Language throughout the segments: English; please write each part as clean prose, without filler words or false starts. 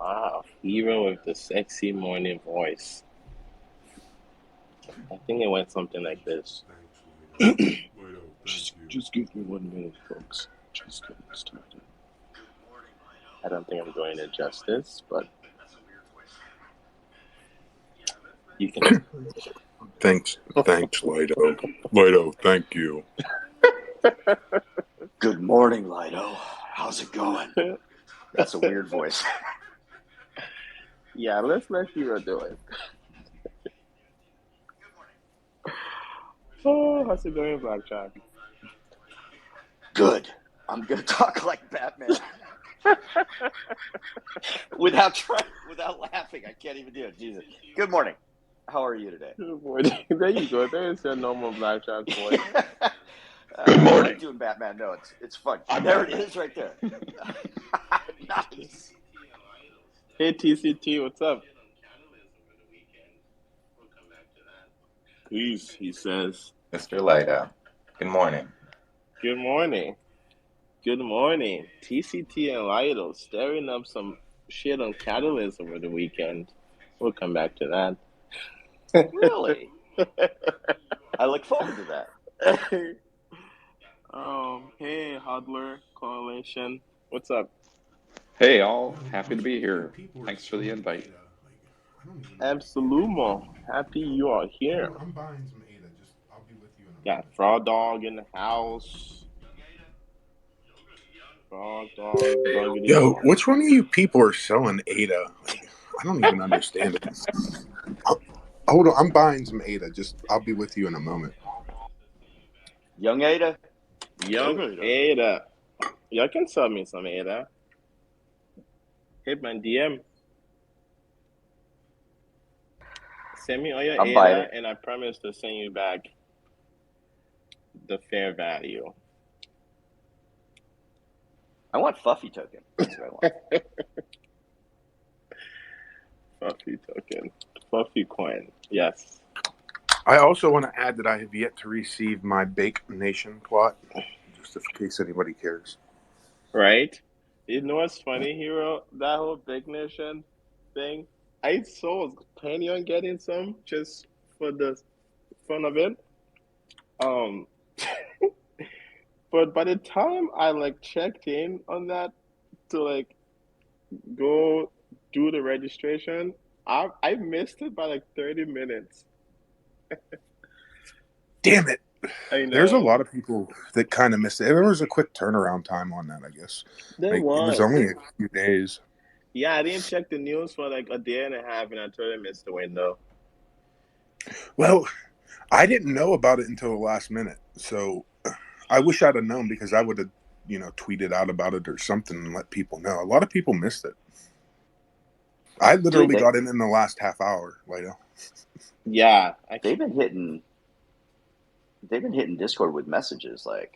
Wow, hero with the sexy morning voice. I think it went something like this. Just give me 1 minute, folks. Just getting started. I don't think I'm doing it justice, but you can. Thanks, Lido. Lido, thank you. Good morning, Lido. How's it going? That's a weird voice. Yeah, let's let hero do it. Oh, how's it going, Blackjack? Good. I'm gonna talk like Batman. without laughing. I can't even do it. Jesus. Good morning. How are you today? Good morning. There you go. There's your normal Blackjack voice. Good morning. I like doing Batman. No, it's fun. There it is, right there. Nice. Hey TCT, what's up? Please, he says. Mr. Lido, good morning. Good morning. Good morning. TCT and Lido stirring up some shit on Catalyst over the weekend. We'll come back to that. Really? I look forward to that. Hey, Hodler Coalition. What's up? Hey, all. Happy to be here. Thanks for the invite. Absolumo. Happy you are here. I'm buying some ADA. I'll be with you in a Got Frog Dog in the house. Frog Dog. Yo, which one of you people are selling ADA? I don't even understand it. Hold on, I'm buying some ADA. I'll be with you in a moment. Young Ada. Young Ada. Y'all can sell me some ADA. Hit my DM. Send me all your ADA, and I promise to send you back the fair value. I want Fuffy token. That's what I want. Fuffy token. Fuffy coin. Yes. I also want to add that I have yet to receive my Bake Nation plot, just in case anybody cares. Right? You know what's funny, Hero? That whole Big Nation thing, I was planning on getting some just for the fun of it. But by the time I checked in on that to go do the registration, I missed it by 30 minutes. Damn it. I know. There's a lot of people that kind of missed it. There was a quick turnaround time on that, I guess. It was only a few days. Yeah, I didn't check the news for a day and a half, and I totally missed the window. Well, I didn't know about it until the last minute, so I wish I'd have known because I would have, tweeted out about it or something and let people know. A lot of people missed it. I literally got in the last half hour, Lido. Yeah, they've been hitting Discord with messages over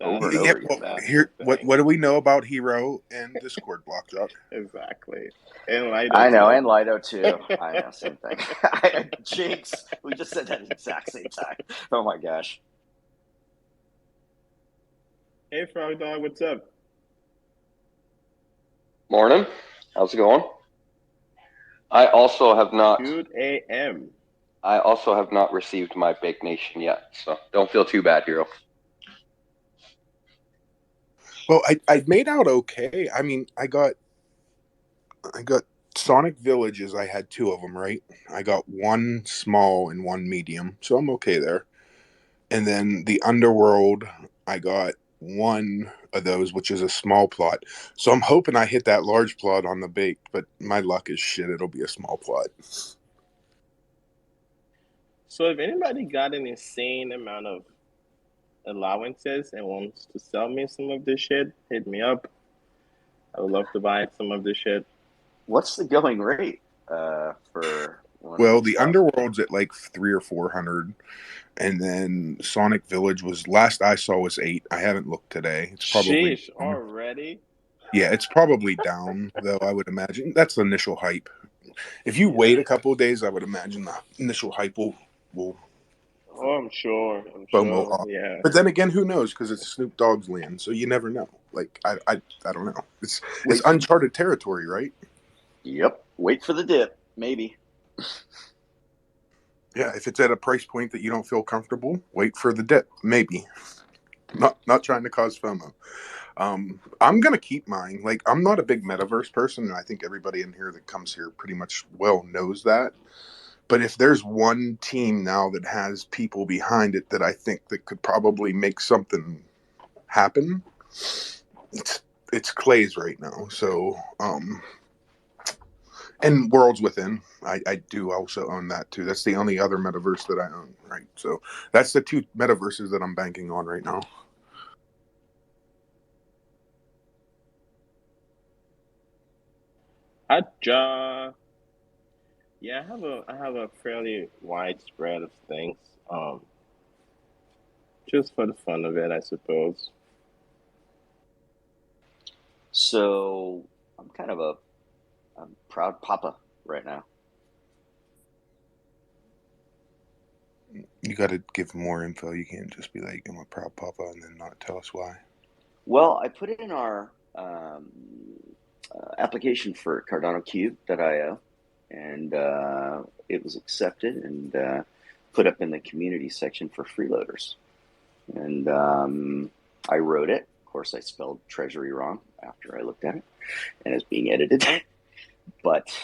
and over again. What do we know about Hero and Discord, Blockjock? Exactly. And Lido I know, and Lido too. I know, same thing. Jinx, we just said that at the exact same time. Oh my gosh. Hey, Frog Dog, what's up? Morning. How's it going? I also have not. Good AM. I also have not received my Bake Nation yet, so don't feel too bad, Hero. Well, I made out okay. I mean, I got Sonic Villages. I had 2 of them, right? I got 1 small and 1 medium, so I'm okay there. And then the Underworld, I got 1 of those, which is a small plot. So I'm hoping I hit that large plot on the bake, but my luck is shit. It'll be a small plot. So if anybody got an insane amount of allowances and wants to sell me some of this shit, hit me up. I would love to buy some of this shit. What's the going rate for? Well, the Underworld's at 300 or 400, and then Sonic Village was last I saw was 8. I haven't looked today. It's probably already. Yeah, it's probably down though. I would imagine that's the initial hype. If you wait a couple of days, I would imagine the initial hype will. Oh, I'm sure. Off. Yeah. But then again, who knows? Because it's Snoop Dogg's land, so you never know. I don't know. It's uncharted territory, right? Yep. Wait for the dip, maybe. Yeah, if it's at a price point that you don't feel comfortable, wait for the dip, maybe. Not trying to cause FOMO. I'm gonna keep mine. Like, I'm not a big metaverse person, and I think everybody in here that comes here pretty much well knows that. But if there's one team now that has people behind it that I think that could probably make something happen, it's Clay's right now. So, and Worlds Within, I do also own that too. That's the only other metaverse that I own, right? So that's the two metaverses that I'm banking on right now. Yeah, I have a fairly wide spread of things. Just for the fun of it, I suppose. So I'm kind of a proud papa right now. You got to give more info. You can't just be like, I'm a proud papa and then not tell us why. Well, I put in our application for Cardano.io, and it was accepted and put up in the community section for freeloaders. And I wrote it. Of course, I spelled treasury wrong after I looked at it, and it's being edited. But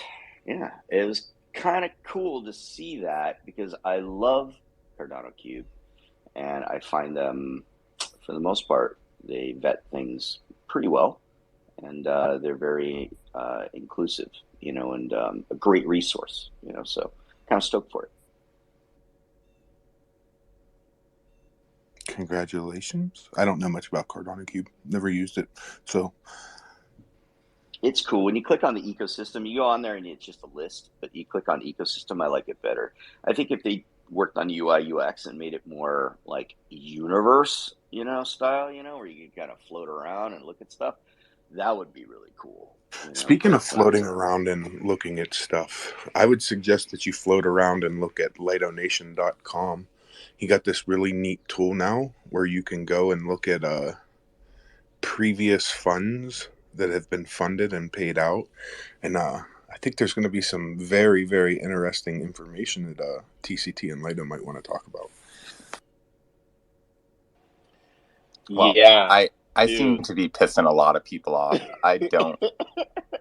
yeah, it was kind of cool to see that because I love Cardano Cube, and I find them, for the most part, they vet things pretty well, and they're very inclusive, and a great resource, so kind of stoked for it. Congratulations. I don't know much about Cardano Cube. Never used it. So It's cool. When you click on the ecosystem, you go on there and it's just a list, but you click on ecosystem, I like it better. I think if they worked on UI UX and made it more like universe, style, where you can kind of float around and look at stuff, that would be really cool. speaking of floating around and looking at stuff, I would suggest that you float around and look at LidoNation.com. He got this really neat tool now where you can go and look at previous funds that have been funded and paid out. And I think there's going to be some very, very interesting information that TCT and Lido might want to talk about. Well, Yeah, I seem to be pissing a lot of people off. I don't.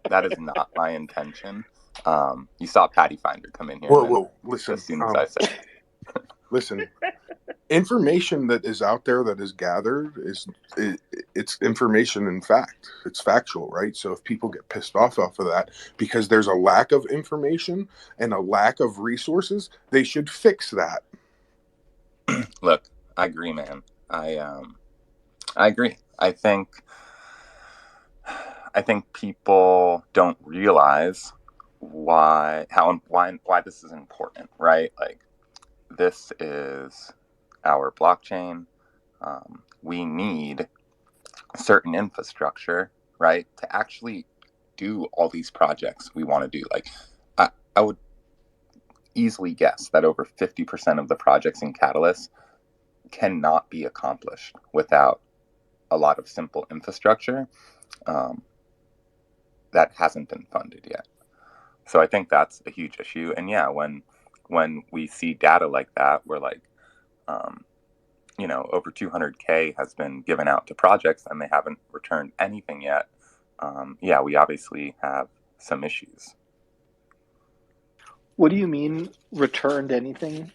That is not my intention. You saw Patty Finder come in here. Whoa, listen. As soon as I said, listen. Information that is out there that is gathered it's information in fact. It's factual, right? So if people get pissed off of that because there's a lack of information and a lack of resources, they should fix that. Look, I agree, man. I agree. I think people don't realize why this is important, right? Like, this is our blockchain. We need certain infrastructure, right, to actually do all these projects we want to do. Like, I would easily guess that over 50% of the projects in Catalyst cannot be accomplished without a lot of simple infrastructure that hasn't been funded yet. So I think that's a huge issue. And yeah, when we see data like that, where like, over 200K has been given out to projects and they haven't returned anything yet, yeah, we obviously have some issues. What do you mean returned anything?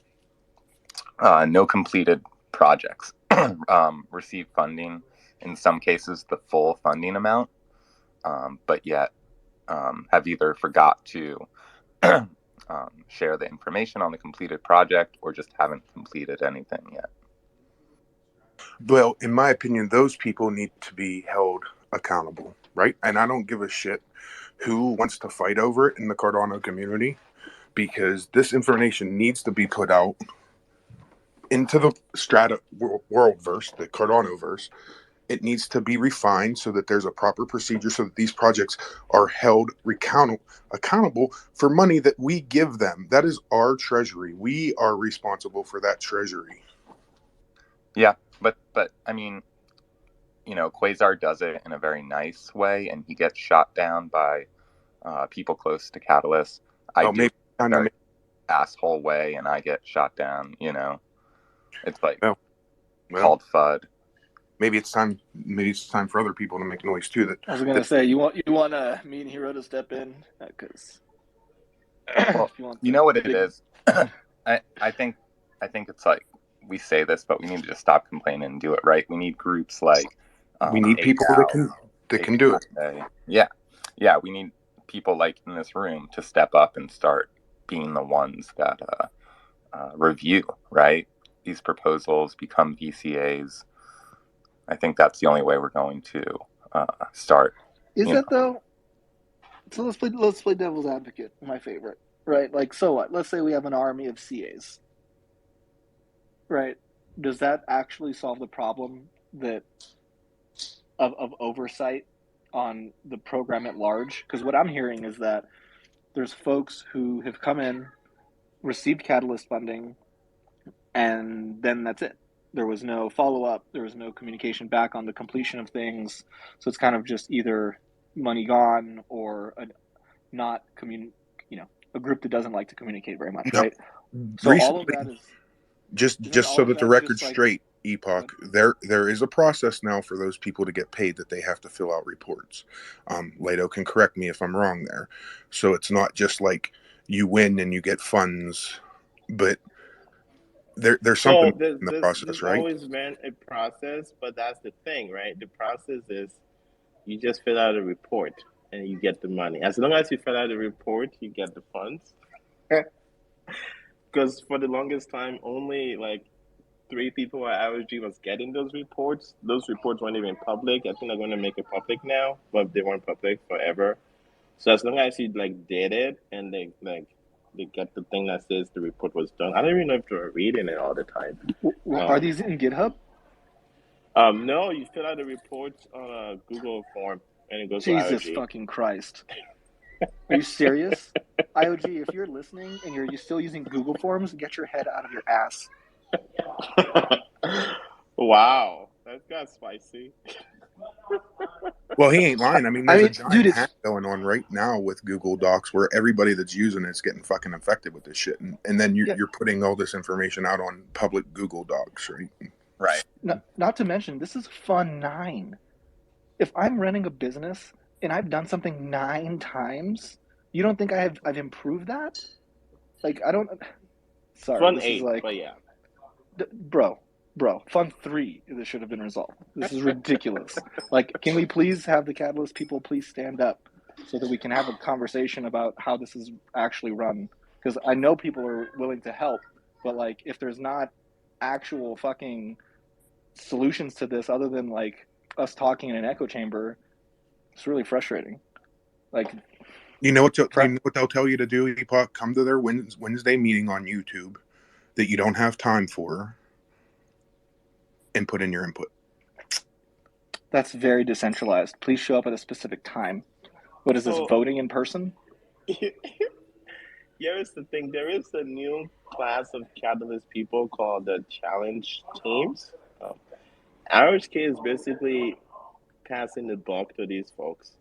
No completed projects receive funding, in some cases the full funding amount, but yet have either forgot to share the information on the completed project or just haven't completed anything yet. Well, in my opinion, those people need to be held accountable, right? And I don't give a shit who wants to fight over it in the Cardano community, because this information needs to be put out into the strata worldverse, the Cardanoverse. It needs to be refined so that there's a proper procedure so that these projects are held accountable for money that we give them. That is our treasury. We are responsible for that treasury. Yeah, but I mean, Quasar does it in a very nice way, and he gets shot down by people close to Catalyst, I do maybe time to very asshole way, and I get shot down. It's like well, called FUD. maybe it's time. Maybe it's time for other people to make noise too. I was gonna say you want me and Hero to step in because Well, you know what it is. I think it's like we say this, but we need to just stop complaining and do it right. We need groups like we need people that can do it. Yeah. We need people like in this room to step up and start being the ones that review right these proposals, become VCAs. I think that's the only way we're going to start. Is that though? So let's play devil's advocate. My favorite, right? Like, so what? Let's say we have an army of CAs, right? Does that actually solve the problem that of oversight on the program at large? Because what I'm hearing is that there's folks who have come in, received Catalyst funding, and then that's it. There was no follow-up. There was no communication back on the completion of things. So it's kind of just either money gone or a group that doesn't like to communicate very much, right? So Recently, all of that is just so that the record's straight, Epoch, there is a process now for those people to get paid that they have to fill out reports. Leto can correct me if I'm wrong there. So it's not just like you win and you get funds, but there's something in the process, there's right? always been a process, but that's the thing, right? The process is you just fill out a report and you get the money. As long as you fill out a report, you get the funds. Because for the longest time, only like 3 people at RSG was getting those reports. Those reports weren't even public. I think they're going to make it public now, but they weren't public forever. So as long as you like did it and they get the thing that says the report was done. I don't even know if they're reading it all the time. Are these in GitHub? No, you fill out the reports on a Google form and it goes Jesus to RSG. fucking Christ. Are you serious? IOG, if you're listening and you're still using Google Forms, get your head out of your ass. Wow, that got spicy. Well, he ain't lying. I mean, there's a giant hack going on right now with Google Docs where everybody that's using it's getting fucking infected with this shit, and then you're putting all this information out on public Google Docs, right? Right. Not to mention, this is Fund 9. If I'm running a business and I've done something 9 times, you don't think I've improved that? Like, I don't. Sorry, Fund this 8, is like, but yeah, bro, Fund 3. This should have been resolved. This is ridiculous. Like, can we please have the Catalyst people please stand up so that we can have a conversation about how this is actually run? Because I know people are willing to help, but like, if there's not actual fucking solutions to this other than like us talking in an echo chamber, it's really frustrating. Like, you know what they'll tell you to do, Epoch? Come to their Wednesday meeting on YouTube that you don't have time for and put in your input. That's very decentralized. Please show up at a specific time. What is this, voting in person? Here's the thing. There is a new class of Catalyst people called the challenge teams. RHK is basically passing the buck to these folks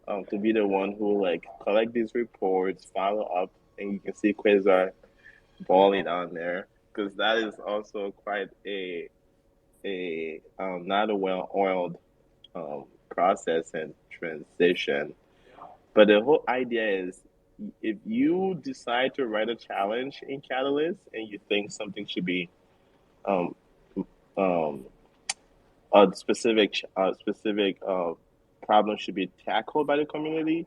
to be the one who like collect these reports, follow up, and you can see Quasar balling on there because that is also quite a not a well-oiled process and transition. But the whole idea is if you decide to write a challenge in Catalyst and you think something should be um, um, a specific problem should be tackled by the community,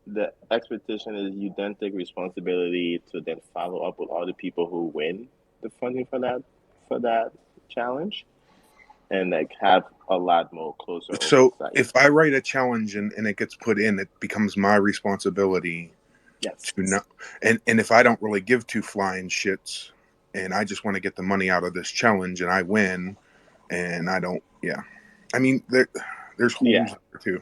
the expectation is you then take responsibility to then follow up with all the people who win the funding for that challenge and like have a lot more closer So oversight. if I write a challenge and it gets put in, it becomes my responsibility to know. And if I don't really give 2 flying shits and I just want to get the money out of this challenge and I win and I don't, I mean, there's holes there too.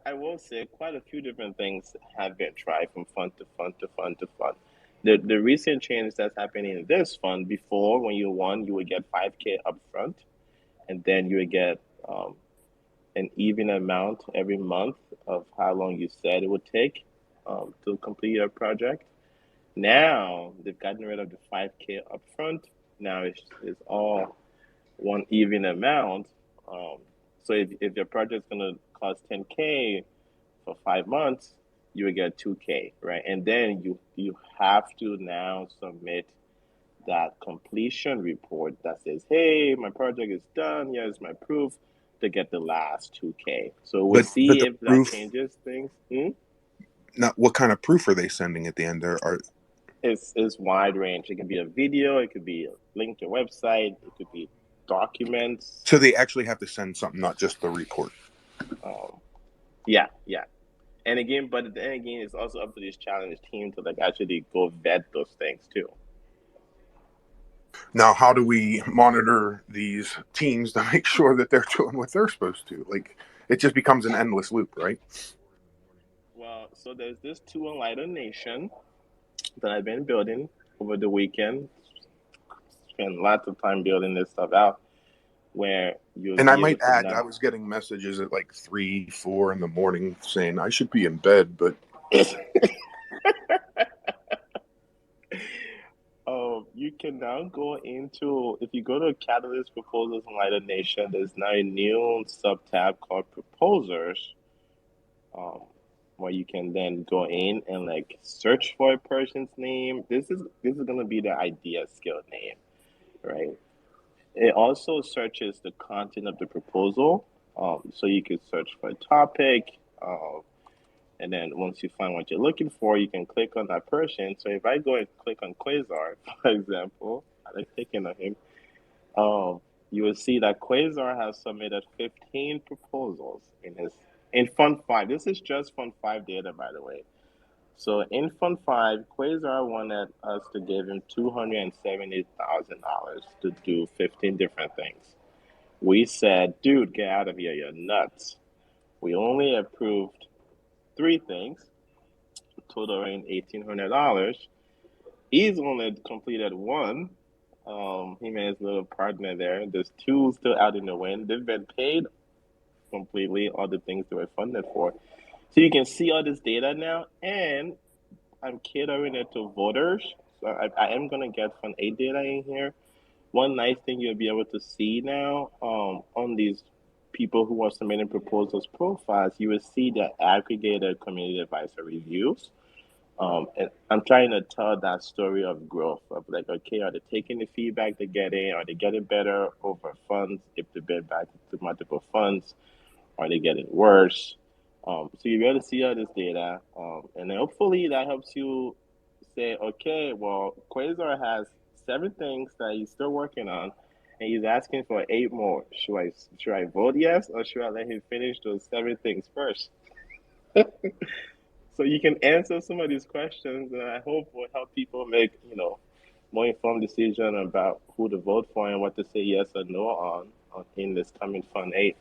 I will say quite a few different things have been tried from fund to fund to fund to fund. The recent change that's happening in this fund, before when you won, you would get $5,000 up front, and then you would get an even amount every month of how long you said it would take to complete your project. Now they've gotten rid of the 5K upfront. Now it's all one even amount. Um, so if your project's gonna cost 10K for 5 months, you would get 2K, right? And then you have to now submit that completion report that says, "Hey, my project is done. Here's my proof," to get the last 2K. So we'll But see the if that proof, changes things. not what kind of proof are they sending at the end? There are It's wide range. It could be a video, it could be a link to a website, it could be documents. so they actually have to send something, not just the report. Um, yeah, yeah. And again, but then again, it's also up to this challenge team to like actually go vet those things too. Now, how do we monitor these teams to make sure that they're doing what they're supposed to? Like, it just becomes an endless loop, right? Well, so there's this tool on Lighter Nation that I've been building over the weekend. Spent lots of time building this stuff out where you'll And I be able might to add, I now. was getting messages at like 3, 4 in the morning saying I should be in bed, but You can now go into, if you go to Catalyst Proposals in Lighter Nation, there's now a new sub tab called Proposers, um, where you can then go in and like search for a person's name. This is gonna be the idea skill name, right? It also searches the content of the proposal. So you can search for a topic, and then once you find what you're looking for, you can click on that person. So if I go and click on Quasar, for example, I like clicking on him, um, you will see that Quasar has submitted 15 proposals in Fund 5. This is just Fund 5 data, by the way. So in Fund 5, Quasar wanted us to give him $270,000 to do 15 different things. We said, dude, get out of here, you're nuts. We only approved 3 things, totaling $1,800. He's only completed one. Him and his little partner there. There's two still out in the wind. They've been paid completely all the things they were funded for. So you can see all this data now, and I'm catering it to voters. So I am gonna get Fund 8 data in here. One nice thing you'll be able to see now on these people who are submitting proposals profiles, you will see the aggregated community advisor reviews. And I'm trying to tell that story of growth of like, okay, are they taking the feedback they're getting? Are they getting better over funds if they bid back to multiple funds? Are they getting worse? So you're able to see all this data, and then hopefully that helps you say, okay, well, Quasar has 7 things that he's still working on, and he's asking for 8 more. Should I vote yes, or should I let him finish those 7 things first? So you can answer some of these questions, and I hope will help people make more informed decision about who to vote for and what to say yes or no on in this coming Fund 8.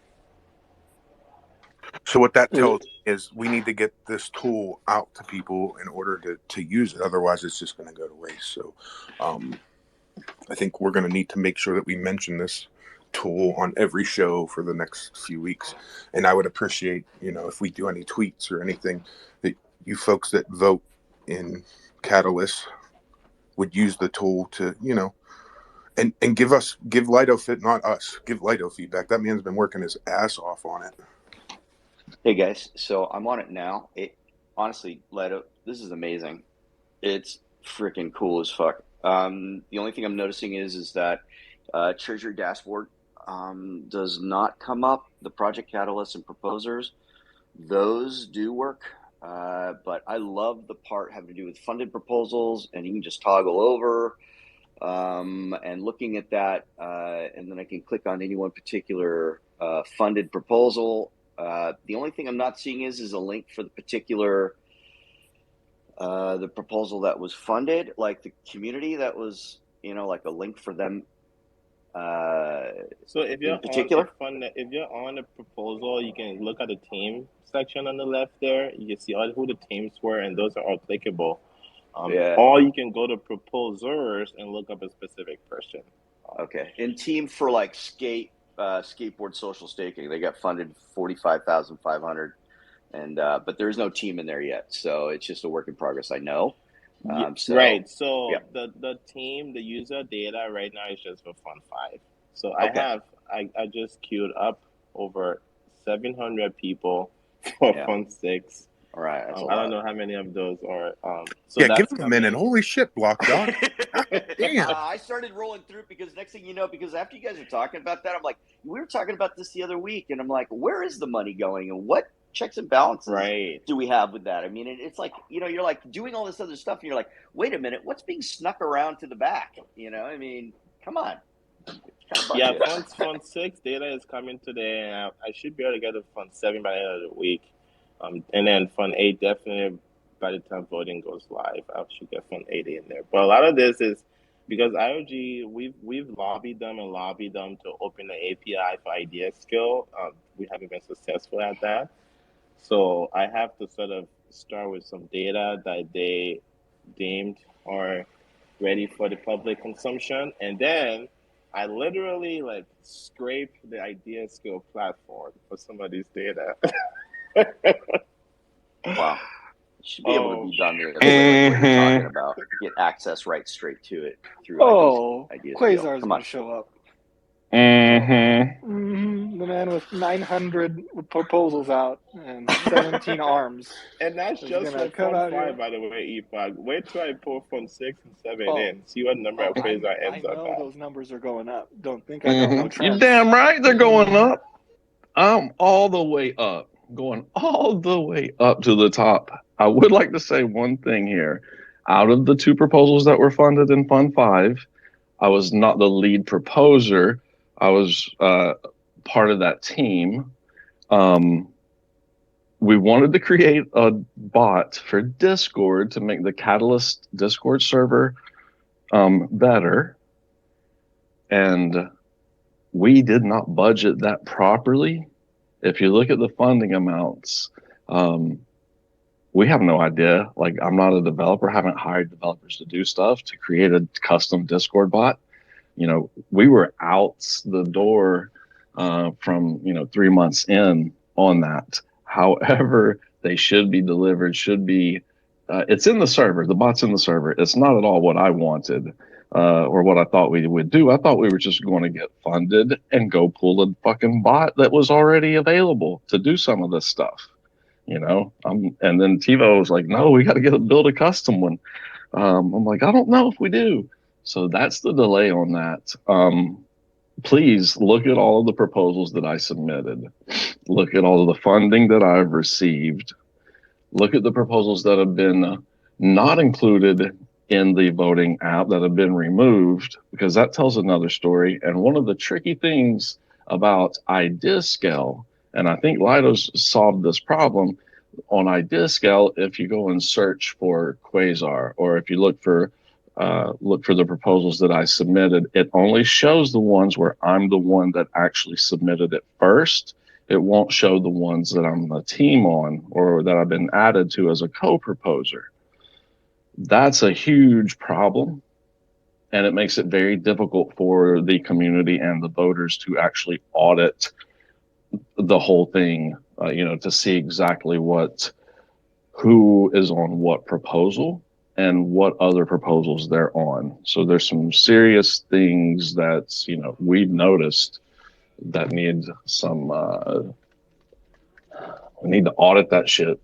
so what that tells me is we need to get this tool out to people in order to use it. Otherwise, it's just going to go to waste. So I think we're going to need to make sure that we mention this tool on every show for the next few weeks. And I would appreciate, if we do any tweets or anything, that you folks that vote in Catalyst would use the tool to, and give Lido not us, give Lido feedback. That man's been working his ass off on it. Hey guys, so I'm on it now. It honestly, Leto, this is amazing. It's freaking cool as fuck. The only thing I'm noticing is that Treasury dashboard does not come up. The project catalysts and proposers, those do work. But I love the part having to do with funded proposals, and you can just toggle over and looking at that, and then I can click on any one particular funded proposal. The only thing I'm not seeing is a link for the particular the proposal that was funded, like the community that was, like a link for them So if you're in on a particular. fund, if you're on a proposal, you can look at the team section on the left there. You can see all who the teams were, and those are all clickable. Yeah. Or you can go to proposers and look up a specific person. Okay. And team for like skate skateboard social staking. They got funded 45,500, and but there's no team in there yet, so it's just a work in progress. I know. Right. So yeah. the team, the user data right now is just for Fund 5. So Okay. I just queued up over 700 people for Yeah. Fund 6. All right. That's a I lot. don't know how many of those are. So Yeah, give that's him a minute. coming. Holy shit, Block Dog. Damn. I started rolling through because next thing you know, because after you guys are talking about that, I'm like, we were talking about this the other week, and I'm like, where is the money going, and what checks and balances Right. do we have with that? I mean, it's like, you're like doing all this other stuff, and you're like, wait a minute, what's being snuck around to the back? I mean, come on. Yeah, Fund 6 data is coming today, and I should be able to get to Fund 7 by the end of the week. And then Fund 8 definitely by the time voting goes live, I should get Fund 8 in there. But a lot of this is because IOG, we've lobbied them to open the API for idea skill. We haven't been successful at that. So I have to sort of start with some data that they deemed are ready for the public consumption, and then I literally like scrape the idea skill platform for some of these data. Wow. It should be able to be done the other way, like what you're talking about. Get access right straight to it through ideas. Quasar's Come going on. to show up. Mm-hmm. The man with 900 proposals out and 17 arms. And that's just for Fund 5, by the way, Epoch. Wait till I pull Fund 6 and 7 in. See what number of Quasar ends up I know at. those numbers are going up. Don't think I don't know trends. You're damn right they're going up. I'm all the way up. Going all the way up to the top. I would like to say one thing here. Out of the 2 proposals that were funded in Fund 5, I was not the lead proposer. I was part of that team. We wanted to create a bot for Discord to make the Catalyst Discord server better. And we did not budget that properly. If you look at the funding amounts, we have no idea. Like, I'm not a developer, haven't hired developers to do stuff to create a custom Discord bot. We were out the door from 3 months in on that. However, they should be delivered, it's in the server. The bot's in the server. It's not at all what I wanted or what I thought we would do. I thought we were just going to get funded and go pull a fucking bot that was already available to do some of this stuff. And then TiVo was like, no, we got to build a custom one. I'm like, I don't know if we do. So that's the delay on that. Please look at all of the proposals that I submitted. Look at all of the funding that I've received. Look at the proposals that have been not included in the voting app, that have been removed, because that tells another story. And one of the tricky things about idea scale, and I think Lido's solved this problem on idea scale, if you go and search for Quasar, or if you look for the proposals that I submitted, it only shows the ones where I'm the one that actually submitted it first. It won't show the ones that I'm a team on or that I've been added to as a co-proposer. That's a huge problem, and it makes it very difficult for the community and the voters to actually audit the whole thing, to see exactly who is on what proposal and what other proposals they're on. So there's some serious things that, we've noticed that need some, we need to audit that shit.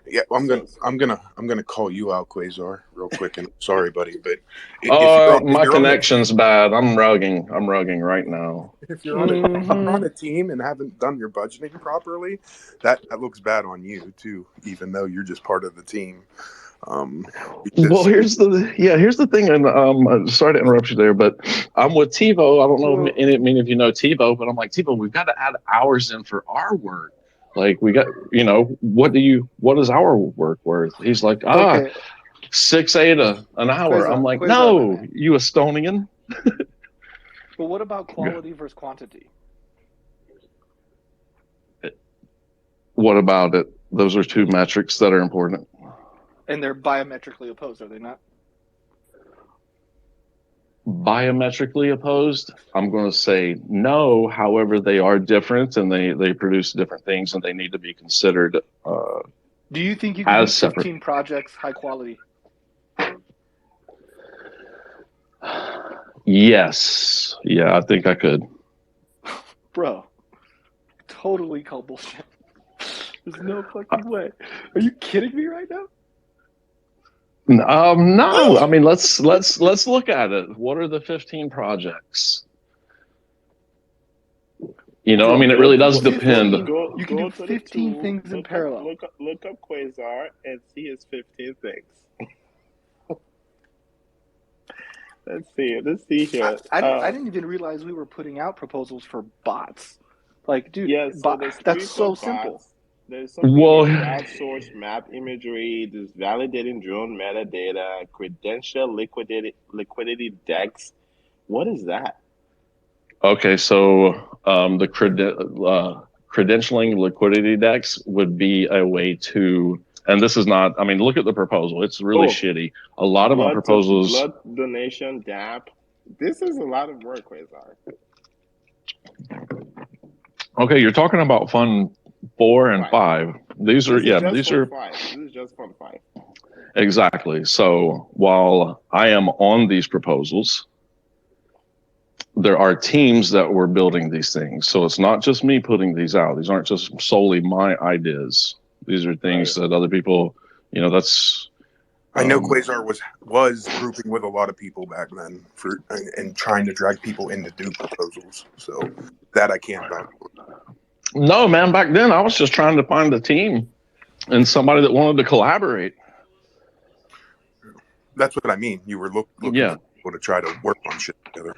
Yeah, I'm gonna call you out, Quasar, real quick. And sorry, buddy, but my connection's bad. I'm rugging right now. If you're on a team and haven't done your budgeting properly, that looks bad on you too. Even though you're just part of the team. Well, here's the thing, and sorry to interrupt you there, but I'm with TiVo. I don't know if you know TiVo, but I'm like, TiVo, we've got to add hours in for our work. Like, we got, what is our work worth? He's like, $6, $8 an hour. I'm like, no, you Estonian. But what about quality versus quantity? What about it? Those are 2 metrics that are important. And they're biometrically opposed, are they not? biometrically opposed? I'm going to say no. However, they are different and they produce different things and they need to be considered Do you think you could do as 15 separate. projects high quality? Yes. Yeah, I think I could. Bro, totally call bullshit. There's no fucking way. Are you kidding me right now? No. I mean, let's look at it. What are the 15 projects? You know, I mean, it really does depend. You can do 15 things in parallel. Look up Quasar and see his 15 things. Let's see here. I didn't even realize we were putting out proposals for bots. Like, dude, Yes, so there's that's so simple. bots. There's something Well, with crowdsourced map imagery, there's validating drone metadata, credential liquidity decks. What is that? okay, so the credentialing liquidity decks would be a way to, and this is not, I mean, look at the proposal. It's really shitty. A lot of my proposals. Blood donation DApp. This is a lot of work, Quasar. Okay, you're talking about Fund 4 and 5. These are, these are. This is just Fund 5. Exactly. So while I am on these proposals, there are teams that were building these things. So it's not just me putting these out. These aren't just solely my ideas. These are things that other people, you know, that's. I know Quasar was grouping with a lot of people back then and trying to drag people in to do proposals. So that I can't vouch for. No, man, back then I was just trying to find a team and somebody that wanted to collaborate. That's what I mean. You were looking for people to try to work on shit together.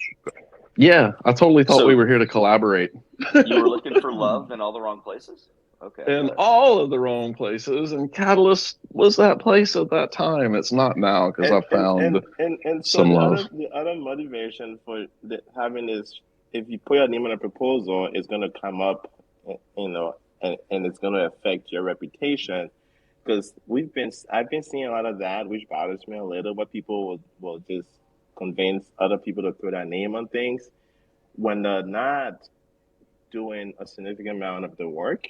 Yeah, I totally thought we were here to collaborate. You were looking for love in all the wrong places? Okay. In all of the wrong places, and Catalyst was that place at that time. It's not now because I found some love. The other motivation for having this, if you put your name on a proposal, it's going to come up, you know, and it's going to affect your reputation. Because I've been seeing a lot of that, which bothers me a little, but people will just convince other people to throw their name on things when they're not doing a significant amount of the work.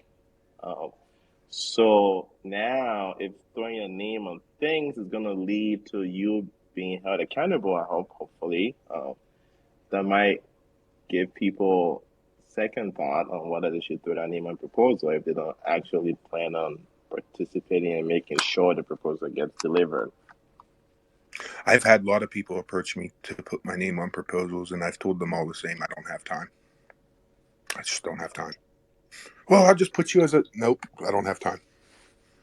So now, if throwing your name on things is going to lead to you being held accountable, I hope, hopefully, that might give people second thought on whether they should throw their name on proposal if they don't actually plan on participating and making sure the proposal gets delivered. I've had a lot of people approach me to put my name on proposals, and I've told them all the same. I don't have time. I just don't have time. Well, I'll just put you as nope, I don't have time.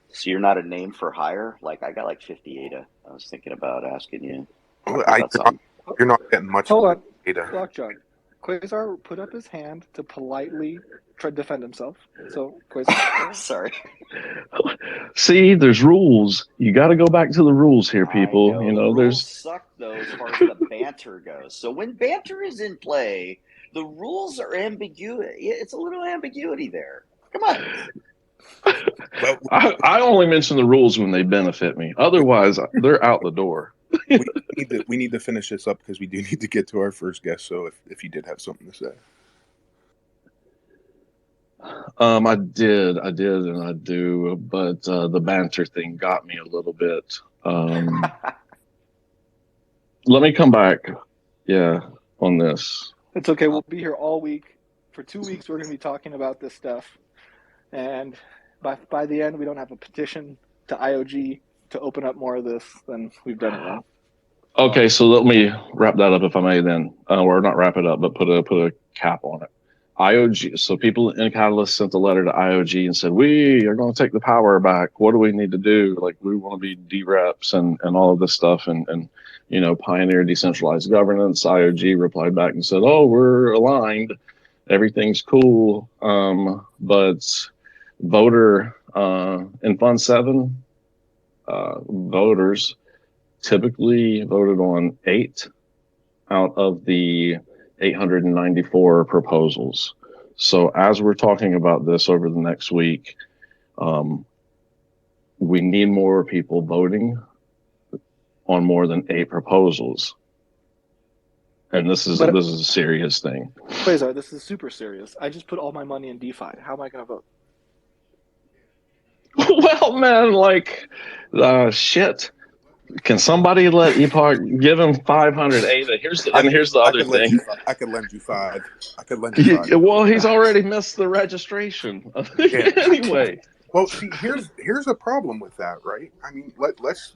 So you're not a name for hire? Like, I got like 50 ADA. I was thinking about asking you. You're not getting much data. Lockjaw. Quasar put up his hand to politely try to defend himself. So, Quasar. Sorry. See, there's rules. You got to go back to the rules here, people. You know, rules suck though as far as the banter goes. So when banter is in play, the rules are ambiguous. It's a little ambiguity there. Come on. Well, I only mention the rules when they benefit me. Otherwise, they're out the door. we need to finish this up because we do need to get to our first guest. So if you did have something to say. I did, and I do, but the banter thing got me a little bit. Let me come back, on this. It's okay. We'll be here all week. For 2 weeks, we're going to be talking about this stuff. And by the end, we don't have a petition to IOG to open up more of this, then we've done it wrong. Okay, so let me wrap that up if I may then. Or not wrap it up, but put a cap on it. IOG, so people in Catalyst sent a letter to IOG and said, we are going to take the power back. What do we need to do? Like, we want to be DREPs and all of this stuff and you know, pioneer decentralized governance. IOG replied back and said, oh, we're aligned. Everything's cool. But voter in Fund 7, voters typically voted on 8 out of the 894 proposals. So as we're talking about this over the next week, we need more people voting on more than 8 proposals. and this is But a serious thing. Quasar, this is super serious. I just put all my money in DeFi. How am I going to vote? Well, man, like, shit. Can somebody let Epoch give him 500 ADA? Here's I the I other could lend thing. you. I could lend you five. I could lend you five. Well, he's already missed the registration Yeah. anyway. Well, see, here's a problem with that, right? I mean, let's.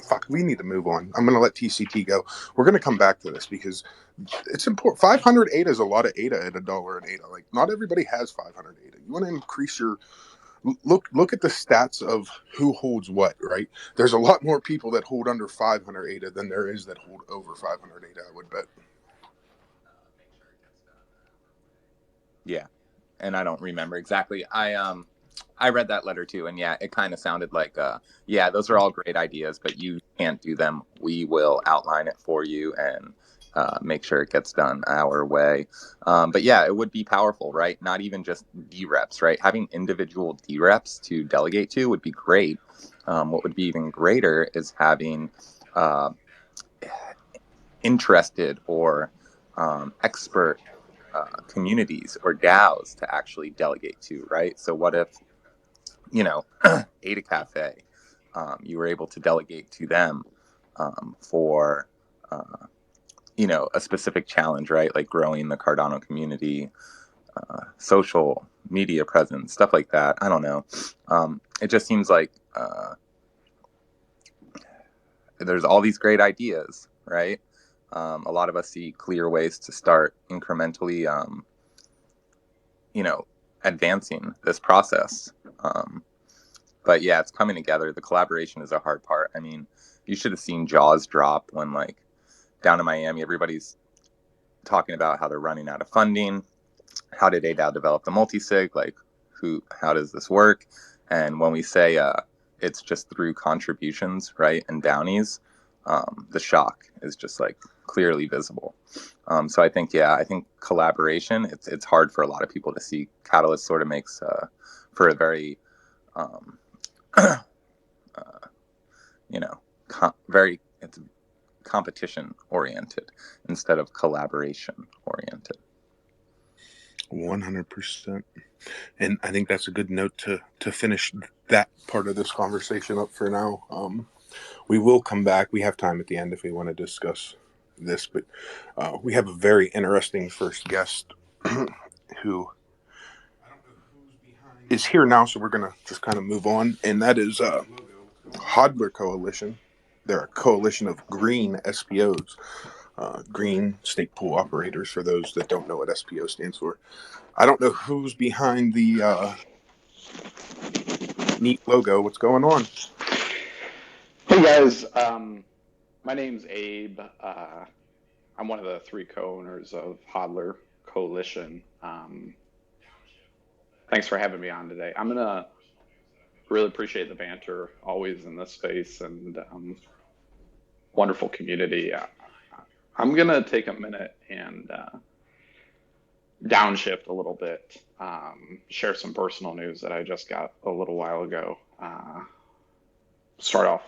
Fuck. We need to move on. I'm going to let TCT go. We're going to come back to this because it's important. 500 ADA is a lot of ADA at $1 an ADA. Like, not everybody has 500 ADA. You want to increase your look at the stats of who holds what, right? There's a lot more people that hold under 500 ADA than there is that hold over 500 ADA, I would bet. Yeah, and I don't remember exactly. I read that letter too, and yeah, it kind of sounded like, yeah, those are all great ideas, but you can't do them. We will outline it for you and make sure it gets done our way. But yeah, it would be powerful, right? Not even just D-reps, right? Having individual D-reps to delegate to would be great. What would be even greater is having interested or expert communities or DAOs to actually delegate to, right? So what if, Ada Cafe, you were able to delegate to them for, a specific challenge, right? Like growing the Cardano community, social media presence, stuff like that. I don't know. It just seems like there's all these great ideas, right? A lot of us see clear ways to start incrementally, advancing this process. But yeah, it's coming together. The collaboration is a hard part. I mean, you should have seen jaws drop when, like, down in Miami, everybody's talking about how they're running out of funding. How did ADAO develop the multi-sig? Like, how does this work? And when we say it's just through contributions, right, and bounties, the shock is just like clearly visible. So I think collaboration, it's hard for a lot of people to see. Catalyst sort of makes for a very it's competition oriented instead of collaboration oriented. 100%. And I think that's a good note to finish that part of this conversation up for now. We will come back. We have time at the end if we want to discuss this, but we have a very interesting first guest who is here now, so we're going to just kind of move on, and that is Hodler Coalition. They're a coalition of green SPOs, green stake pool operators, for those that don't know what SPO stands for. I don't know who's behind the neat logo. What's going on? Hey guys, my name's Abe. I'm one of the 3 co-owners of Hodler Coalition. Thanks for having me on today. I'm gonna really appreciate the banter always in this space, and wonderful community. I'm gonna take a minute and downshift a little bit, share some personal news that I just got a little while ago. Start off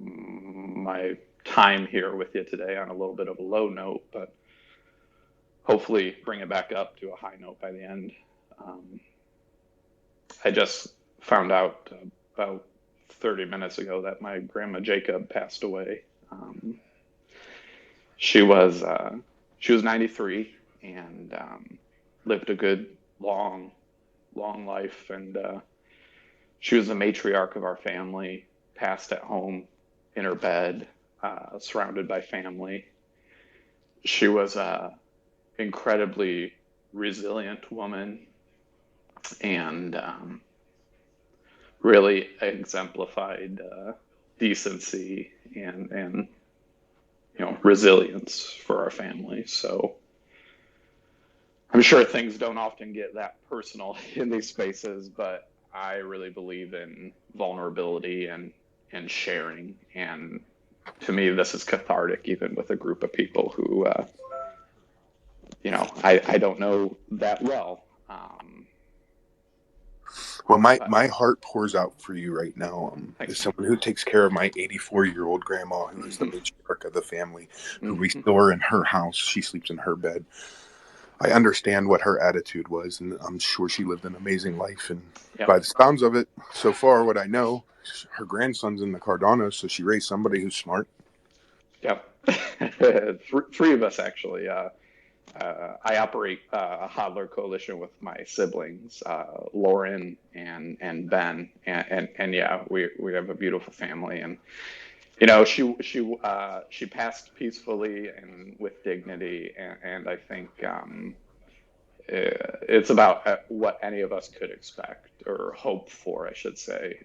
my time here with you today on a little bit of a low note, but hopefully bring it back up to a high note by the end. I just found out about 30 minutes ago that my grandma Jacob passed away. She was 93 and lived a good long life, and she was the matriarch of our family. Passed at home in her bed, surrounded by family. She was a incredibly resilient woman, and really exemplified decency and resilience for our family. So I'm sure things don't often get that personal in these spaces, but I really believe in vulnerability and sharing. And to me, this is cathartic, even with a group of people who, I don't know that well. Well, my But my heart pours out for you right now. As thanks, man. someone who takes care of my 84-year-old grandma, who is the Hmm. matriarch of the family, who we Hmm. still are in her house. She sleeps in her bed. I understand what her attitude was, and I'm sure she lived an amazing life. And Yep. by the sounds of it, so far, what I know, her grandson's in the Cardano, so she raised somebody who's smart. Yep. Three of us actually. I operate a hodler coalition with my siblings, Lauren and Ben, and yeah, we have a beautiful family, and she passed peacefully and with dignity, and I think it's about what any of us could expect or hope for, I should say,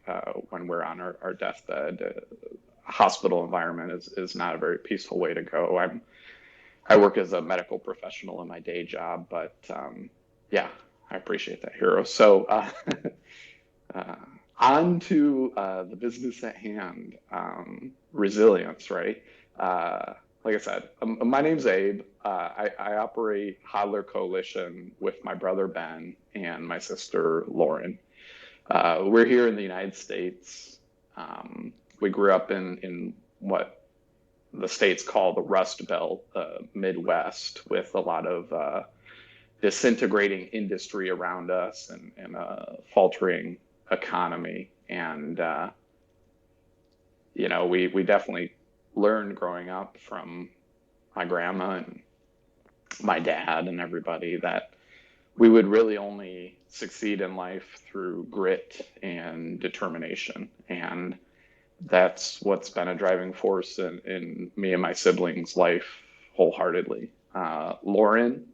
when we're on our deathbed. Hospital environment is not a very peaceful way to go. I work as a medical professional in my day job, but yeah, I appreciate that, hero. So uh, on to the business at hand, resilience, right? Like I said, my name's Abe. I operate Hodler Coalition with my brother Ben and my sister Lauren. We're here in the United States. We grew up in what the states call the Rust Belt, Midwest, with a lot of disintegrating industry around us and a faltering economy. And, we definitely learned growing up from my grandma and my dad and everybody that we would really only succeed in life through grit and determination. And that's what's been a driving force in me and my siblings' life wholeheartedly. Lauren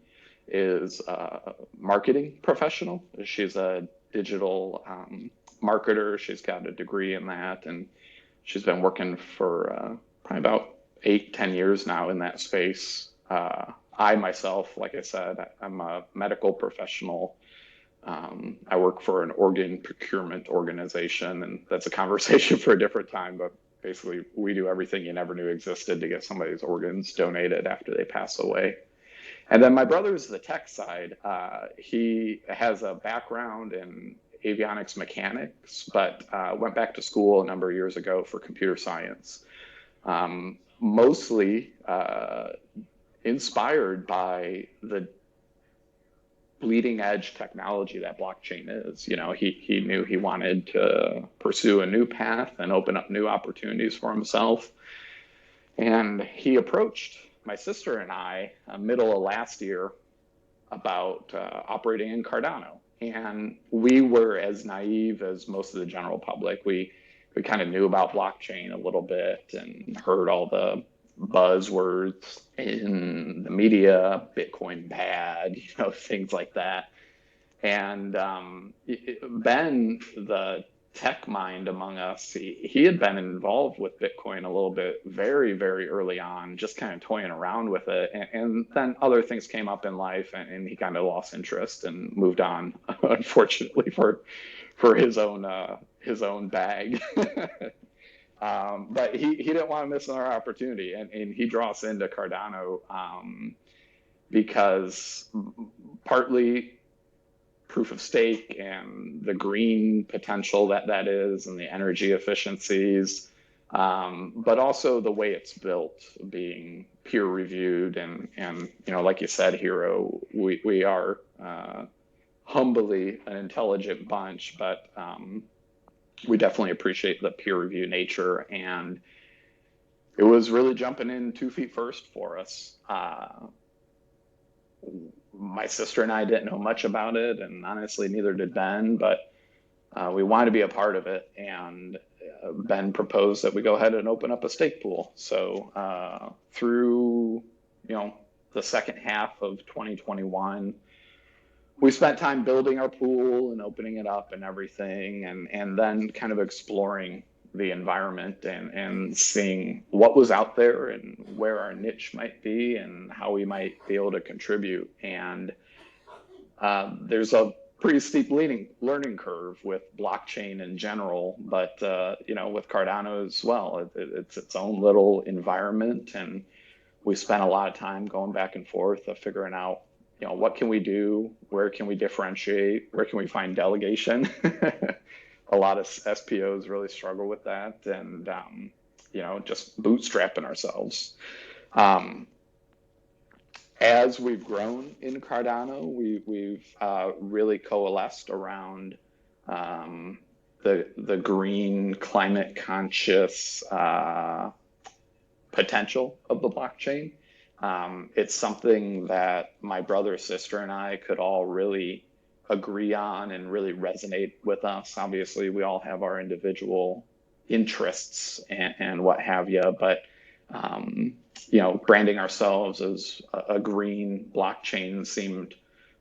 is a marketing professional. She's a digital marketer. She's got a degree in that, and she's been working for probably about 8-10 years now in that space. I myself, like I said, I'm a medical professional. I work for an organ procurement organization, and that's a conversation for a different time. But basically, we do everything you never knew existed to get somebody's organs donated after they pass away. And then my brother's the tech side. He has a background in avionics mechanics, but went back to school a number of years ago for computer science, mostly inspired by the bleeding edge technology that blockchain is. He knew he wanted to pursue a new path and open up new opportunities for himself. And he approached my sister and I middle of last year about operating in Cardano. And we were as naive as most of the general public. We kind of knew about blockchain a little bit and heard all the buzzwords in the media, Bitcoin bad, things like that. And Ben, the tech mind among us, he had been involved with Bitcoin a little bit very, very early on, just kind of toying around with it. And then other things came up in life, and he kind of lost interest and moved on, unfortunately, for his own bag. But he didn't want to miss another opportunity, and he draws into Cardano because partly proof of stake and the green potential that is and the energy efficiencies, but also the way it's built, being peer reviewed and like you said, hero, we are humbly an intelligent bunch, but we definitely appreciate the peer review nature, and it was really jumping in 2 feet first for us. My sister and I didn't know much about it, and honestly, neither did Ben, but we wanted to be a part of it. And Ben proposed that we go ahead and open up a stake pool. So through, the second half of 2021, we spent time building our pool and opening it up and everything, and then kind of exploring the environment and seeing what was out there and where our niche might be and how we might be able to contribute. And there's a pretty steep learning curve with blockchain in general, but with Cardano as well, it's its own little environment, and we spent a lot of time going back and forth of figuring out what can we do? Where can we differentiate? Where can we find delegation? A lot of SPOs really struggle with that, and just bootstrapping ourselves. As we've grown in Cardano, we've really coalesced around the green, climate conscious potential of the blockchain. It's something that my brother, sister, and I could all really agree on and really resonate with us. Obviously, we all have our individual interests and what have you, but branding ourselves as a green blockchain seemed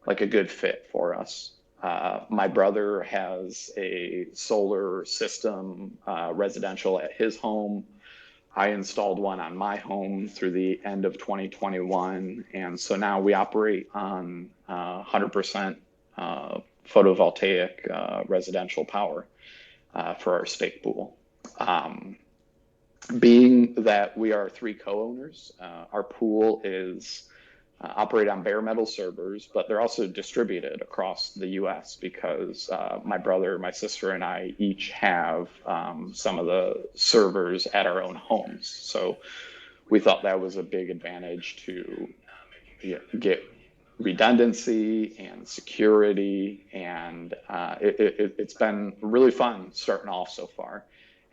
like a good fit for us. My brother has a solar system residential at his home. I installed one on my home through the end of 2021. And so now we operate on 100% photovoltaic residential power for our stake pool. Being that we are 3 co-owners, our pool is operate on bare metal servers, but they're also distributed across the US because my brother, my sister, and I each have some of the servers at our own homes. So we thought that was a big advantage to get redundancy and security, and it's been really fun starting off so far.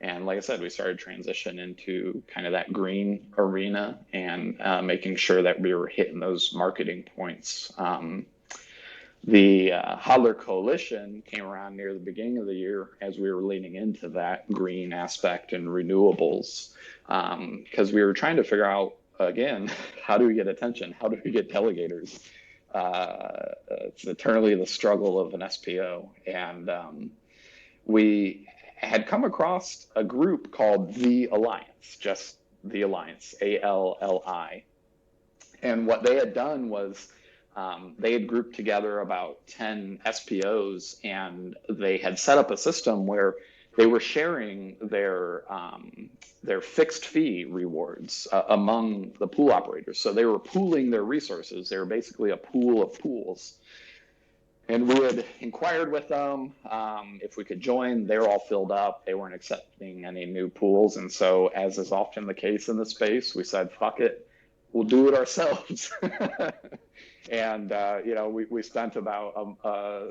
And like I said, we started transition into kind of that green arena and making sure that we were hitting those marketing points. The Hodler Coalition came around near the beginning of the year as we were leaning into that green aspect and renewables, because we were trying to figure out, again, how do we get attention? How do we get delegators? It's eternally the struggle of an SPO. And we had come across a group called The Alliance, just The Alliance, ALLI. And what they had done was they had grouped together about 10 SPOs, and they had set up a system where they were sharing their fixed fee rewards among the pool operators. So they were pooling their resources. They were basically a pool of pools. And we had inquired with them if we could join. They were all filled up. They weren't accepting any new pools. And so, as is often the case in the space, we said, fuck it, we'll do it ourselves. And, we spent about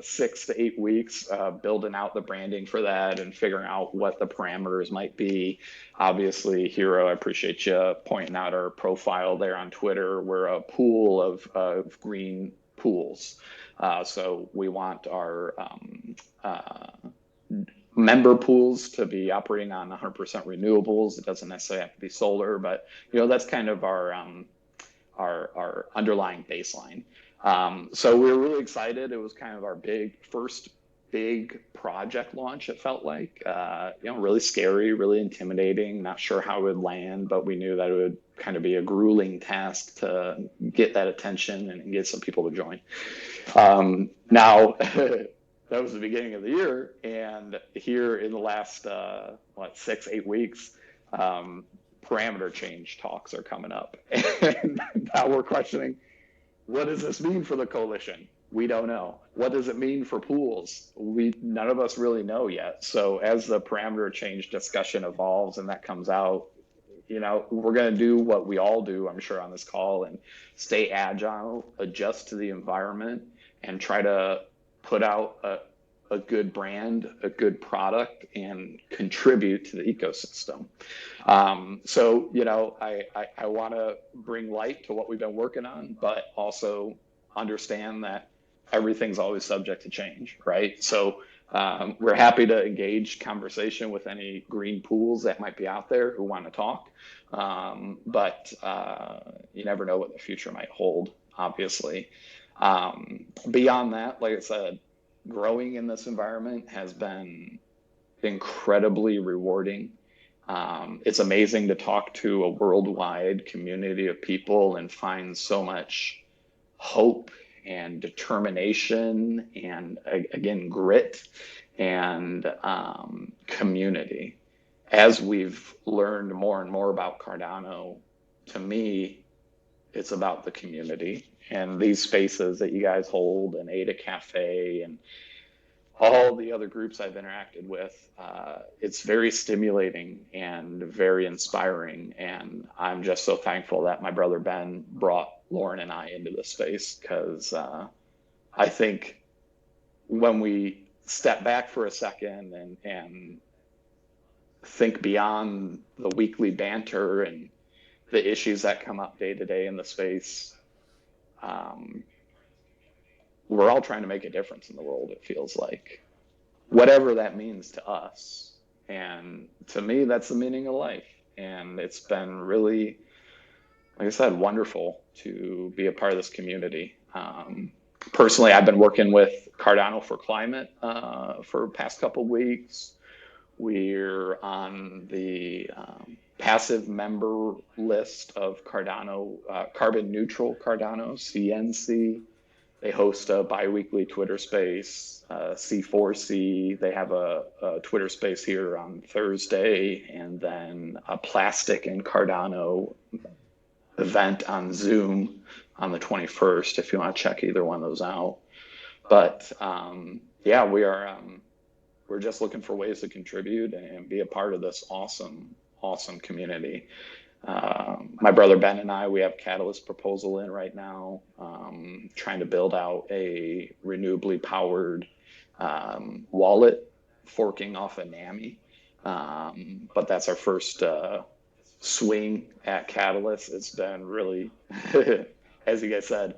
6 to 8 weeks building out the branding for that and figuring out what the parameters might be. Obviously, Hero, I appreciate you pointing out our profile there on Twitter. We're a pool of green pools. So we want our member pools to be operating on 100% renewables. It doesn't necessarily have to be solar, but that's kind of our underlying baseline. So we were really excited. It was kind of our first big project launch, it felt like. Really scary, really intimidating, not sure how it would land, but we knew that it would kind of be a grueling task to get that attention and get some people to join. Now, that was the beginning of the year, and here in the last, 6-8 weeks, parameter change talks are coming up. And now we're questioning, what does this mean for the coalition? We don't know. What does it mean for pools? None of us really know yet. So as the parameter change discussion evolves and that comes out, we're going to do what we all do, I'm sure, on this call, and stay agile, adjust to the environment, and try to put out a good brand, a good product, and contribute to the ecosystem. I want to bring light to what we've been working on, but also understand that everything's always subject to change, right? So we're happy to engage conversation with any green pools that might be out there who want to talk. But you never know what the future might hold, obviously. Beyond that, like I said, growing in this environment has been incredibly rewarding. It's amazing to talk to a worldwide community of people and find so much hope and determination and, again, grit and community. As we've learned more and more about Cardano, to me, it's about the community. and these spaces that you guys hold, and Ada Cafe, and all the other groups I've interacted with, it's very stimulating and very inspiring. And I'm just so thankful that my brother Ben brought Lauren and I into this space, because I think when we step back for a second and think beyond the weekly banter and the issues that come up day to day in the space, um, we're all trying to make a difference in the world, it feels like, whatever that means to us. And to me, that's the meaning of life. And it's been really, like I said, wonderful to be a part of this community. Personally, I've been working with Cardano for Climate for the past couple of weeks. We're on the passive member list of Cardano, Carbon Neutral Cardano, CNC. They host a bi-weekly Twitter space, C4C. They have a Twitter space here on Thursday, and then a Plastic and Cardano event on Zoom on the 21st, if you want to check either one of those out. But yeah, we're just looking for ways to contribute and be a part of this awesome community. My brother Ben and I, we have Catalyst proposal in right now, trying to build out a renewably powered wallet forking off of NAMI. But that's our first swing at Catalyst. It's been really, as you guys said,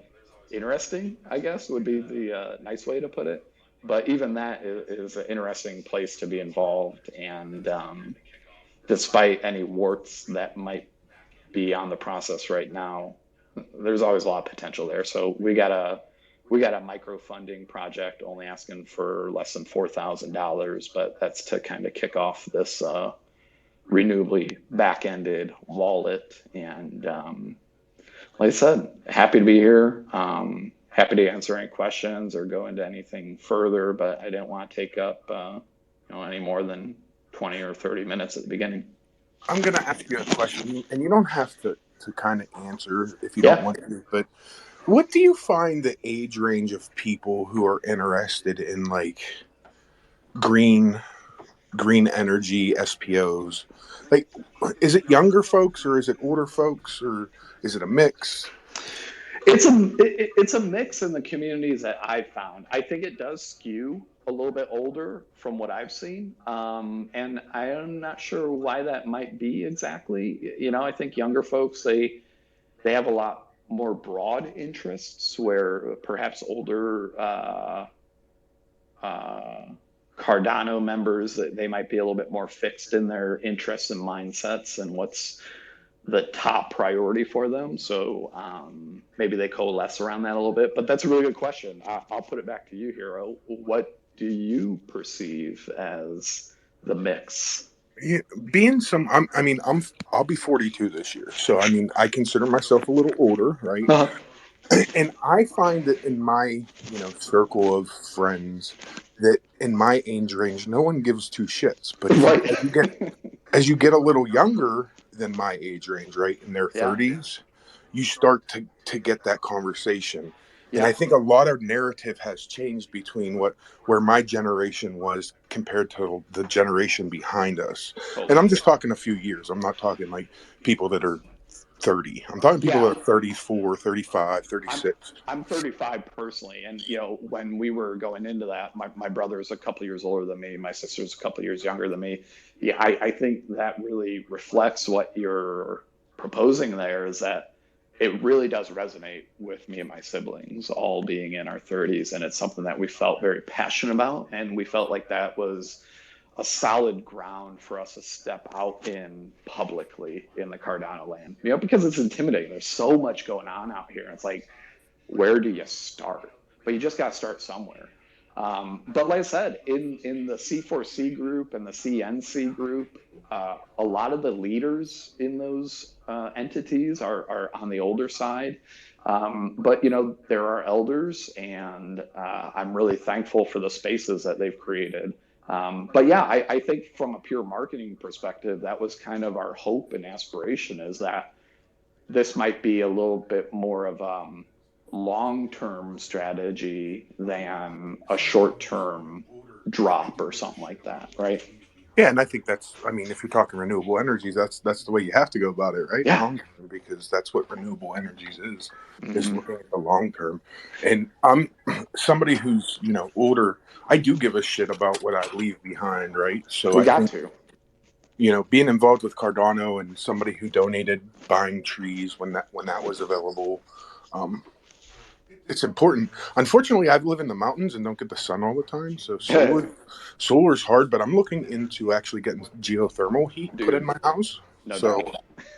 interesting, I guess would be the nice way to put it. But even that is an interesting place to be involved. And despite any warts that might be on the process right now, there's always a lot of potential there. So we got a micro funding project, only asking for less than $4,000, but that's to kind of kick off this renewably back-ended wallet. And like I said, happy to be here. Happy to answer any questions or go into anything further, but I didn't want to take up any more than 20 or 30 minutes at the beginning. I'm going to ask you a question, and you don't have to kind of answer if you don't want to, but what do you find the age range of people who are interested in like green energy SPOs? Like, is it younger folks or is it older folks or is it a mix? It's a mix in the communities that I've found. I think it does skew a little bit older from what I've seen. And I am not sure why that might be exactly. I think younger folks, they have a lot more broad interests, where perhaps older Cardano members, they might be a little bit more fixed in their interests and mindsets and what's the top priority for them. So maybe they coalesce around that a little bit. But that's a really good question. I'll put it back to you, Hero. What do you perceive as the mix? Yeah, I'll be 42 this year, so I consider myself a little older, right? And I find that in my circle of friends, that in my age range, no one gives two shits. But as you get a little younger than my age range, right, in their 30s, you start to get that conversation. And I think a lot of narrative has changed between where my generation was compared to the generation behind us. And I'm just talking a few years. I'm not talking like people that are 30. I'm talking people that are 34, 35, 36. I'm 35 personally. And, when we were going into that, my brother's a couple years older than me. My sister's a couple years younger than me. Yeah, I think that really reflects what you're proposing there, is that it really does resonate with me and my siblings all being in our 30s. And it's something that we felt very passionate about. And we felt like that was a solid ground for us to step out in publicly in the Cardano land, because it's intimidating. There's so much going on out here. It's like, where do you start? But you just got to start somewhere. But like I said, in the C4C group and the CNC group, a lot of the leaders in those entities are on the older side. But, there are elders, and I'm really thankful for the spaces that they've created. But yeah, I think from a pure marketing perspective, that was kind of our hope and aspiration, is that this might be a little bit more of long-term strategy than a short-term drop or something like that, right? Yeah, and I think that's, I mean, if you're talking renewable energies, that's the way you have to go about it, right? Yeah. Long term, because that's what renewable energies is Mhm. looking at the long term. And I'm somebody who's, older. I do give a shit about what I leave behind, right? So We I got think, to. being involved with Cardano and somebody who donated buying trees when that was available, it's important. Unfortunately, I live in the mountains and don't get the sun all the time, so solar's hard. But I'm looking into actually getting geothermal heat put in Dude, my house. no So,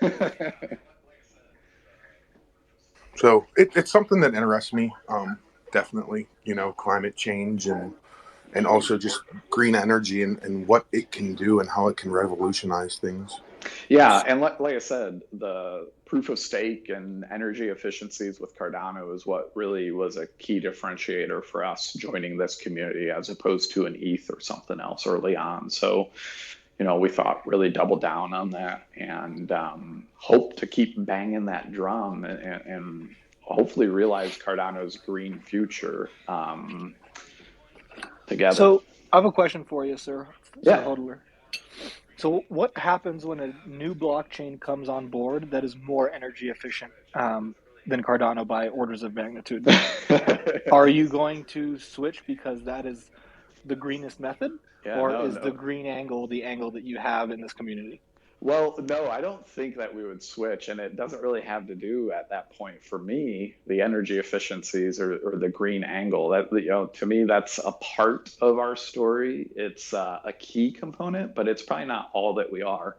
doubt. it's something that interests me. Definitely, climate change and also just green energy and what it can do and how it can revolutionize things. Yeah, and like I said, the proof of stake and energy efficiencies with Cardano is what really was a key differentiator for us joining this community as opposed to an ETH or something else early on. So, we thought really double down on that and hope to keep banging that drum and hopefully realize Cardano's green future together. So I have a question for you, Sir Yeah. Hodler. So what happens when a new blockchain comes on board that is more energy efficient than Cardano by orders of magnitude? Are you going to switch because that is the greenest method, Yeah, or is the no. green angle the angle that you have in this community? Well, no, I don't think that we would switch, and it doesn't really have to do at that point for me, the energy efficiencies or the green angle. That to me, that's a part of our story. It's a key component, but it's probably not all that we are.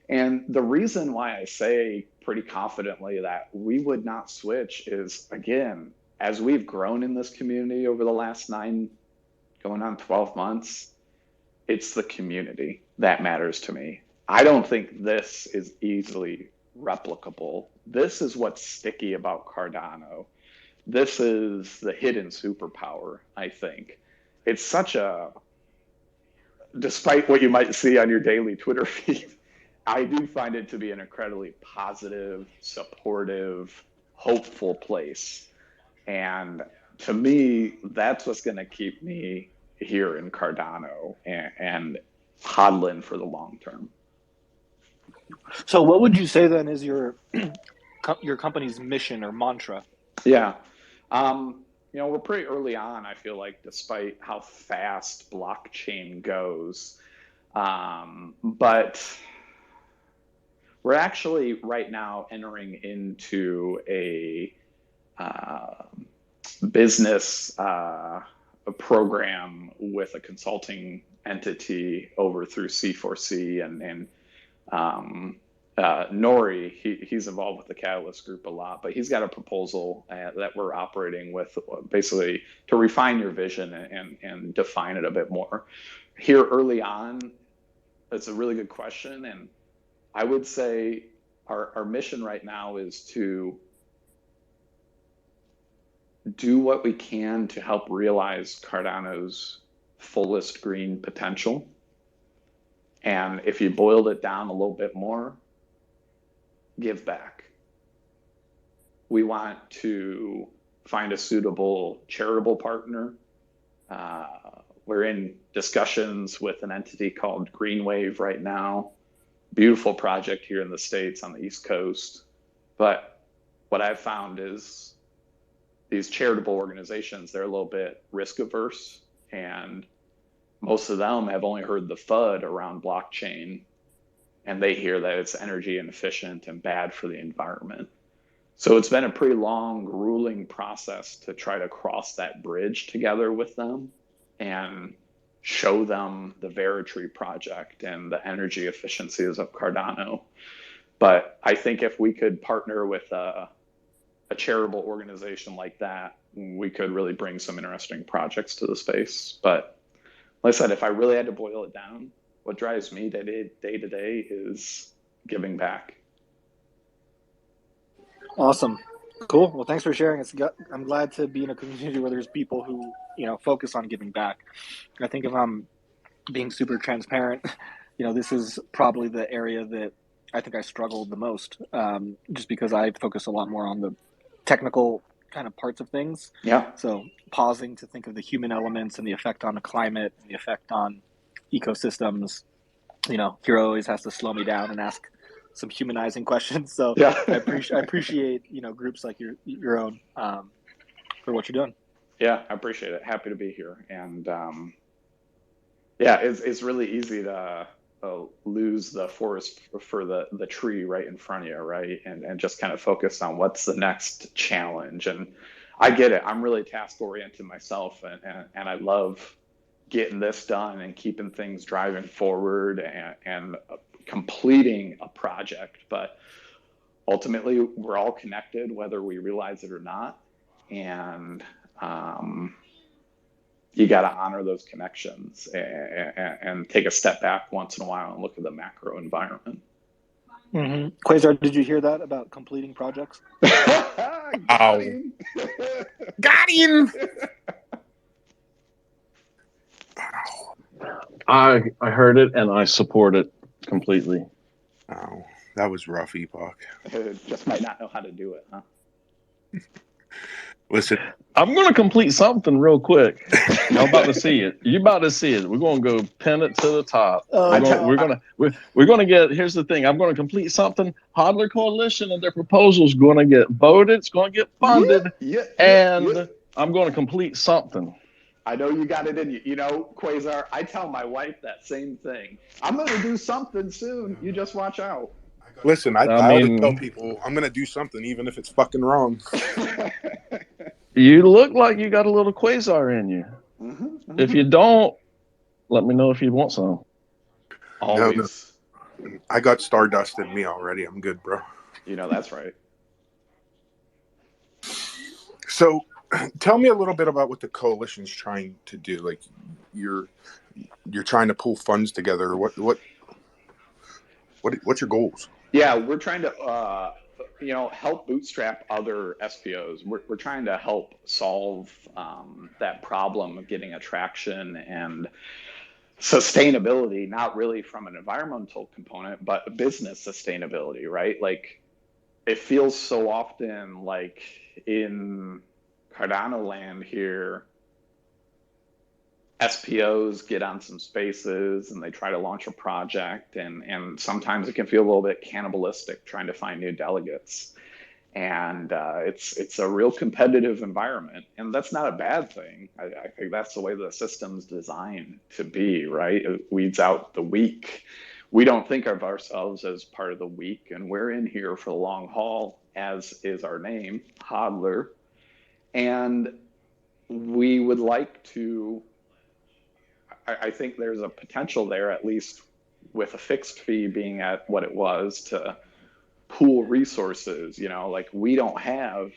And the reason why I say pretty confidently that we would not switch is, again, as we've grown in this community over the last 9, going on 12 months, it's the community that matters to me. I don't think this is easily replicable. This is what's sticky about Cardano. This is the hidden superpower, I think. It's such a, despite what you might see on your daily Twitter feed, I do find it to be an incredibly positive, supportive, hopeful place. And to me, that's what's going to keep me here in Cardano and hodling for the long term. So what would you say then is your company's mission or mantra? Yeah. We're pretty early on, I feel like, despite how fast blockchain goes. But we're actually right now entering into a business a program with a consulting entity over through C4C and Nori, he's involved with the Catalyst Group a lot, but he's got a proposal that we're operating with basically to refine your vision and define it a bit more. Here early on, it's a really good question. And I would say our mission right now is to do what we can to help realize Cardano's fullest green potential. And if you boiled it down a little bit more, give back. We want to find a suitable charitable partner. We're in discussions with an entity called Green Wave right now. Beautiful project here in the States on the East Coast. But what I've found is these charitable organizations, they're a little bit risk averse, and most of them have only heard the FUD around blockchain, and they hear that it's energy inefficient and bad for the environment. So it's been a pretty long, grueling process to try to cross that bridge together with them and show them the Veritree project and the energy efficiencies of Cardano. But I think if we could partner with a charitable organization like that, we could really bring some interesting projects to the space. But like I said, if I really had to boil it down, what drives me day to day is giving back. Awesome. Cool. Well, thanks for sharing. I'm glad to be in a community where there's people who, focus on giving back. I think if I'm being super transparent, this is probably the area that I think I struggled the most, just because I focus a lot more on the technical kind of parts of things. Yeah. So pausing to think of the human elements and the effect on the climate and the effect on ecosystems. Hero always has to slow me down and ask some humanizing questions. So Yeah. I appreciate groups like your own for what you're doing. Yeah, I appreciate it. Happy to be here. And yeah, it's really easy to lose the forest for the tree right in front of you, right? And just kind of focus on what's the next challenge. And I get it. I'm really task oriented myself, and I love getting this done and keeping things driving forward and completing a project. But ultimately, we're all connected, whether we realize it or not. And you got to honor those connections and take a step back once in a while and look at the macro environment. Mm-hmm. Quasar, did you hear that about completing projects? Got him. Got him. I heard it and I support it completely. Oh, that was rough, Epoch. Just might not know how to do it, huh? Listen, I'm going to complete something real quick. Y'all about to see it. You about to see it. We're going to go pin it to the top. We're going to get. Here's the thing. I'm going to complete something. Hodler Coalition and their proposal is going to get voted. It's going to get funded, and I'm going to complete something. I know you got it in you. Quasar, I tell my wife that same thing. I'm going to do something soon. You just watch out. Listen, I always tell people I'm going to do something, even if it's fucking wrong. You look like you got a little Quasar in you. Mm-hmm. If you don't, let me know if you want some. Always. No. I got Stardust in me already. I'm good, bro. That's right. So, tell me a little bit about what the coalition's trying to do. Like, you're trying to pull funds together. What's your goals? Yeah, we're trying to help bootstrap other SPOs. We're trying to help solve that problem of getting attraction and sustainability, not really from an environmental component, but business sustainability, right? Like, it feels so often like in Cardano land here, SPOs get on some spaces and they try to launch a project, and sometimes it can feel a little bit cannibalistic trying to find new delegates. And it's a real competitive environment, and that's not a bad thing. I think that's the way the system's designed to be, right? It weeds out the weak. We don't think of ourselves as part of the weak, and we're in here for the long haul, as is our name, Hodler. And we would like to, I think there's a potential there, at least with a fixed fee being at what it was, to pool resources. Like, we don't have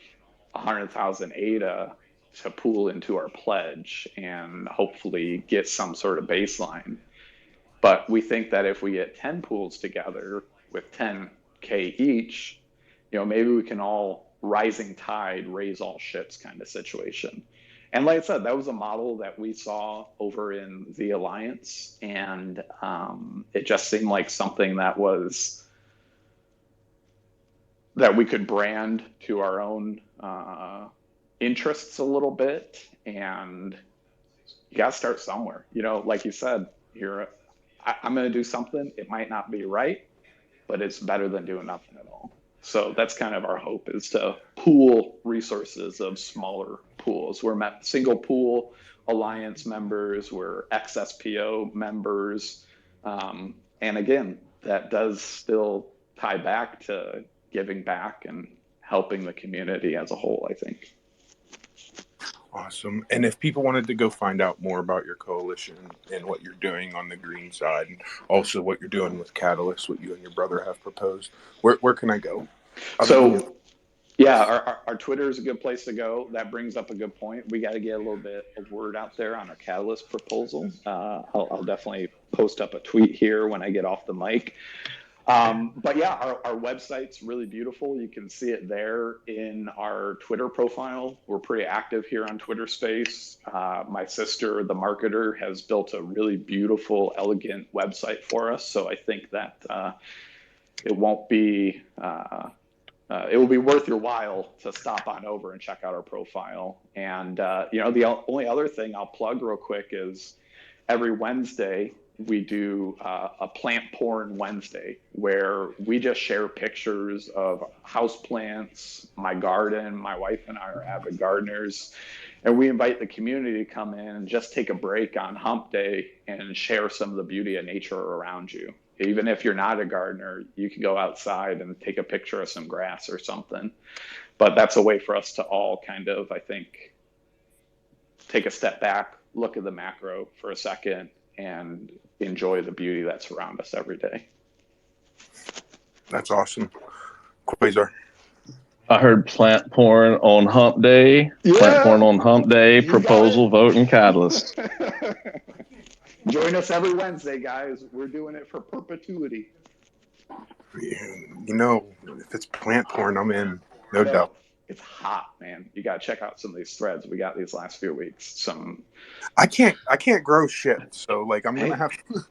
100,000 ADA to pool into our pledge and hopefully get some sort of baseline. But we think that if we get 10 pools together with 10K each, maybe we can all rising tide, raise all ships kind of situation. And like I said, that was a model that we saw over in the Alliance, and it just seemed like something that we could brand to our own interests a little bit. And you got to start somewhere. Like you said, I'm going to do something. It might not be right, but it's better than doing nothing at all. So that's kind of our hope, is to pool resources of smaller pools. We're single pool Alliance members, we're XSPO members. And again, that does still tie back to giving back and helping the community as a whole, I think. Awesome. And if people wanted to go find out more about your coalition and what you're doing on the green side, and also what you're doing with Catalyst, what you and your brother have proposed, where can I go? So, yeah, our Twitter is a good place to go. That brings up a good point. We got to get a little bit of word out there on our Catalyst proposal. I'll definitely post up a tweet here when I get off the mic. But yeah, our website's really beautiful. You can see it there in our Twitter profile. We're pretty active here on Twitter Space. My sister, the marketer, has built a really beautiful, elegant website for us. So I think that it won't be it will be worth your while to stop on over and check out our profile. And the only other thing I'll plug real quick is every Wednesday we do a plant porn Wednesday, where we just share pictures of house plants, my garden. My wife and I are avid gardeners, and we invite the community to come in and just take a break on hump day and share some of the beauty of nature around you. Even if you're not a gardener, you can go outside and take a picture of some grass or something. But that's a way for us to all kind of, I think, take a step back, look at the macro for a second, and enjoy the beauty that's around us every day. That's awesome. Quasar. I heard plant porn on hump day. Yeah. Plant porn on hump day. You Proposal, vote, and catalyst. Join us every Wednesday, guys. We're doing it for perpetuity. You know, if it's plant porn, I'm in. No doubt. It's hot, man. You got to check out some of these threads we got these last few weeks. I can't grow shit, so like I'm gonna have to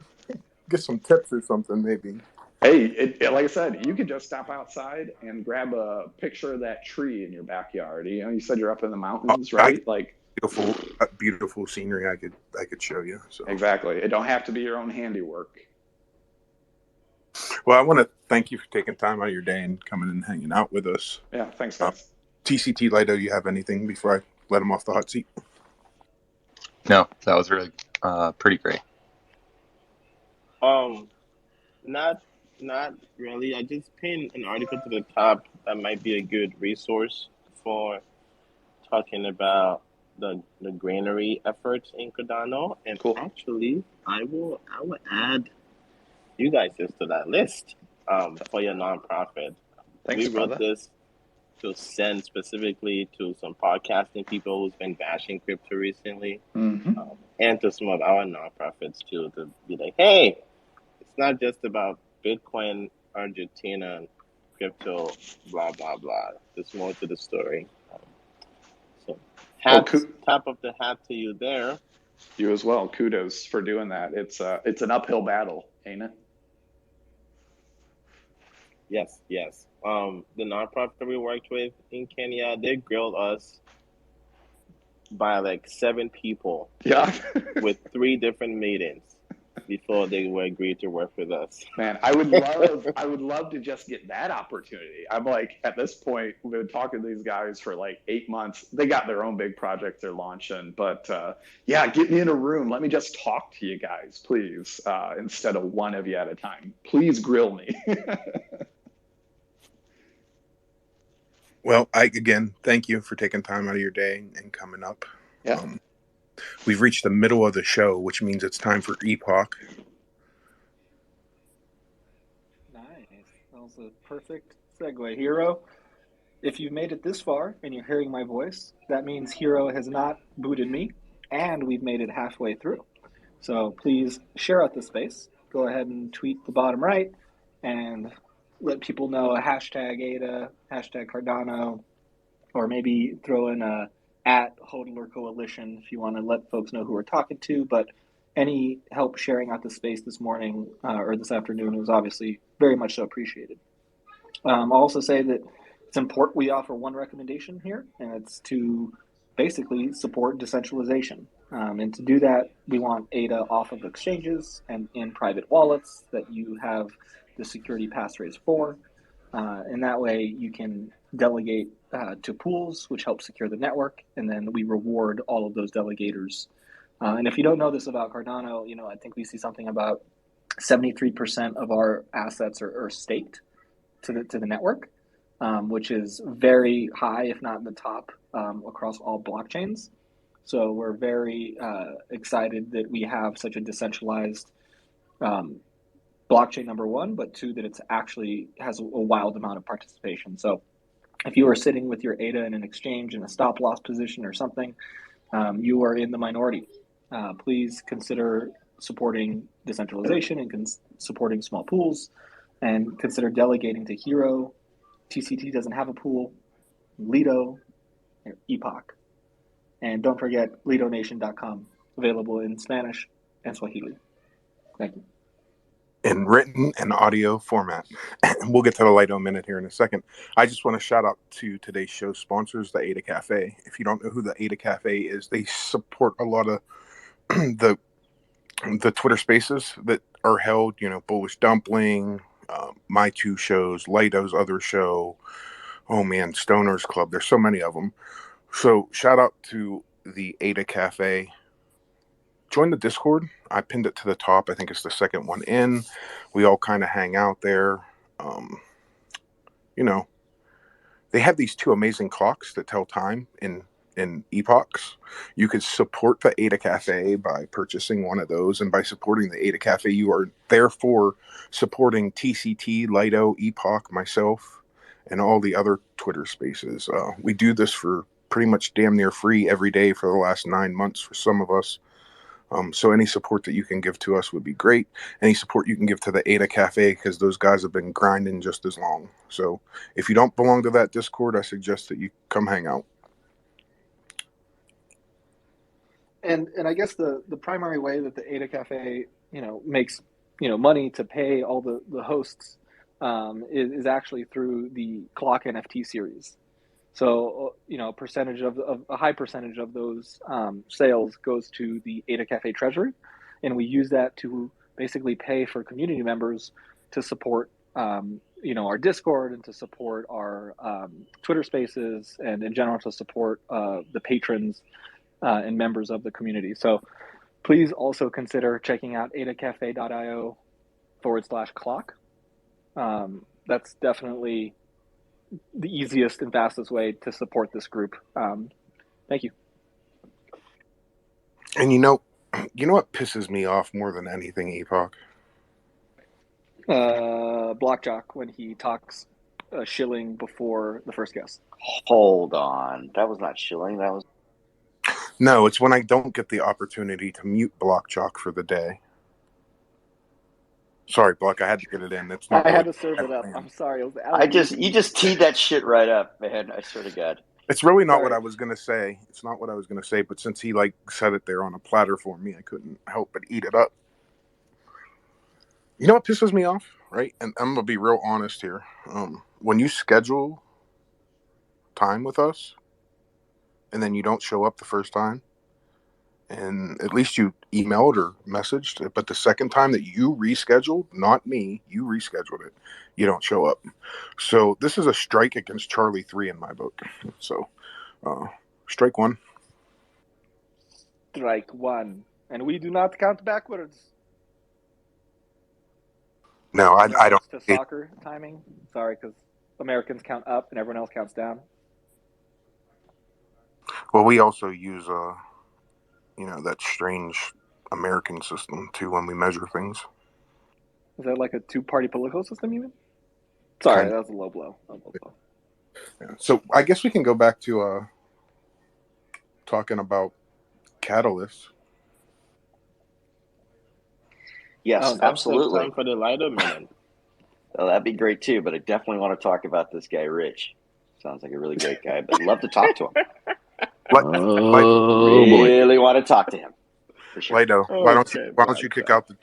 get some tips or something, maybe. Hey, like I said, you could just stop outside and grab a picture of that tree in your backyard. You said you're up in the mountains, right? Beautiful scenery. I could show you. So. Exactly. It don't have to be your own handiwork. Well, I want to thank you for taking time out of your day and coming and hanging out with us. Yeah, thanks, guys. TCT Lido, do you have anything before I let him off the hot seat? No, that was really pretty great. Not really. I just pinned an article to the top that might be a good resource for talking about the granary efforts in Cardano. And cool. Actually, I will add you guys to that list for your nonprofit. Thanks, we wrote this to send specifically to some podcasting people who's been bashing crypto recently, and to some of our nonprofits too, to be like, hey, it's not just about Bitcoin, Argentina, and crypto, blah, blah, blah. There's more to the story. So, top of the hat to you there. You as well. Kudos for doing that. It's an uphill battle, ain't it? Yes. The nonprofit we worked with in Kenya, they grilled us by like 7 people. Yeah. with 3 different meetings before they were agreed to work with us. Man, I would love to just get that opportunity. I'm like, at this point, we've been talking to these guys for like 8 months. They got their own big project they're launching, but yeah, get me in a room. Let me just talk to you guys, please, instead of one of you at a time. Please grill me. Well, again, thank you for taking time out of your day and coming up. Yeah. We've reached the middle of the show, which means it's time for Epoch. Nice. That was a perfect segue, Hero. If you've made it this far and you're hearing my voice, that means Hero has not booted me, and we've made it halfway through. So please share out the space. Go ahead and tweet the bottom right and let people know a hashtag ADA, hashtag Cardano, or maybe throw in a @Hodler Coalition if you want to let folks know who we're talking to. But any help sharing out the space this morning or this afternoon was obviously very much so appreciated. I'll also say that it's important we offer one recommendation here, and it's to basically support decentralization. And to do that, we want ADA off of exchanges and in private wallets that you have the security passphrase for. And that way you can delegate to pools, which help secure the network, and then we reward all of those delegators. And if you don't know this about Cardano, I think we see something about 73% of our assets are staked to the network, which is very high, if not in the top, across all blockchains. So we're very excited that we have such a decentralized blockchain, number one, but 2, that it's actually has a wild amount of participation. So if you are sitting with your ADA in an exchange in a stop loss position or something, you are in the minority. Please consider supporting decentralization and supporting small pools, and consider delegating to Hero. TCT doesn't have a pool. Lido, Epoch. And don't forget LidoNation.com, available in Spanish and Swahili. Thank you. in written and audio format. We'll get to the Lido Minute here in a second. I just want to shout out to today's show sponsors, the Ada Cafe. If you don't know who the Ada Cafe is, they support a lot of the Twitter spaces that are held, Bullish Dumpling, my two shows, Lido's other show, oh man, Stoner's Club. There's so many of them. So shout out to the Ada Cafe. Join the Discord. I pinned it to the top. I think it's the second one in. We all kind of hang out there. Um, you know, they have these two amazing clocks that tell time in epochs. You could support the Ada Cafe by purchasing one of those, and by supporting the Ada Cafe, you are therefore supporting TCT, Lido, Epoch, myself, and all the other Twitter spaces. We do this for pretty much damn near free every day for the last 9 months for some of us. So any support that you can give to us would be great. Any support you can give to the Ada Cafe, because those guys have been grinding just as long. So if you don't belong to that Discord, I suggest that you come hang out. And I guess the primary way that the Ada Cafe makes money to pay all the hosts is actually through the Clock NFT series. So a high percentage of those sales goes to the Ada Cafe treasury, and we use that to basically pay for community members to support our Discord and to support our Twitter Spaces, and in general to support the patrons and members of the community. So please also consider checking out adacafe.io/clock. That's definitely the easiest and fastest way to support this group. Thank you. And you know what pisses me off more than anything, Epoch? Blockjock, when he talks shilling before the first guest. Hold on. That was not shilling. That was... No, it's when I don't get the opportunity to mute Blockjock for the day. Sorry, Block, I had to get it in. It's not I really had to serve it up. I'm sorry. You just teed that shit right up, man. I swear to God. It's really not what I was going to say. It's not what I was going to say, but since he said it there on a platter for me, I couldn't help but eat it up. You know what pisses me off, right? And I'm going to be real honest here. When you schedule time with us and then you don't show up the first time, and at least you emailed or messaged, but the second time that you rescheduled, not me, you rescheduled it, you don't show up. So this is a strike against Charlie 3 in my book. So strike one. Strike one. And we do not count backwards. No, I don't. To soccer timing. Sorry, because Americans count up and everyone else counts down. Well, we also use that strange American system too when we measure things. Is that like a two-party political system even? Sorry, that was a low blow. Yeah. So I guess we can go back to talking about catalysts. Yes, absolutely. Time for the Lido Minute. Well, that'd be great too, but I definitely want to talk about this guy, Rich. Sounds like a really great guy, but I'd love to talk to him. Really want to talk to him. For sure. Lido, why don't you kick out the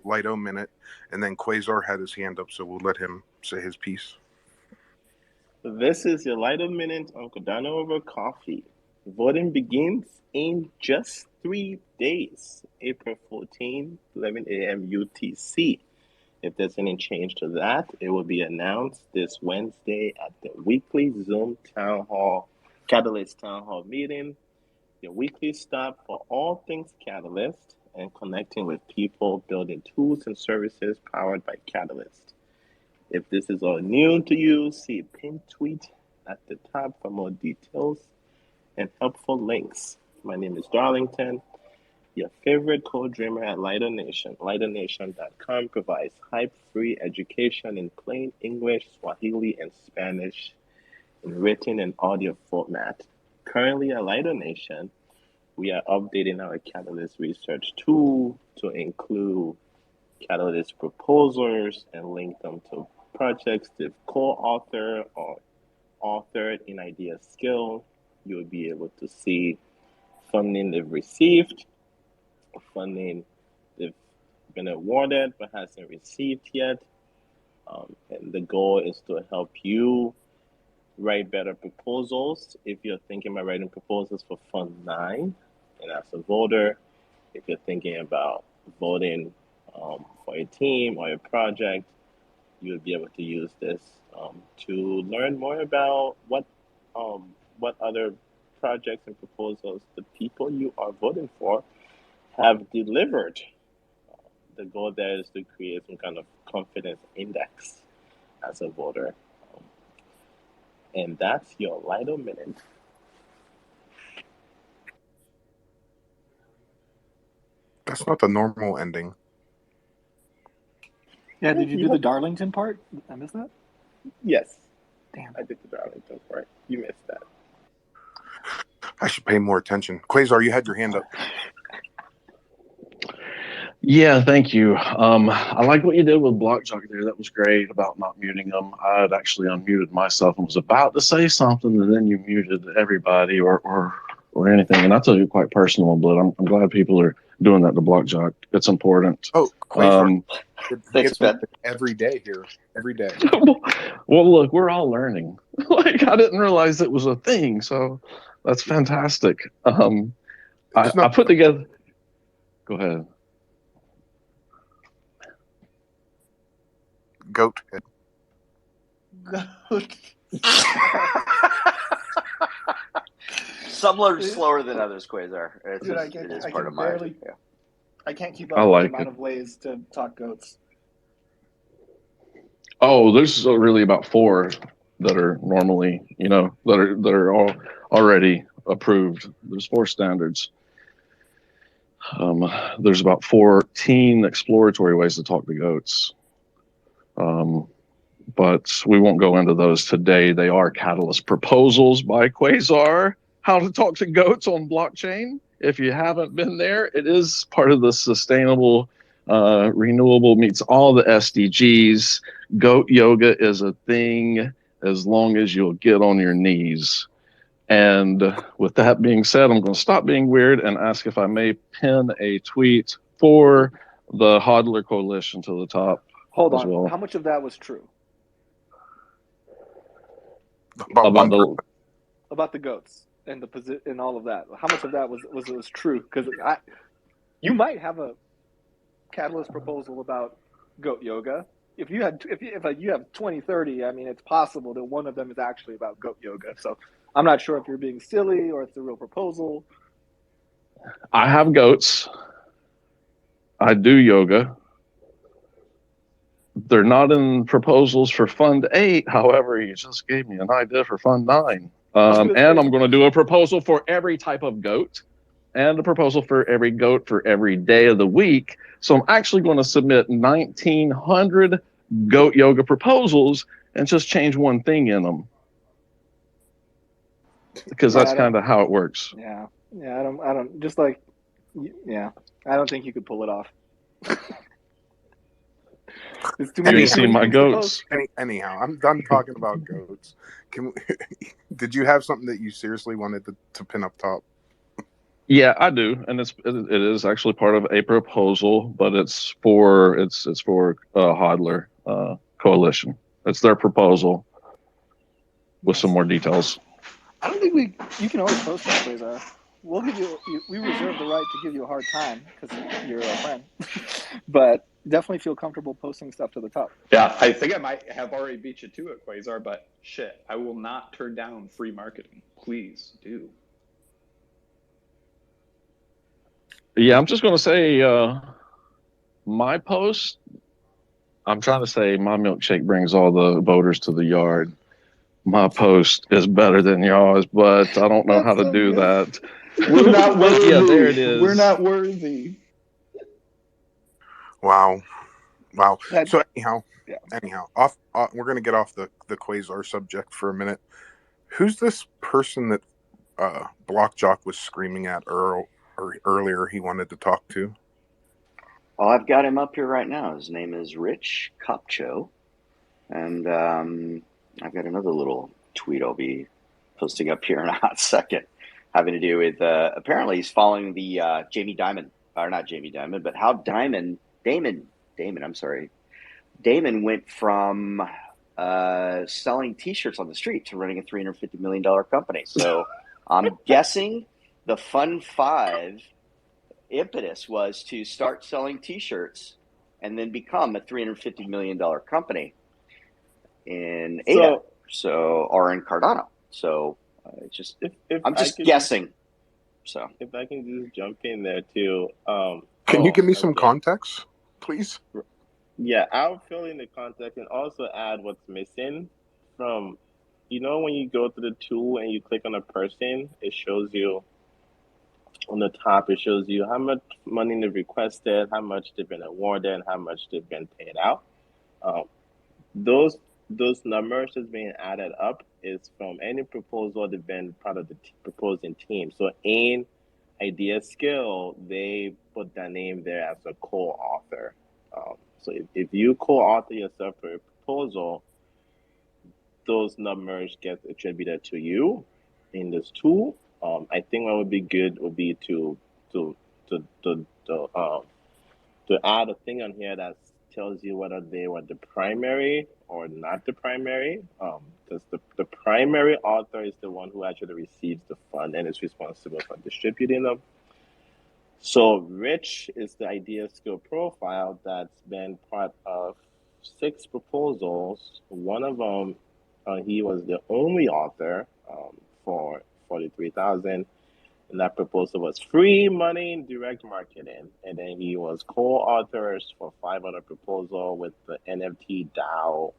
Lido Minute, and then Quasar had his hand up, so we'll let him say his piece. This is your Lido Minute on Cardano Over Coffee. Voting begins in just 3 days, April 14, 11 a.m. UTC. If there's any change to that, it will be announced this Wednesday at the weekly Zoom Catalyst Town Hall meeting, your weekly stop for all things Catalyst and connecting with people building tools and services powered by Catalyst. If this is all new to you, see a pinned tweet at the top for more details and helpful links. My name is Darlington, your favorite code dreamer at Lido Nation. LidoNation.com provides hype-free education in plain English, Swahili, and Spanish in written and audio format. Currently at Lido Nation, we are updating our Catalyst research tool to include Catalyst proposals and link them to projects they've co-authored or authored in Idea Skill. You'll be able to see funding they've received, funding they've been awarded but hasn't received yet. And the goal is to help you write better proposals if you're thinking about writing proposals for Fund 9. And as a voter, if you're thinking about voting for a team or a project, you would be able to use this to learn more about what other projects and proposals the people you are voting for have delivered. The goal there is to create some kind of confidence index as a voter. Um, and that's your Lido Minute. That's not the normal ending. Yeah, did you do the Darlington part? I missed that? Yes. Damn. I did the Darlington part. You missed that. I should pay more attention. Quasar, you had your hand up. Yeah, thank you. I like what you did with Blockjock there. That was great about not muting them. I had actually unmuted myself and was about to say something, and then you muted everybody or anything. And I took it quite personal, but I'm glad people are doing that to Blockjock. It's important. Oh, Quasar. Thanks, Ben. Every day here. Every day. Well, look, we're all learning. Like, I didn't realize it was a thing, so that's fantastic. I put together. Go ahead. Goat. Some are slower than others, Quasar. Dude, It is part of mine. Yeah. I can't keep up I with like the amount it. of ways to talk goats. Oh, there's really about 4 that are normally, that are all already approved. There's 4 standards. There's about 14 exploratory ways to talk to goats. But we won't go into those today. They are Catalyst proposals by Quasar, how to talk to goats on blockchain. If you haven't been there, it is part of the sustainable, renewable, meets all the SDGs. Goat yoga is a thing as long as you'll get on your knees. And with that being said, I'm going to stop being weird and ask if I may pin a tweet for the Hodler Coalition to the top. Hold as on. well. How much of that was true? About the goats and the and all of that. How much of that was true? Because you might have a Catalyst proposal about goat yoga. If you have 20, 30, I mean, it's possible that one of them is actually about goat yoga. So I'm not sure if you're being silly or it's a real proposal. I have goats. I do yoga. They're not in proposals for Fund 8. However, you just gave me an idea for Fund 9. And I'm going to do a proposal for every type of goat and a proposal for every goat for every day of the week. So I'm actually going to submit 1,900 goat yoga proposals and just change one thing in them. Because that's kind of how it works. Yeah. I don't, just like, yeah, I don't think you could pull it off. It's too many. You see my goats. Anyhow, I'm done talking about goats. Did you have something that you seriously wanted to pin up top? Yeah, I do, and it is actually part of a proposal, but it's for Hodler Coalition. It's their proposal with some more details. I don't think you can always post that, Quasar. We'll give we reserve the right to give you a hard time because you're a friend, but definitely feel comfortable posting stuff to the top. Yeah, I think I might have already beat you to it, Quasar, but shit, I will not turn down free marketing. Please do. Yeah, I'm just going to say my post, I'm trying to say my milkshake brings all the voters to the yard. My post is better than yours, but I don't know how to do that. We're not worthy. Yeah, there it is. We're not worthy. Wow. So anyhow, we're going to get off the Quasar subject for a minute. Who's this person that Blockjock was screaming at earlier he wanted to talk to? Oh, I've got him up here right now. His name is Rich Kopcho. And I've got another little tweet I'll be posting up here in a hot second, having to do with apparently he's following the Jamie Dimon, or not Jamie Dimon, but how Dimon Damon, I'm sorry. Damon went from selling T-shirts on the street to running a $350 million company. So I'm guessing the Fund 5 impetus was to start selling T-shirts and then become a $350 million company in ADA, or in Cardano. So I'm just guessing. If I can just jump in there too. Can you give me some context, please? Yeah, I'll fill in the context and also add what's missing from, when you go to the tool and you click on a person, it shows you on the top, it shows you how much money they've requested, how much they've been awarded, and how much they've been paid out. Um, those numbers that's being added up is from any proposal they've been part of the proposing team. So in Idea Skill, they put that name there as a co-author. So if you co-author yourself for a proposal, those numbers get attributed to you in this tool. I think what would be good would be to to to to add a thing on here that tells you whether they were the primary or not the primary. Because the primary author is the one who actually receives the fund and is responsible for distributing them. So Rich is the Idea Skill profile that's been part of 6 proposals. One of them, he was the only author for 43,000, and that proposal was free money in direct marketing. And then he was co-authors for 500 proposal with the NFT DAO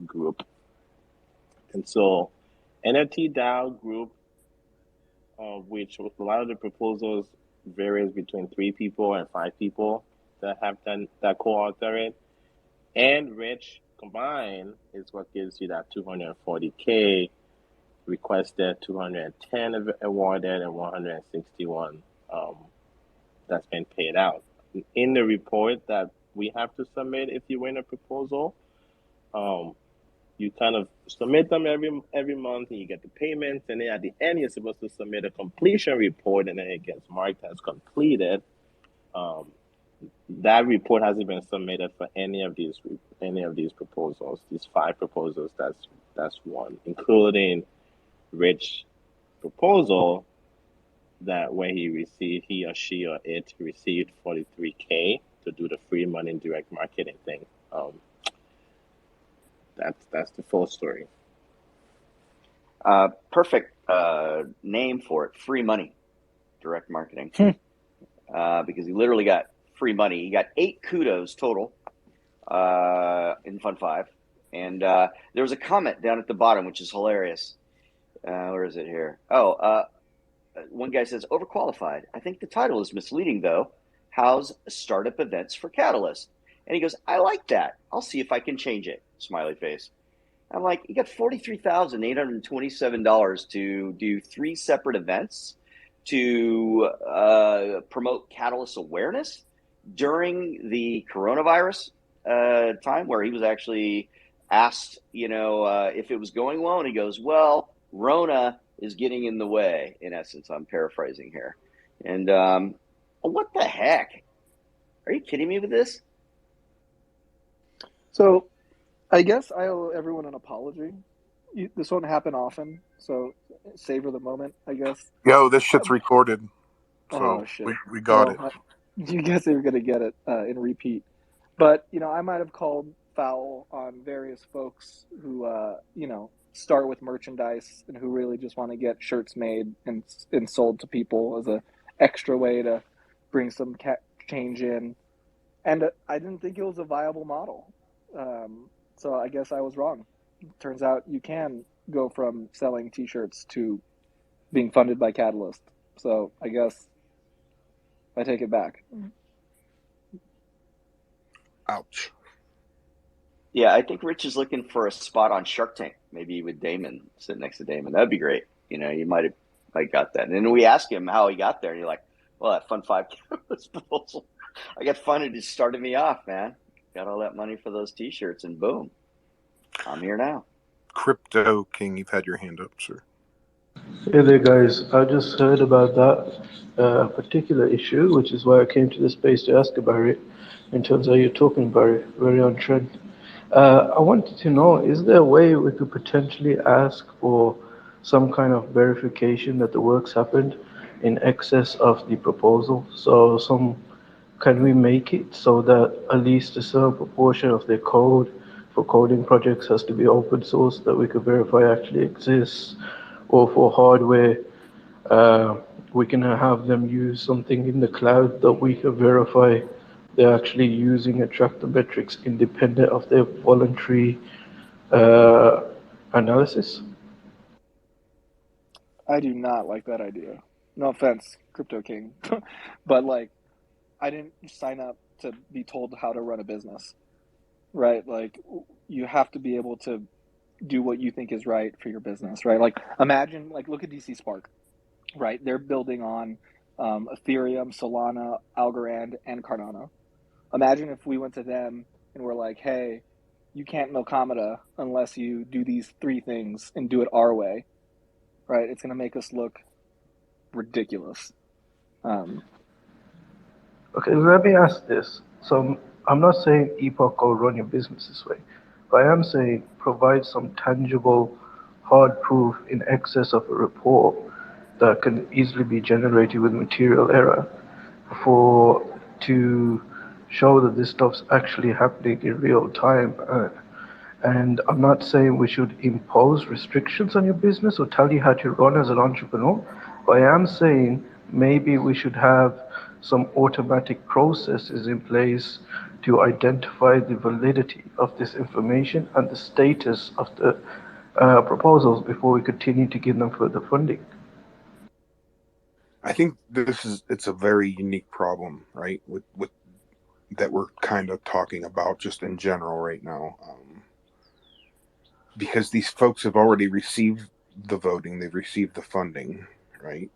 group. And so NFT DAO group, which a lot of the proposals varies between 3 people and 5 people that have done that co-author it, and Rich combined is what gives you that 240K requested, 210 awarded, and 161 that's been paid out. In the report that we have to submit if you win a proposal, you kind of submit them every month and you get the payments, and then at the end you're supposed to submit a completion report, and then it gets marked as completed. That report hasn't been submitted for any of these proposals. These 5 proposals, that's one, including Rich proposal that when he or she or it received 43K to do the free money in direct marketing thing. That's the full story. Perfect name for it, free money, direct marketing. Because he literally got free money. He got 8 kudos total in Fund 5. And there was a comment down at the bottom, which is hilarious. Where is it here? One guy says, overqualified. I think the title is misleading, though. How's startup events for Catalyst? And he goes, I like that. I'll see if I can change it. Smiley face. I'm like, you got $43,827 to do 3 separate events to promote Catalyst awareness during the coronavirus time, where he was actually asked, if it was going well, and he goes, well, Rona is getting in the way, in essence. I'm paraphrasing here. And what the heck? Are you kidding me with this? So I guess I owe everyone an apology. This won't happen often, so savor the moment, I guess. Yo, this shit's recorded. So shit. we got it. You guess they were going to get it in repeat. But, I might have called foul on various folks who, start with merchandise and who really just want to get shirts made and sold to people as a extra way to bring some change in. And I didn't think it was a viable model. So I guess I was wrong. Turns out you can go from selling T-shirts to being funded by Catalyst. So I guess I take it back. Ouch. Yeah, I think Rich is looking for a spot on Shark Tank, maybe with Damon, sit next to Damon. That'd be great. You might have got that. And then we asked him how he got there, and you're like, well, that Fund 5 Catalyst proposal. I got funded, it started me off, man. Got all that money for those T-shirts, and boom, I'm here now. Crypto King, you've had your hand up, sir. Hey there, guys. I just heard about that particular issue, which is why I came to the space to ask about it. In terms of how you're talking about it, very on trend. I wanted to know, is there a way we could potentially ask for some kind of verification that the works happened in excess of the proposal? Can we make it so that at least a certain proportion of their code for coding projects has to be open source that we could verify actually exists? Or for hardware, uh, we can have them use something in the cloud that we can verify they're actually using attractor metrics independent of their voluntary uh, analysis. I do not like that idea. No offense, Crypto King, but like I didn't sign up to be told how to run a business, right? Like you have to be able to do what you think is right for your business, right? Like imagine, like look at DC Spark, right? They're building on Ethereum, Solana, Algorand, and Cardano. Imagine if we went to them and we're like, hey, you can't Milkamada unless you do these three things and do it our way, right? It's going to make us look ridiculous. Um, Okay, let me ask this. So I'm not saying Epoch go run your business this way, but I am saying provide some tangible, hard proof in excess of a report that can easily be generated with material error for to show that this stuff's actually happening in real time. And I'm not saying we should impose restrictions on your business or tell you how to run as an entrepreneur, but I am saying maybe we should have some automatic processes in place to identify the validity of this information and the status of the proposals before we continue to give them further funding. I think it's a very unique problem, right? With that we're kind of talking about just in general right now, because these folks have already received the voting, they've received the funding, right?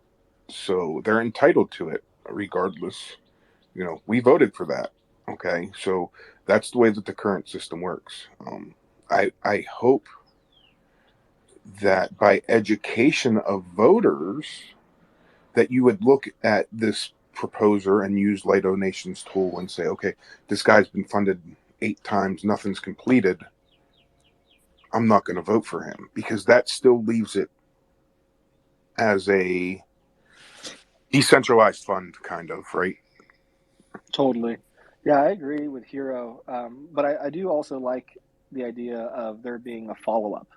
So they're entitled to it regardless. We voted for that. Okay, so that's the way that the current system works. I hope that by education of voters, that you would look at this proposer and use Lido Nation's tool and say, okay, this guy's been funded 8 times, nothing's completed. I'm not going to vote for him, because that still leaves it as a decentralized fund, kind of, right? Totally. Yeah, I agree with Hero. But I do also like the idea of there being a follow up,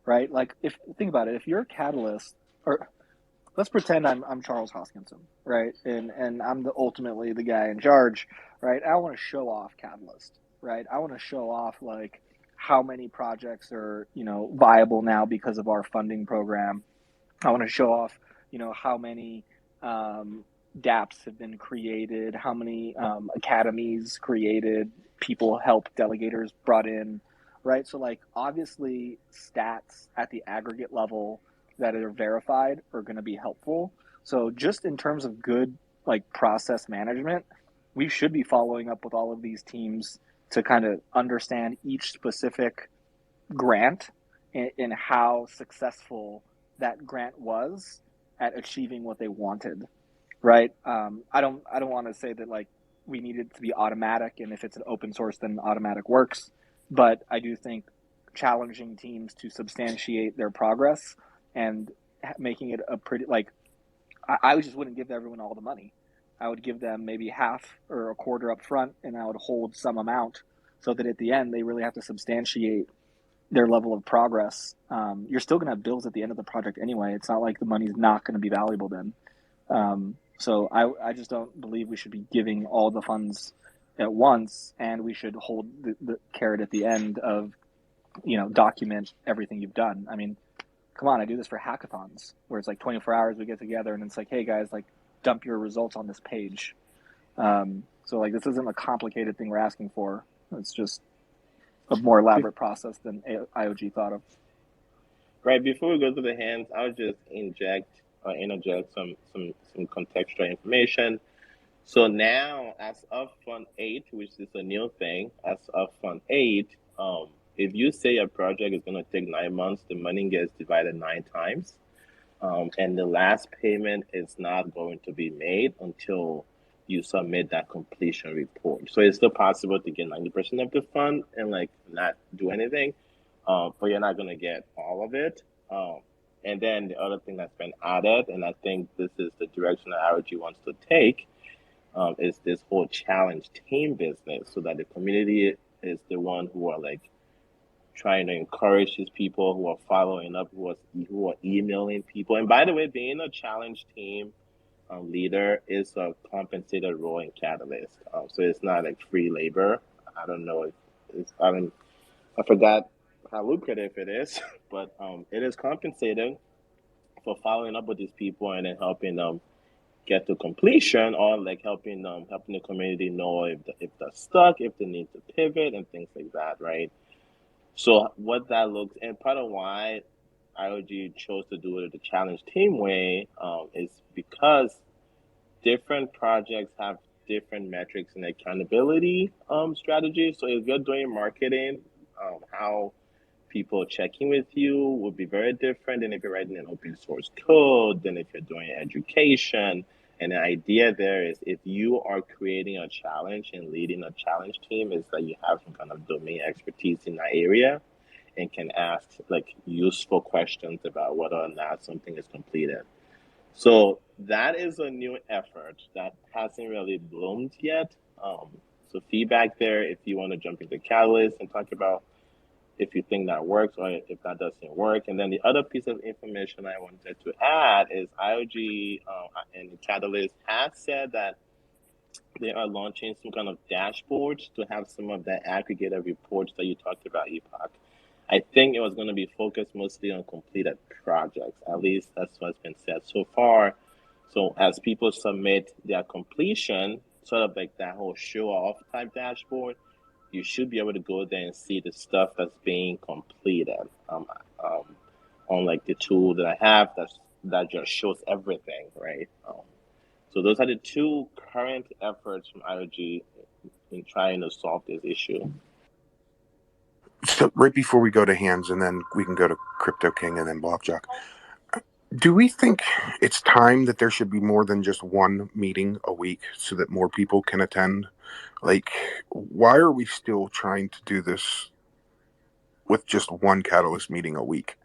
right? Like, if think about it, if you're a catalyst, or let's pretend I'm Charles Hoskinson, right? And I'm ultimately the guy in charge, right? I want to show off Catalyst, right? I want to show off like how many projects are viable now because of our funding program. I want to show off, how many DApps have been created, how many academies created, people help, delegators brought in, right? So, like, obviously, stats at the aggregate level that are verified are going to be helpful. So, just in terms of good, like, process management, we should be following up with all of these teams to kind of understand each specific grant and how successful that grant was at achieving what they wanted, right? I don't want to say that like we need it to be automatic, and if it's an open source, then automatic works. But I do think challenging teams to substantiate their progress and making it a pretty like I just wouldn't give everyone all the money. I would give them maybe half or a quarter up front, and I would hold some amount so that at the end they really have to substantiate their level of progress. You're still going to have bills at the end of the project anyway. It's not like the money's not going to be valuable then. So I just don't believe we should be giving all the funds at once, and we should hold the carrot at the end of, document everything you've done. I mean, come on, I do this for hackathons where it's like 24 hours we get together and it's like, hey guys, like dump your results on this page. So like this isn't a complicated thing we're asking for. It's just a more elaborate process than IOG thought of. Right before we go to the hands, I'll just interject some contextual information. So now, as of Fund 8, which is a new thing, as of Fund 8, if you say a project is going to take 9 months, the money gets divided 9 times. And the last payment is not going to be made until you submit that completion report. So it's still possible to get 90% of the fund and like not do anything, but you're not going to get all of it. Um, and then the other thing that's been added, and I think this is the direction that ROG wants to take, is this whole challenge team business, so that the community is the one who are like trying to encourage these people who are following up, who are emailing people. And by the way, being a challenge team leader is a compensated role in Catalyst, so it's not like free labor. I don't know if it's, I forgot how lucrative it is, but it is compensated for following up with these people and then helping them get to completion, or like helping the community know if they're stuck, if they need to pivot and things like that, right? So what that looks, and part of why IOG chose to do it the challenge team way, is because different projects have different metrics and accountability strategies. So if you're doing marketing, how people checking with you would be very different than if you're writing an open source code, than if you're doing education. And the idea there is, if you are creating a challenge and leading a challenge team, is that you have some kind of domain expertise in that area and can ask like useful questions about whether or not something is completed. So that is a new effort that hasn't really bloomed yet. So feedback there if you want to jump into Catalyst and talk about if you think that works or if that doesn't work. And then the other piece of information I wanted to add is IOG and Catalyst has said that they are launching some kind of dashboards to have some of the aggregated reports that you talked about, Epoch. I think it was going to be focused mostly on completed projects. At least that's what's been said so far. So as people submit their completion, sort of like that whole show off type dashboard, you should be able to go there and see the stuff that's being completed. Um, on like the tool that I have, that just shows everything, right? So those are the two current efforts from IOG in trying to solve this issue. So right before we go to hands, and then we can go to Crypto King and then Blockjock. Do we think it's time that there should be more than just one meeting a week so that more people can attend? Like, why are we still trying to do this with just one Catalyst meeting a week?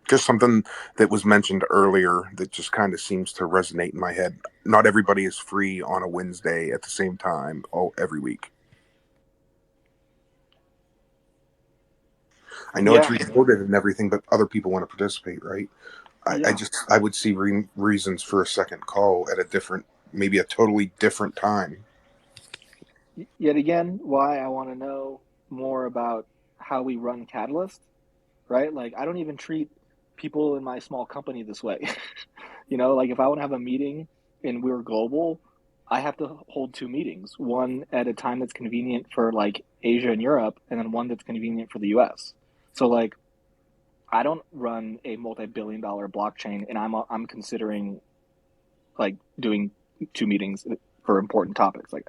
Just something that was mentioned earlier that just kind of seems to resonate in my head. Not everybody is free on a Wednesday at the same time every week. I know it's Yeah, recorded and everything, but other people want to participate, right? yeah. I would see reasons for a second call at a different, maybe a totally different time. Yet again, why I want to know more about how we run Catalyst, right? Like, I don't even treat people in my small company this way. Like if I want to have a meeting and we're global, I have to hold two meetings, one at a time that's convenient for like Asia and Europe, and then one that's convenient for the US. So like, I don't run a multi-billion-dollar blockchain, and I'm considering like doing two meetings for important topics. Like,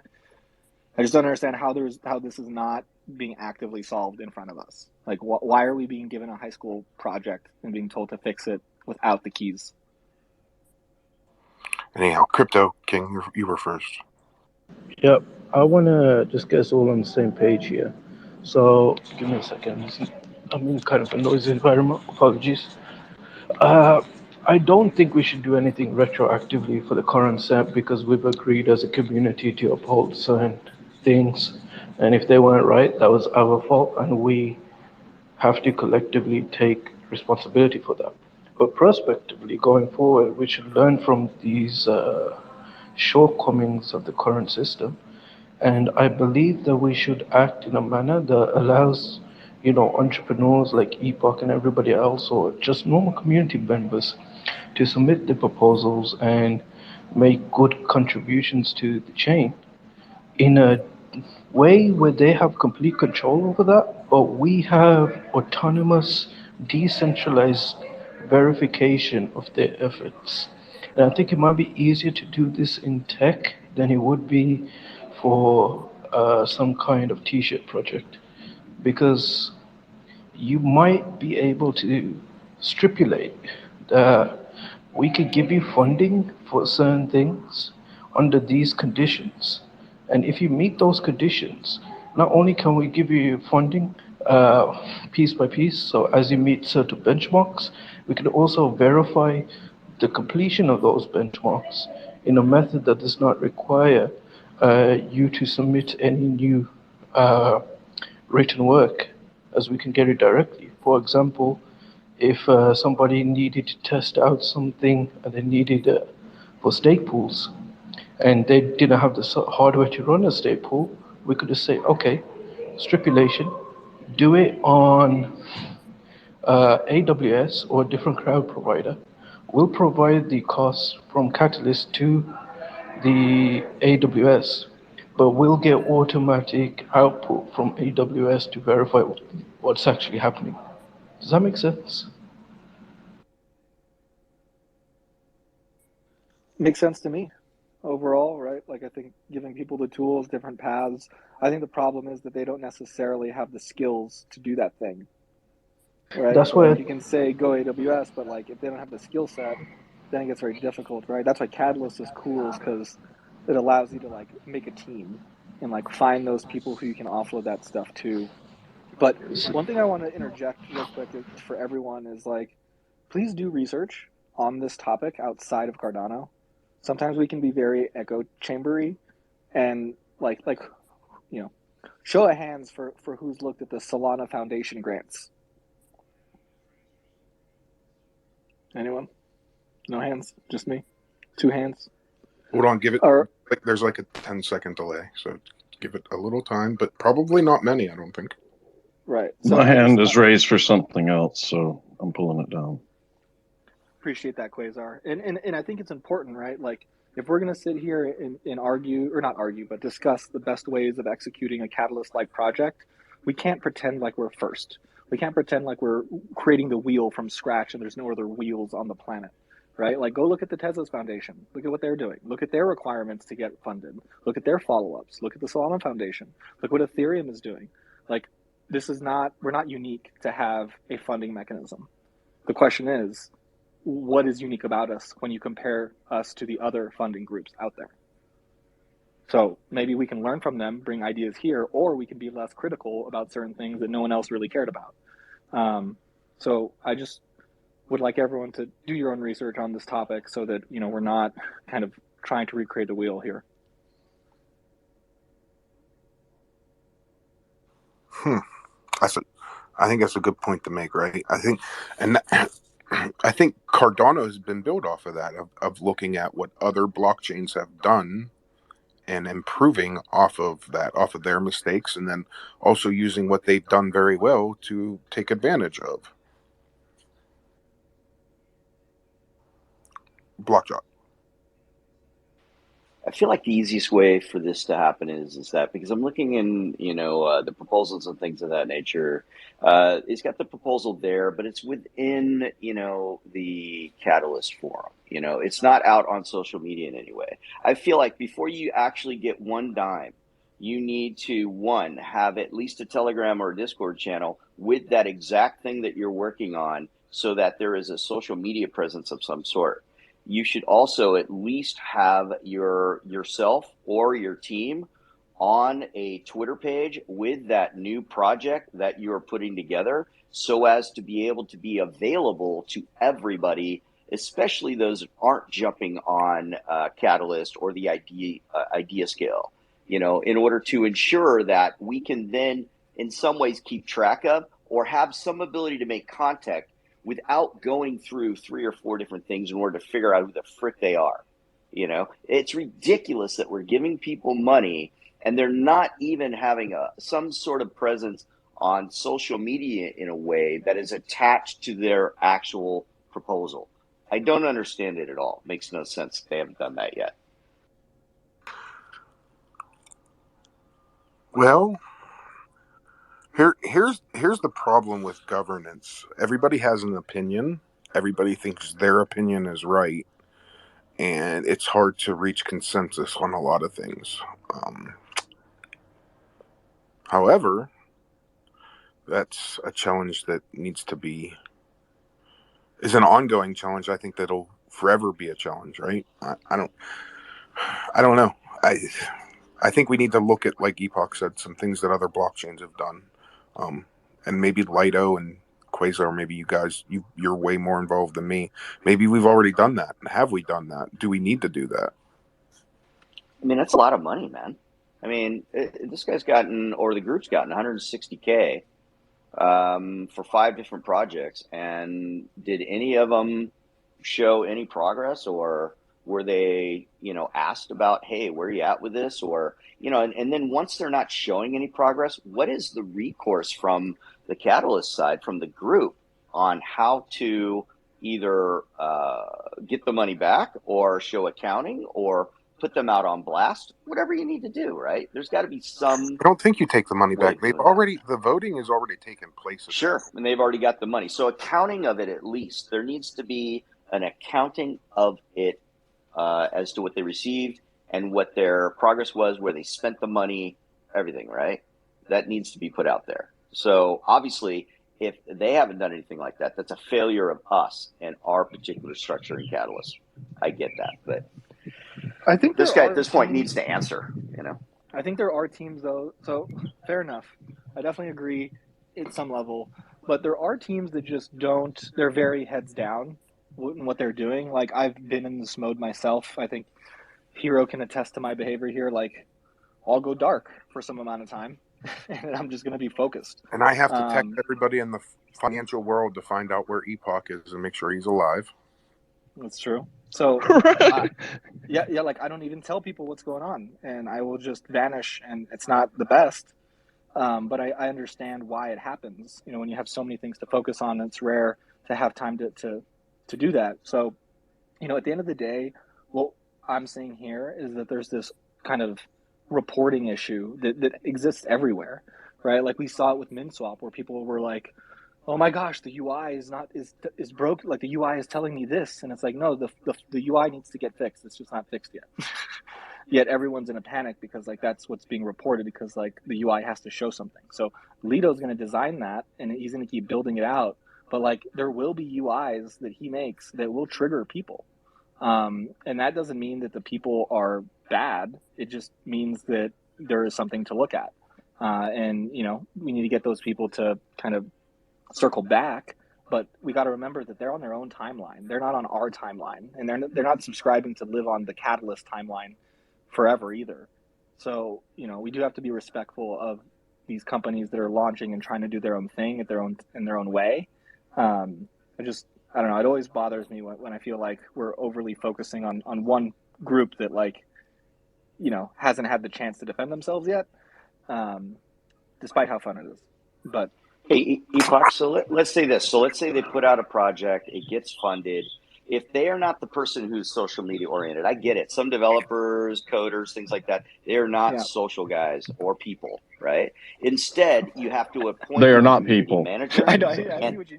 I just don't understand how this is not being actively solved in front of us. Like, why are we being given a high school project and being told to fix it without the keys? Anyhow, Crypto King, you were first. Yep, I want to just get us all on the same page here. So, give me a second. I'm in kind of a noisy environment. Apologies. Uh, I don't think we should do anything retroactively for the current set because we've agreed as a community to uphold certain things. And if they weren't right, that was our fault, and we have to collectively take responsibility for that. But prospectively, going forward, we should learn from these shortcomings of the current system. And I believe that we should act in a manner that allows, entrepreneurs like Epoch and everybody else, or just normal community members, to submit their proposals and make good contributions to the chain in a way where they have complete control over that, but we have autonomous, decentralized verification of their efforts. And I think it might be easier to do this in tech than it would be for some kind of t-shirt project, because you might be able to stipulate that we could give you funding for certain things under these conditions. And if you meet those conditions, not only can we give you funding piece by piece, so as you meet certain benchmarks, we can also verify the completion of those benchmarks in a method that does not require you to submit any new uh, written work, as we can get it directly. For example, if somebody needed to test out something and they needed for stake pools and they didn't have the hardware to run a stake pool, we could just say, okay, stipulation, do it on AWS or a different cloud provider. We'll provide the costs from Catalyst to the AWS, but we'll get automatic output from AWS to verify what's actually happening. Does that make sense? Makes sense to me overall, right? Like I think giving people the tools, different paths. I think the problem is that they don't necessarily have the skills to do that thing, right? That's So like where you can say go AWS, but like if they don't have the skill set, then it gets very difficult, right? That's why Catalyst is cool, is because it allows you to like make a team and like find those people who you can offload that stuff to. But one thing I want to interject real quick for everyone is like, please do research on this topic outside of Cardano. Sometimes we can be very echo chambery and like you know, show of hands for who's looked at the Solana Foundation grants. Anyone? No hands? Just me? Two hands? Hold on, give it. Or There's like a 10-second delay, so give it a little time, but probably not many. I don't think. right. So My I hand just is raised for something else, so I'm pulling it down. appreciate that, Quasar. And I think it's important, right? Like if we're going to sit here and argue, or not argue, but discuss the best ways of executing a Catalyst like project, we can't pretend like we're first. We can't pretend like we're creating the wheel from scratch and there's no other wheels on the planet, right? Like go look at the Tesla's Foundation. Look at what they're doing. Look at their requirements to get funded. Look at their follow-ups. Look at the Solana Foundation. Look what Ethereum is doing. Like this is not, we're not unique to have a funding mechanism. The question is, what is unique about us when you compare us to the other funding groups out there? So maybe we can learn from them, bring ideas here, or we can be less critical about certain things that no one else really cared about. So I just would like everyone to do your own research on this topic so that, you know, we're not kind of trying to recreate the wheel here. I think that's a good point to make, right? I think Cardano has been built off of that, of looking at what other blockchains have done and improving off of that, off of their mistakes, and then also using what they've done very well to take advantage of. Blockjaw. I feel like the easiest way for this to happen is that because I'm looking in, the proposals and things of that nature. It's got the proposal there, but it's within, the Catalyst forum. It's not out on social media in any way. I feel like before you actually get one dime, you need to one have at least a Telegram or a Discord channel with that exact thing that you're working on, so that there is a social media presence of some sort. You should also at least have yourself or your team on a Twitter page with that new project that you're putting together, so as to be able to be available to everybody, especially those that aren't jumping on Catalyst or the idea scale, in order to ensure that we can then in some ways keep track of or have some ability to make contact without going through 3 or 4 different things in order to figure out who the frick they are. It's ridiculous that we're giving people money and they're not even having some sort of presence on social media in a way that is attached to their actual proposal. I don't understand it at all. It makes no sense. They haven't done that yet. Well, here's the problem with governance. Everybody has an opinion. Everybody thinks their opinion is right, and it's hard to reach consensus on a lot of things. However, that's a challenge that needs to be is an ongoing challenge. I think that'll forever be a challenge, right? I don't know. I think we need to look at, like Epoch said, some things that other blockchains have done, and maybe Lido and Quasar. Maybe you guys, you're way more involved than me. Maybe we've already done that. Have we done that? Do we need to do that? I mean, that's a lot of money, man. I mean, this guy's gotten, or the group's gotten 160K for 5 different projects. And did any of them show any progress, or were they, asked about, hey, where are you at with this? Or, and then once they're not showing any progress, what is the recourse from the Catalyst side, from the group, on how to either get the money back or show accounting or put them out on blast, whatever you need to do, right? There's got to be some I don't think you take the money way back. of They've doing that. already, the voting has already taken place. Sure, and they've already got the money. So accounting of it, at least. There needs to be an accounting of it as to what they received and what their progress was, where they spent the money, everything, right? That needs to be put out there. So obviously, if they haven't done anything like that, that's a failure of us and our particular structure in Catalyst. I get that, but I think this there guy are at this point teams, needs to answer, I think there are teams, though. So fair enough. I definitely agree at some level, but there are teams that just don't. They're very heads down in what they're doing. Like, I've been in this mode myself. I think Hero can attest to my behavior here. Like, I'll go dark for some amount of time, and I'm just going to be focused. And I have to text everybody in the financial world to find out where Epoch is and make sure he's alive. That's true. So, yeah, like, I don't even tell people what's going on, and I will just vanish, and it's not the best. But I understand why it happens. When you have so many things to focus on, it's rare to have time to do that. So, at the end of the day, what I'm seeing here is that there's this kind of reporting issue that exists everywhere, right? Like, we saw it with MinSwap, where people were like, "Oh my gosh, the UI is broke. Like, the UI is telling me this," and it's like, no, the UI needs to get fixed. It's just not fixed yet. Yet everyone's in a panic because, like, that's what's being reported, because, like, the UI has to show something. So Lito's going to design that, and he's going to keep building it out. But, like, there will be UIs that he makes that will trigger people. And that doesn't mean that the people are bad. It just means that there is something to look at. And, we need to get those people to kind of circle back. But we got to remember that they're on their own timeline. They're not on our timeline. And they're not subscribing to live on the Catalyst timeline forever either. So, we do have to be respectful of these companies that are launching and trying to do their own thing in their own way. I don't know. It always bothers me when I feel like we're overly focusing on one group that, like, hasn't had the chance to defend themselves yet, despite how fun it is. But Hey, Epoch, so let's say this. So let's say they put out a project, it gets funded. If they are not the person who's social media oriented, I get it. Some developers, coders, things like that, they are not social guys or people, right? Instead, you have to appoint They are a not community people. manager. I know. I see what you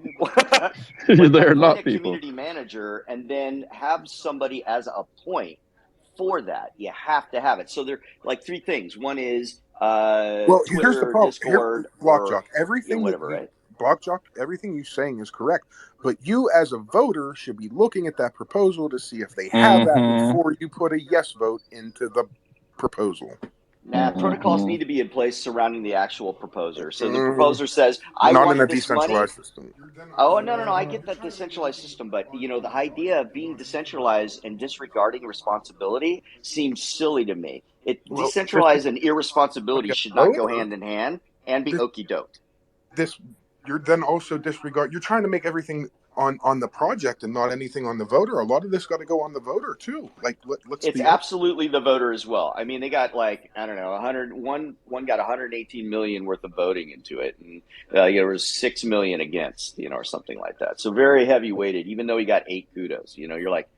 did. They are not a people. community manager, and then have somebody as a point for that. You have to have it. So there are like 3 things. One is Well, here's the Twitter, problem. Discord, Blockjock, or everything whatever, right? Blockjock, everything you're saying is correct. But you, as a voter, should be looking at that proposal to see if they have that before you put a yes vote into the proposal. Protocols need to be in place surrounding the actual proposer. So the proposer says, I not want in a this decentralized money. system. Oh, no. I get that decentralized system. But, the idea of being decentralized and disregarding responsibility seems silly to me. Decentralized and irresponsibility should not go hand in hand and be okey doked. You're then also you're trying to make everything on the project and not anything on the voter. A lot of this got to go on the voter too. Like, it's absolutely the voter as well. I mean, they got, like, I don't know, one got 118 million worth of voting into it, and there was 6 million against, or something like that. So very heavy weighted, even though he got 8 kudos. You're like,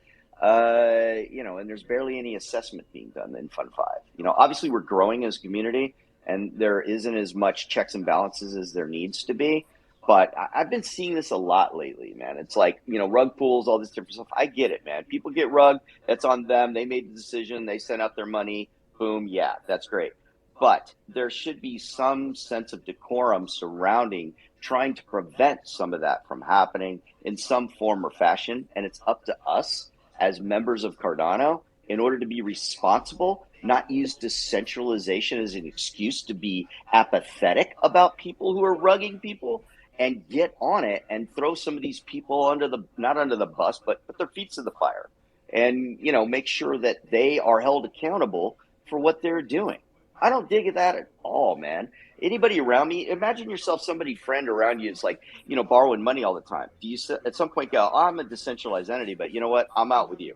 and there's barely any assessment being done in Fund 5. Obviously we're growing as a community, and there isn't as much checks and balances as there needs to be. But I've been seeing this a lot lately, man. It's like, rug pulls, all this different stuff. I get it, man. People get rugged. That's on them. They made the decision. They sent out their money. Boom. Yeah, that's great. But there should be some sense of decorum surrounding trying to prevent some of that from happening in some form or fashion. And it's up to us as members of Cardano in order to be responsible, not use decentralization as an excuse to be apathetic about people who are rugging people, and get on it and throw some of these people not under the bus, but put their feet to the fire and, make sure that they are held accountable for what they're doing. I don't dig at that at all, man. Anybody around me, imagine yourself, somebody, friend around you is like, borrowing money all the time. Do you at some point go, I'm a decentralized entity, but you know what? I'm out with you.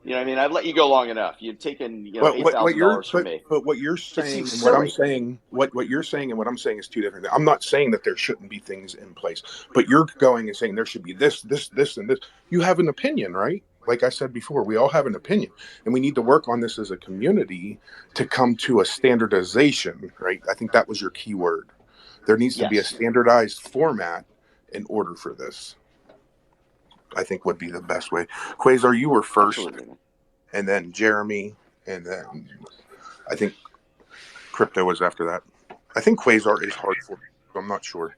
You know what I mean? I've let you go long enough. You've taken, $8,000 from me. But what you're It saying seems and what I'm silly. saying, what you're saying and what I'm saying is two different things. I'm not saying that there shouldn't be things in place, but you're going and saying there should be this, and this. You have an opinion, right? Like I said before, we all have an opinion, and we need to work on this as a community to come to a standardization, right? I think that was your key word. There needs to be a Yes, standardized format in order for this. I think would be the best way. Quasar, you were first, absolutely. and then Jeremy, and then I think Crypto was after that. I think Quasar is hard for. I'm not sure.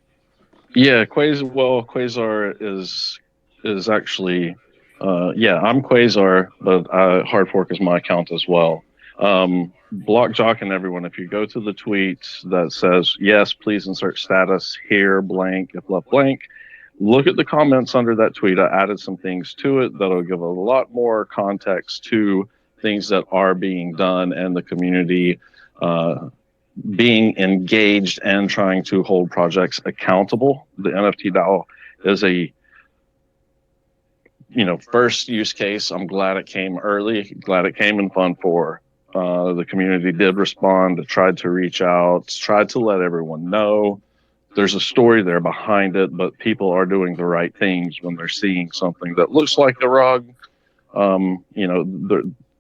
Yeah, Quasar is actually, I'm Quasar, but Hard Fork is my account as well. Block Jock and everyone, if you go to the tweet that says, yes, please insert status here, blank, if left blank, look at the comments under that tweet. I added some things to it that'll give a lot more context to things that are being done and the community being engaged and trying to hold projects accountable. The NFT DAO is a first use case. I'm glad it came early, glad it came in Fund 4. The community did respond, tried to reach out, tried to let everyone know. There's a story there behind it, but people are doing the right things when they're seeing something that looks like a rug.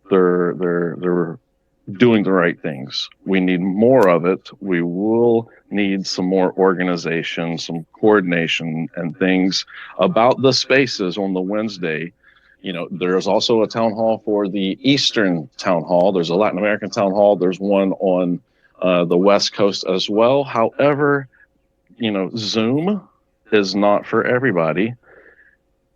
They're doing the right things. We need more of it. We will need some more organization, some coordination, and things about the spaces on the Wednesday. There's also a town hall for the Eastern town hall. There's a Latin American town hall. There's one on the West Coast as well. However, Zoom is not for everybody.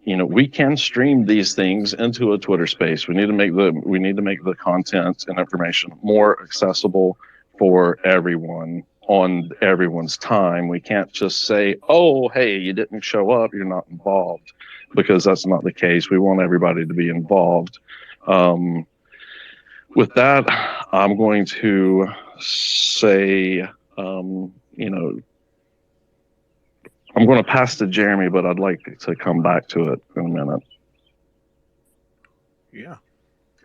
We can stream these things into a Twitter space. We need to make the content and information more accessible for everyone on everyone's time. We can't just say, oh, hey, you didn't show up, you're not involved, because that's not the case. We want everybody to be involved. With that, I'm going to say, I'm going to pass to Jeremy, but I'd like to come back to it in a minute. Yeah.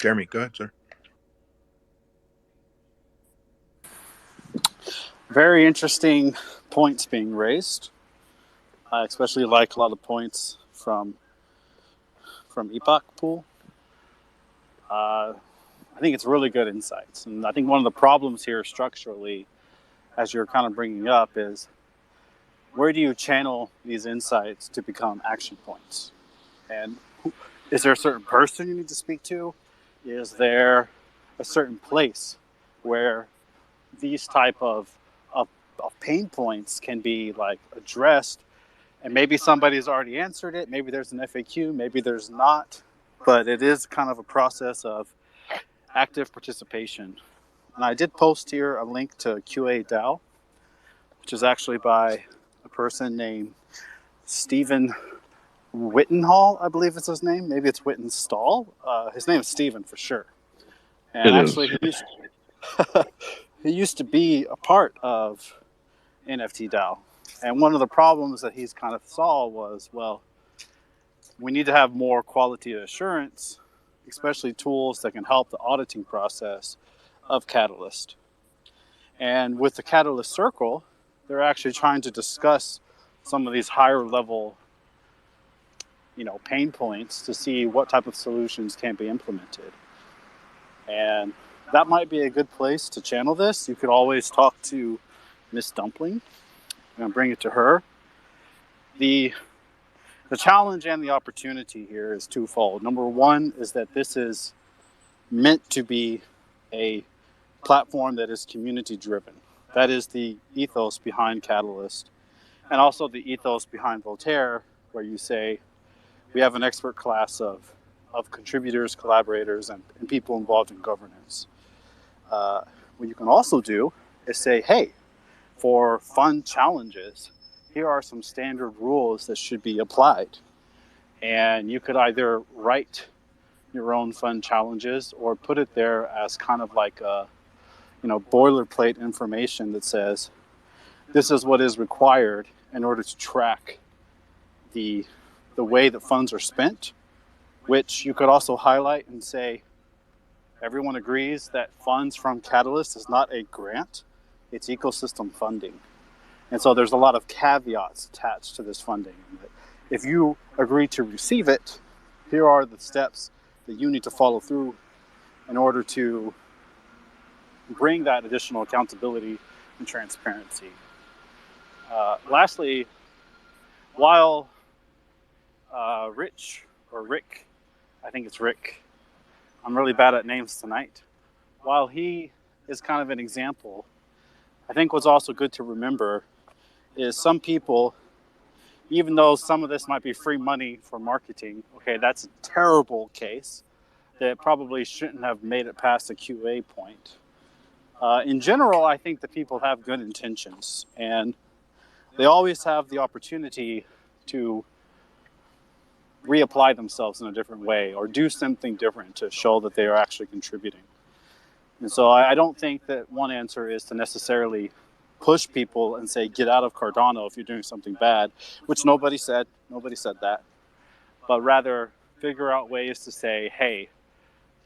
Jeremy, go ahead, sir. Very interesting points being raised. I especially like a lot of points from Epoch Pool. I think it's really good insights. And I think one of the problems here structurally, as you're kind of bringing up, is where do you channel these insights to become action points? And is there a certain person you need to speak to? Is there a certain place where these type of pain points can be like addressed? And maybe somebody's already answered it. Maybe there's an FAQ, maybe there's not. But it is kind of a process of active participation. And I did post here a link to QA DAO, which is actually by a person named Stephen Wittenhall, I believe it's his name. Maybe it's Wittenstall. His name is Stephen for sure. And It actually, is. he used to be a part of NFT DAO. And one of the problems that he's kind of saw was, well, we need to have more quality assurance, especially tools that can help the auditing process of Catalyst. And with the Catalyst Circle, they're actually trying to discuss some of these higher level, pain points to see what type of solutions can be implemented. And that might be a good place to channel this. You could always talk to Miss Dumpling and bring it to her. The challenge and the opportunity here is twofold. Number one is that this is meant to be a platform that is community driven. That is the ethos behind Catalyst. and also the ethos behind Voltaire, where you say we have an expert class of contributors, collaborators, and people involved in governance. What you can also do is say, hey, for fund challenges, here are some standard rules that should be applied. And you could either write your own fund challenges or put it there as kind of like a, boilerplate information that says, this is what is required in order to track the way that funds are spent, which you could also highlight and say, everyone agrees that funds from Catalyst is not a grant, it's ecosystem funding. And so there's a lot of caveats attached to this funding. If you agree to receive it, here are the steps that you need to follow through in order to bring that additional accountability and transparency. Lastly, while Rick, I think it's Rick, I'm really bad at names tonight, while he is kind of an example, I think what's also good to remember is some people, even though some of this might be free money for marketing, okay, that's a terrible case that probably shouldn't have made it past the QA point. In general, I think that people have good intentions, and they always have the opportunity to reapply themselves in a different way or do something different to show that they are actually contributing. And so I don't think that one answer is to necessarily push people and say, get out of Cardano if you're doing something bad, which nobody said that, but rather figure out ways to say, hey,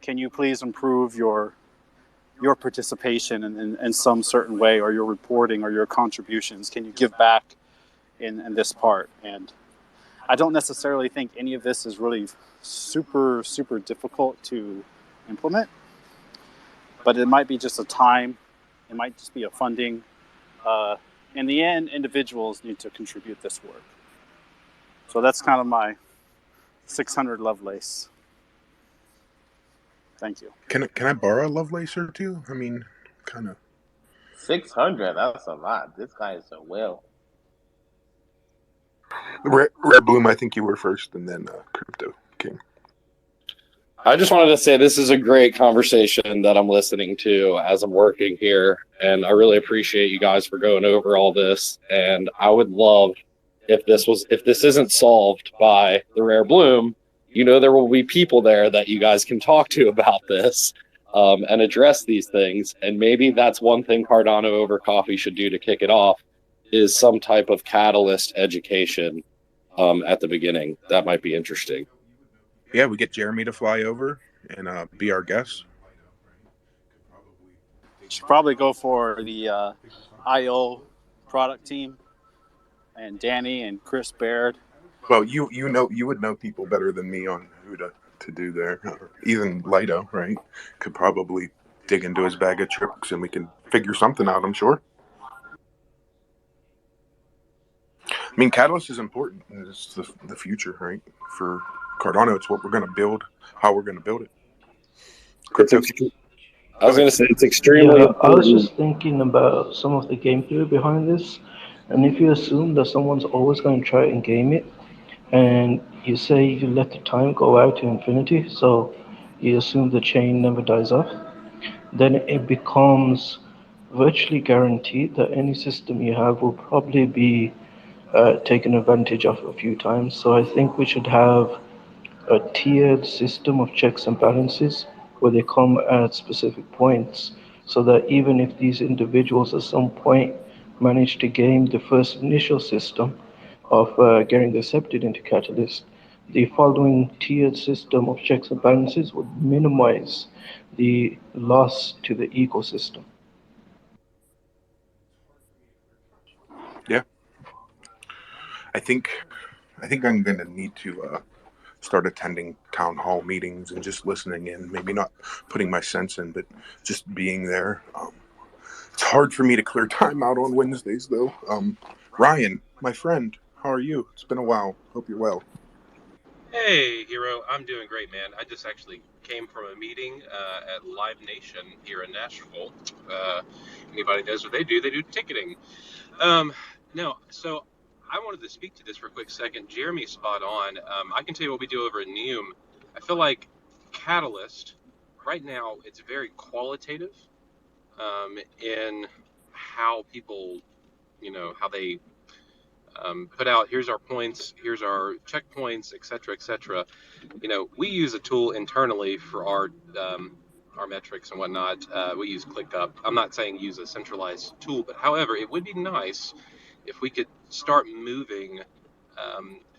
can you please improve your participation in some certain way, or your reporting or your contributions? Can you give back in this part? And I don't necessarily think any of this is really super, super difficult to implement, but it might be just a time, it might just be a funding. In the end, individuals need to contribute this work. So that's kind of my 600 Lovelace. Thank you. Can I borrow a Lovelace or two? I mean, kind of. 600, that's a lot. This guy is a whale. Rare Bloom, I think you were first, and then Crypto King. I just wanted to say this is a great conversation that I'm listening to as I'm working here, and I really appreciate you guys for going over all this. And I would love if this isn't solved by the Rare Bloom, there will be people there that you guys can talk to about this and address these things. And maybe that's one thing Cardano Over Coffee should do to kick it off, is some type of catalyst education at the beginning. That might be interesting. Yeah, we get Jeremy to fly over and be our guest. Should probably go for the IO product team and Danny and Chris Baird. Well, you would know people better than me on who to do there. Even Lido, right? Could probably dig into his bag of tricks and we can figure something out, I'm sure. I mean, Catalyst is important. It's the future, right? For Cardano, it's what we're going to build, how we're going to build it. I was going to say it's extremely important. I was just thinking about some of the game theory behind this. And if you assume that someone's always going to try and game it, and you say you let the time go out to infinity, so you assume the chain never dies off, then it becomes virtually guaranteed that any system you have will probably be taken advantage of a few times. So I think we should have a tiered system of checks and balances where they come at specific points, so that even if these individuals at some point manage to game the first initial system of getting accepted into Catalyst, the following tiered system of checks and balances would minimize the loss to the ecosystem. Yeah. I think I'm going to need to start attending town hall meetings and just listening in, maybe not putting my sense in, but just being there. It's hard for me to clear time out on Wednesdays, though. Ryan, my friend, how are you? It's been a while. Hope you're well. Hey, Hero. I'm doing great, man. I just actually came from a meeting at Live Nation here in Nashville. Anybody knows what they do ticketing. No, so I wanted to speak to this for a quick second. Jeremy's spot on. I can tell you what we do over at Neum. I feel like Catalyst, right now, it's very qualitative in how people, how they put out, here's our points, here's our checkpoints, et cetera, et cetera. We use a tool internally for our metrics and whatnot. We use ClickUp. I'm not saying use a centralized tool, but however, it would be nice if we could start moving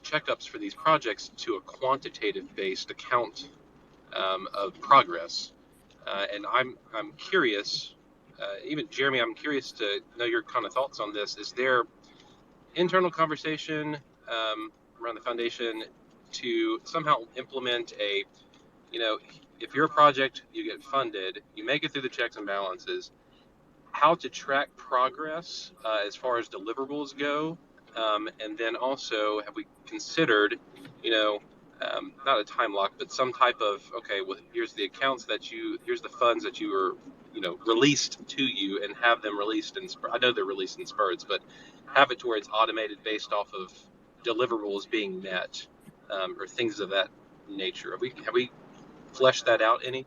checkups for these projects to a quantitative-based account of progress. And I'm curious, even Jeremy, I'm curious to know your kind of thoughts on this. Is there internal conversation around the foundation to somehow implement if you're a project, you get funded, you make it through the checks and balances, how to track progress as far as deliverables go, and then also have we considered, not a time lock, but some type of here's the accounts here's the funds that you were, released to you, and have them released I know they're released in spurts, but have it to where it's automated based off of deliverables being met, or things of that nature. Have we fleshed that out any?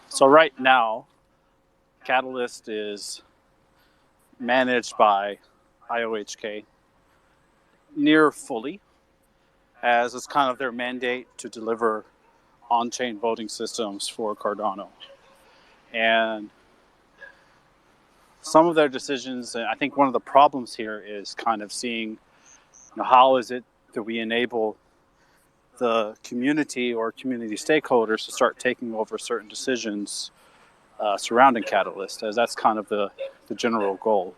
So right now, Catalyst is managed by IOHK near fully, as it's kind of their mandate to deliver on-chain voting systems for Cardano. And some of their decisions, and I think one of the problems here is kind of seeing how is it that we enable the community or community stakeholders to start taking over certain decisions surrounding Catalyst, as that's kind of the general goal.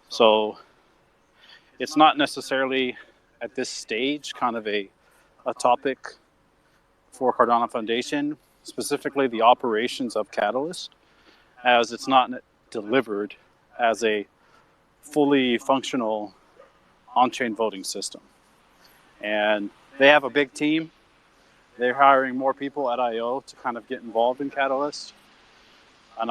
So it's not necessarily at this stage kind of a topic for Cardano Foundation, specifically the operations of Catalyst, as it's not delivered as a fully functional on-chain voting system. And they have a big team. They're hiring more people at IO to kind of get involved in Catalyst. And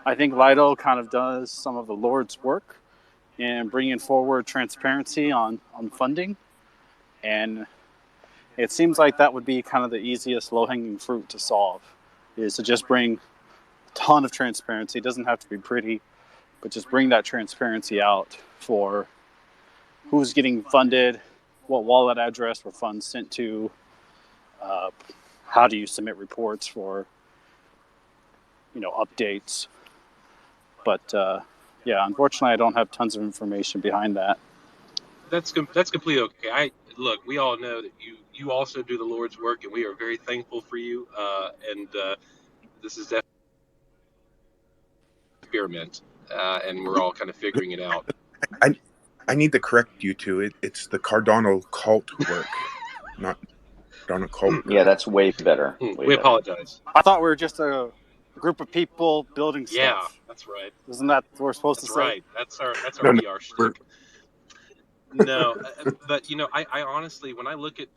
I think Lido kind of does some of the Lord's work in bringing forward transparency on funding. And it seems like that would be kind of the easiest low-hanging fruit to solve, is to just bring a ton of transparency. It doesn't have to be pretty, but just bring that transparency out for who's getting funded, what wallet address were funds sent to, how do you submit reports for, updates. But unfortunately, I don't have tons of information behind that. That's completely okay. Look, we all know that you also do the Lord's work, and we are very thankful for you. And this is definitely an experiment, and we're all kind of figuring it out. I need to correct you two. It's the Cardano cult work, not Cardano cult. Yeah, that's way better. We apologize. I thought we were just a group of people building stuff. Yeah, that's right. Isn't that what we're supposed to say? Right. That's our PR shtick. No, but I honestly, when I look at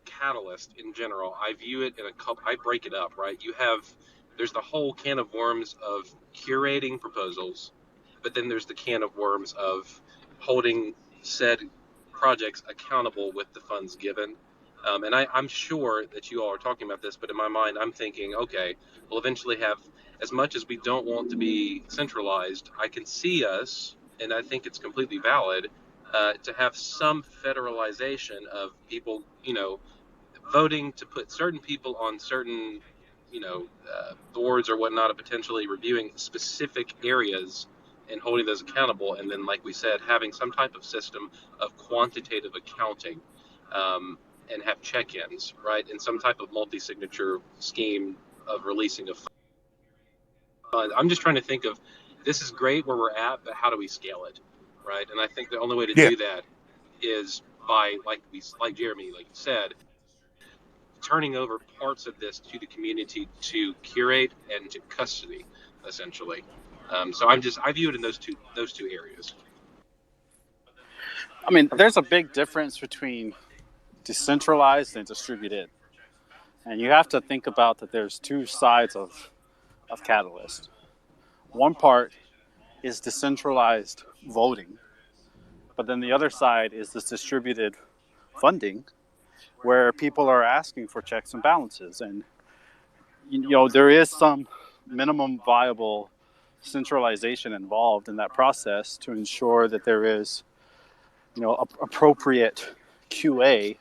Catalyst in general, I view it in a couple. I break it up, right? There's the whole can of worms of curating proposals, but then there's the can of worms of holding said projects accountable with the funds given. And I'm sure that you all are talking about this, but in my mind, I'm thinking, okay, we'll eventually have, as much as we don't want to be centralized, I can see us, and I think it's completely valid, to have some federalization of people, voting to put certain people on certain, boards or whatnot, and potentially reviewing specific areas and holding those accountable. And then, like we said, having some type of system of quantitative accounting, and have check-ins, right? And some type of multi-signature scheme of releasing of funds. I'm just trying to think of, this is great where we're at, but how do we scale it, right? And I think the only way to do that is by, like Jeremy, like you said, turning over parts of this to the community to curate and to custody, essentially. So I view it in those two areas. I mean, there's a big difference between decentralized and distributed. And you have to think about that there's two sides of Catalyst. One part is decentralized voting, but then the other side is this distributed funding where people are asking for checks and balances. And, there is some minimum viable centralization involved in that process to ensure that there is, appropriate QA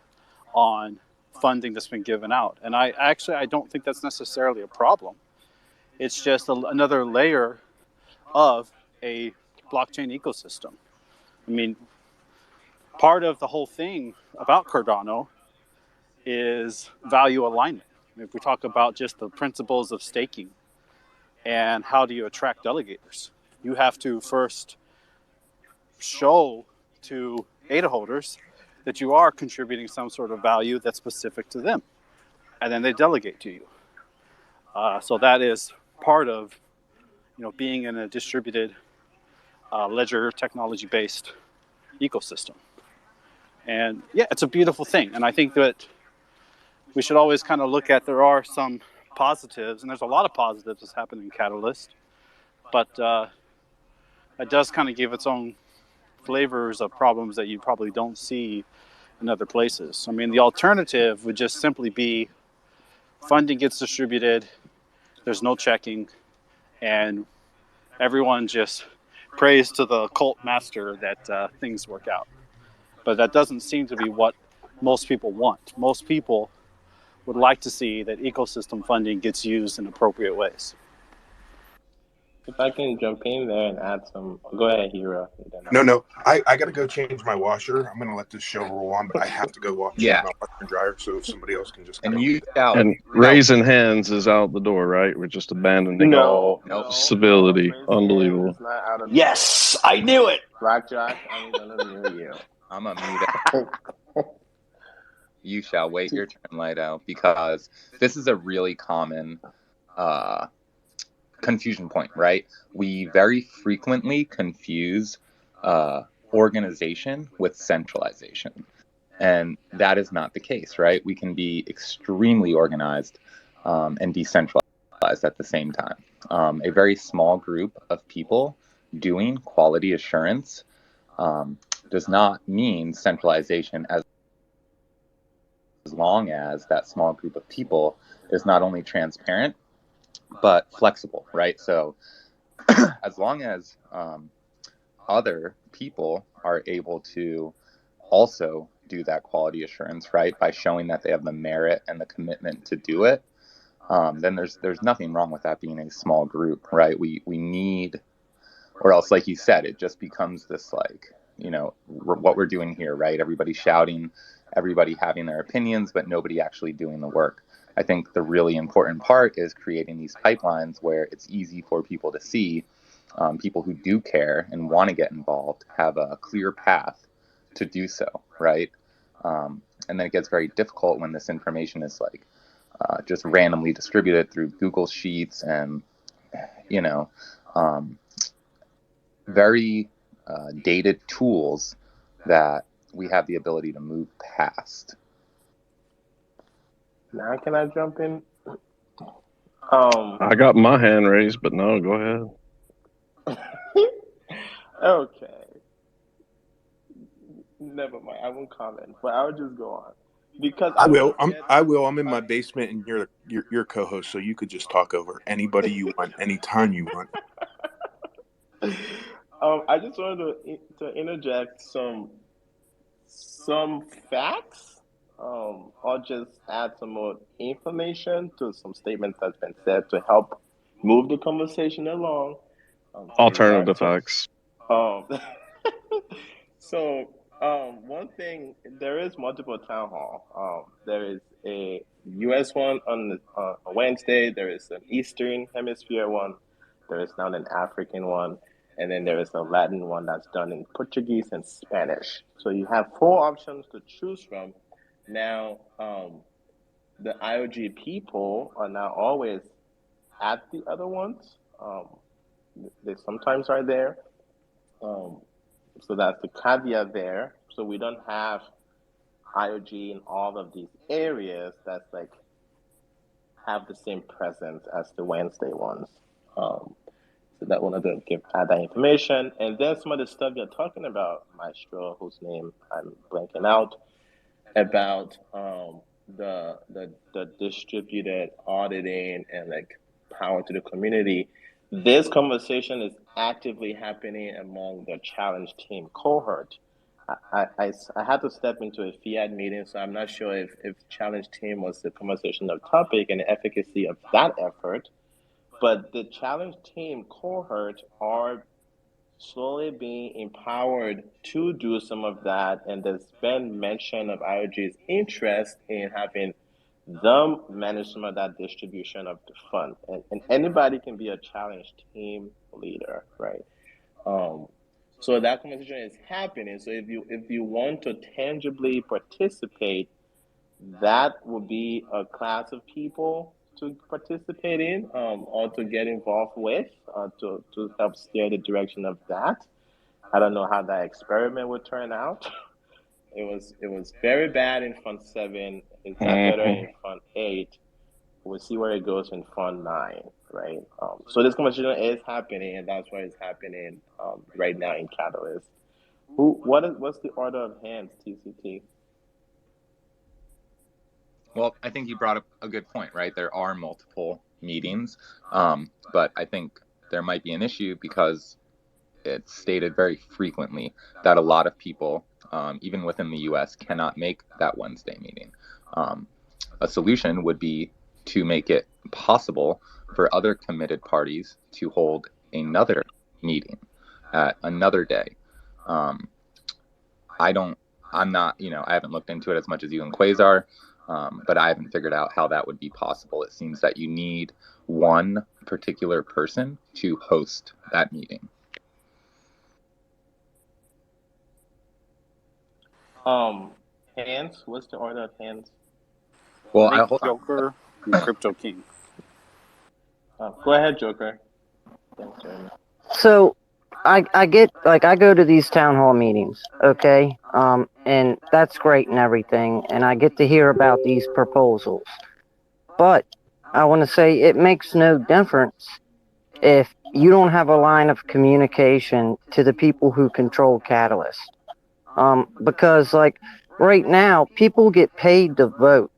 on funding that's been given out. And I don't think that's necessarily a problem. It's just another layer of a blockchain ecosystem. I mean, part of the whole thing about Cardano is value alignment. If we talk about just the principles of staking and how do you attract delegators, you have to first show to ADA holders that you are contributing some sort of value that's specific to them, and then they delegate to you. So that is part of, being in a distributed ledger technology-based ecosystem. And yeah, it's a beautiful thing. And I think that we should always kind of look at, there are some positives, and there's a lot of positives that's happening in Catalyst, but it does kind of give its own flavors of problems that you probably don't see in other places. I mean, the alternative would just simply be funding gets distributed, there's no checking, and everyone just prays to the cult master that things work out. But that doesn't seem to be what most people want. Most people would like to see that ecosystem funding gets used in appropriate ways. If I can jump in there and add some, go ahead, Hero. No, I got to go change my washer. I'm going to let this show roll on, but I have to go change my washer and dryer. So if somebody else can just and raising hands is out the door, right? We're just abandoning all civility. Unbelievable. Yes, I knew it. Blackjack, I'm gonna mute you. I'm gonna mute it. You shall wait your turn, Lido, because this is a really common confusion point, right? We very frequently confuse organization with centralization. And that is not the case, right? We can be extremely organized and decentralized at the same time. A very small group of people doing quality assurance does not mean centralization, as long as that small group of people is not only transparent, but flexible, right? So as long as other people are able to also do that quality assurance, right, by showing that they have the merit and the commitment to do it, then there's nothing wrong with that being a small group, right? We need, or else, like you said, it just becomes this, like, what we're doing here, right? Everybody shouting, everybody having their opinions, but nobody actually doing the work. I think the really important part is creating these pipelines where it's easy for people to see, people who do care and want to get involved have a clear path to do so, right? And then it gets very difficult when this information is like just randomly distributed through Google Sheets and, very dated tools that we have the ability to move past. Now can I jump in? I got my hand raised, but no, go ahead. Okay. Never mind. I won't comment, but I'll just go on because I will. I'm in my basement, and you're co-host, so you could just talk over anybody you want, anytime you want. I just wanted to interject some facts, or just add some more information to some statements that's been said to help move the conversation along. Alternative facts. So, one thing, there is multiple town hall. There is a U.S. one on Wednesday. There is an Eastern Hemisphere one. There is now an African one. And then there is a Latin one that's done in Portuguese and Spanish. So you have 4 options to choose from. Now, the IOG people are not always at the other ones. They sometimes are there. So that's the caveat there. So we don't have IOG in all of these areas. That's like have the same presence as the Wednesday ones. So that wanted to add that information. And then some of the stuff you're talking about, Maestro, whose name I'm blanking out, about the distributed auditing and like power to the community. This conversation is actively happening among the challenge team cohort. I had to step into a fiat meeting, so I'm not sure if challenge team was the conversation of topic and the efficacy of that effort. But the challenge team cohort are slowly being empowered to do some of that. And there's been mention of IOG's interest in having them manage some of that distribution of the fund. And anybody can be a challenge team leader, right? So that conversation is happening. So if you want to tangibly participate, that would be a class of people to participate in, or to get involved with, to help steer the direction of that. I don't know how that experiment would turn out. It was very bad in Fund 7. It got better in Fund 8. We'll see where it goes in Fund 9, right? So this conversation is happening, and that's why it's happening right now in Catalyst. What's the order of hands, TCT? Well, I think you brought up a good point, right? There are multiple meetings, but I think there might be an issue because it's stated very frequently that a lot of people, even within the US, cannot make that Wednesday meeting. A solution would be to make it possible for other committed parties to hold another meeting at another day. I haven't looked into it as much as you and Quasar, but I haven't figured out how that would be possible. It seems that you need one particular person to host that meeting. Hands. What's the order of hands? Well, I think Joker and Crypto King. Go ahead, Joker. Thanks, Jeremy. So I get, like, I go to these town hall meetings, okay? And that's great and everything, and I get to hear about these proposals. But I want to say it makes no difference if you don't have a line of communication to the people who control Catalyst. Because, like, right now, people get paid to vote,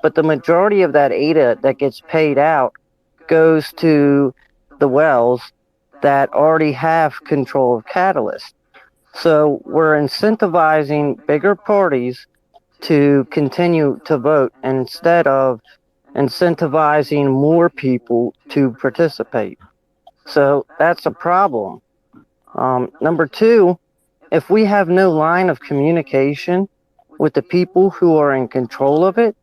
but the majority of that ADA that gets paid out goes to the wells that already have control of Catalyst. So we're incentivizing bigger parties to continue to vote instead of incentivizing more people to participate. So that's a problem. Number two, if we have no line of communication with the people who are in control of it,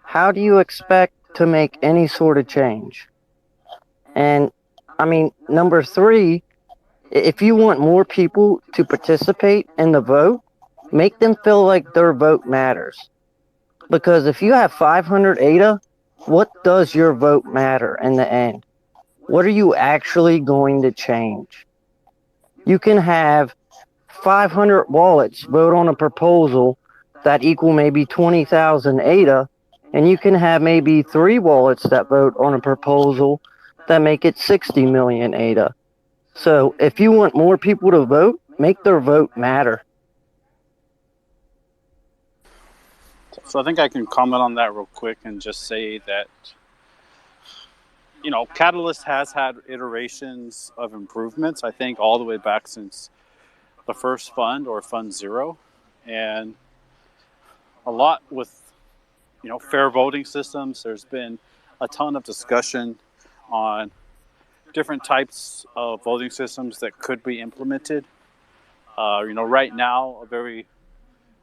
how do you expect to make any sort of change? And I mean, number three, if you want more people to participate in the vote, make them feel like their vote matters. Because if you have 500 ADA, what does your vote matter in the end? What are you actually going to change? You can have 500 wallets vote on a proposal that equal maybe 20,000 ADA, and you can have maybe 3 wallets that vote on a proposal that make it 60 million ADA. So if you want more people to vote, make their vote matter. So I think I can comment on that real quick and just say that, Catalyst has had iterations of improvements, I think, all the way back since the first fund or Fund 0. And a lot with, fair voting systems. There's been a ton of discussion on different types of voting systems that could be implemented. Right now, a very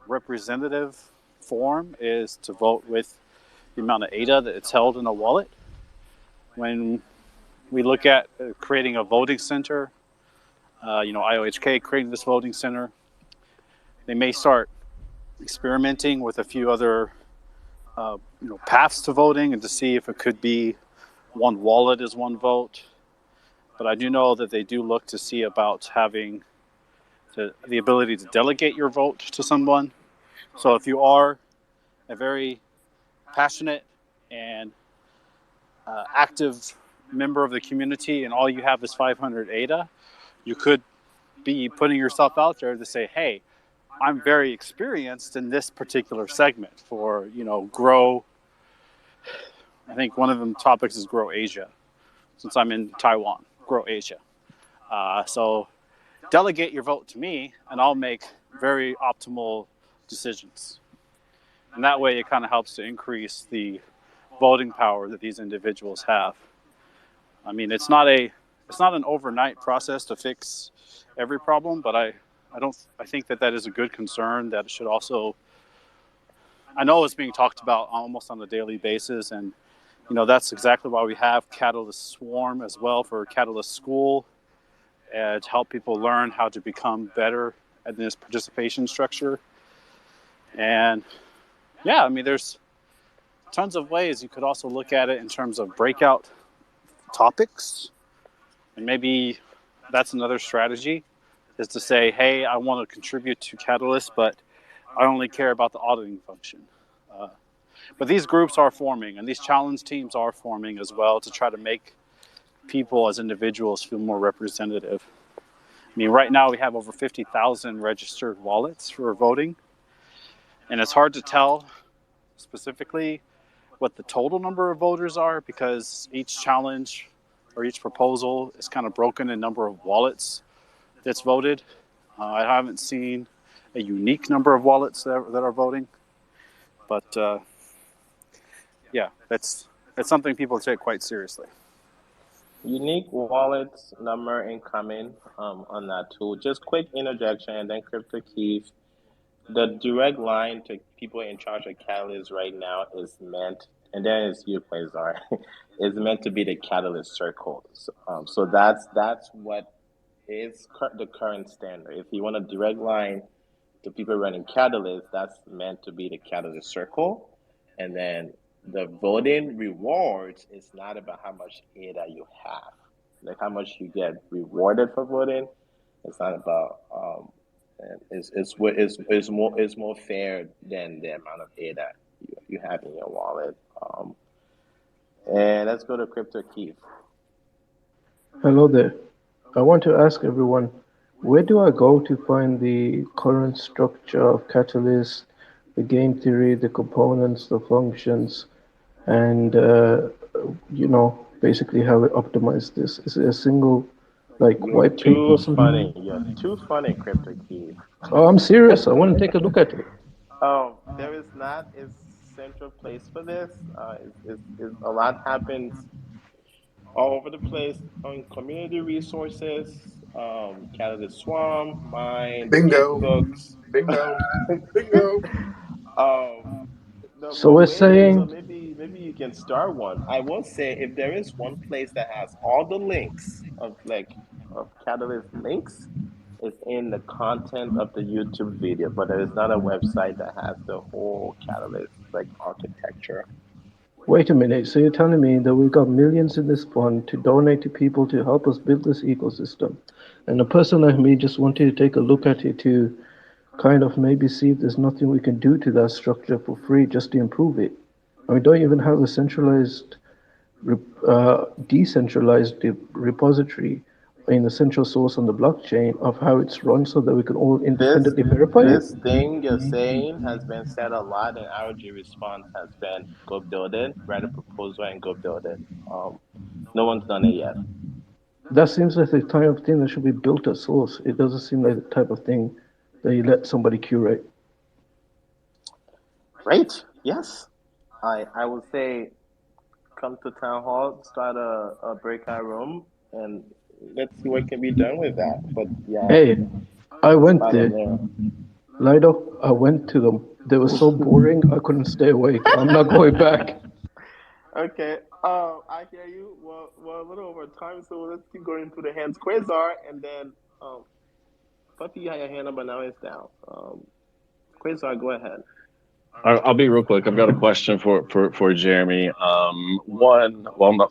representative form is to vote with the amount of ADA that it's held in a wallet. When we look at creating a voting center, IOHK creating this voting center, they may start experimenting with a few other paths to voting and to see if it could be one wallet is one vote. But I do know that they do look to see about having the ability to delegate your vote to someone. So if you are a very passionate and active member of the community and all you have is 500 ADA, you could be putting yourself out there to say, hey, I'm very experienced in this particular segment for, grow. I think one of them topics is grow Asia, since I'm in Taiwan, grow Asia. So delegate your vote to me and I'll make very optimal decisions. And that way it kind of helps to increase the voting power that these individuals have. I mean, it's not an overnight process to fix every problem, but I think that is a good concern that should also, I know it's being talked about almost on a daily basis, and that's exactly why we have Catalyst Swarm as well for Catalyst School, to help people learn how to become better at this participation structure. And yeah, I mean, there's tons of ways you could also look at it in terms of breakout topics. And maybe that's another strategy, is to say, hey, I want to contribute to Catalyst, but I only care about the auditing function. But these groups are forming, and these challenge teams are forming as well to try to make people as individuals feel more representative. I mean, right now we have over 50,000 registered wallets for voting, and it's hard to tell specifically what the total number of voters are because each challenge or each proposal is kind of broken in number of wallets that's voted. I haven't seen a unique number of wallets that are voting, but yeah, that's something people take quite seriously. Unique wallets number incoming on that tool. Just quick interjection, and then Crypto Keith. The direct line to people in charge of Catalyst right now is meant, and then it's you, Quasar, is meant to be the Catalyst circles. So that's what is the current standard. If you want a direct line to people running Catalyst, that's meant to be the Catalyst circle. And then the voting rewards is not about how much ADA you have, like how much you get rewarded for voting. It's not about it's more fair than the amount of ADA you have in your wallet. And let's go to Crypto Keith. Hello there. I want to ask everyone, where do I go to find the current structure of Catalyst, the game theory, the components, the functions, and basically how we optimize this? Is it a single white paper or something? You're too funny, Crypto Keith. Oh, I'm serious. I want to take a look at it. There is not a central place for this. A lot happens all over the place on community resources, Catalyst Swarm, mine, Bingo. books. Bingo. Bingo. So we're saying, so maybe you can start one. I will say, if there is one place that has all the links of Catalyst links, it's in the content of the YouTube video, but there is not a website that has the whole Catalyst architecture. wait a minute, so you're telling me that we've got millions in this fund to donate to people to help us build this ecosystem, and a person like me just wanted to take a look at it to kind of maybe see if there's nothing we can do to that structure for free just to improve it. And we don't even have a centralized, decentralized repository in the central source on the blockchain of how it's run so that we can all independently verify it. This thing you're saying has been said a lot, and RG response has been go build it, write a proposal and go build it. No one's done it yet. That seems like the type of thing that should be built at source. It doesn't seem like the type of thing that you let somebody curate. Great. Yes. I would say come to town hall, start a breakout room, and let's see what can be done with that. But yeah. Hey, I went there. Lido, I went to them. They were so boring, I couldn't stay awake. I'm not going back. Okay. I hear you. Well, a little over time, so let's keep going through the hands. Quasar, and then Puppy, you had your hand up, but now it's down. Quasar, go ahead. I'll be real quick. I've got a question for Jeremy.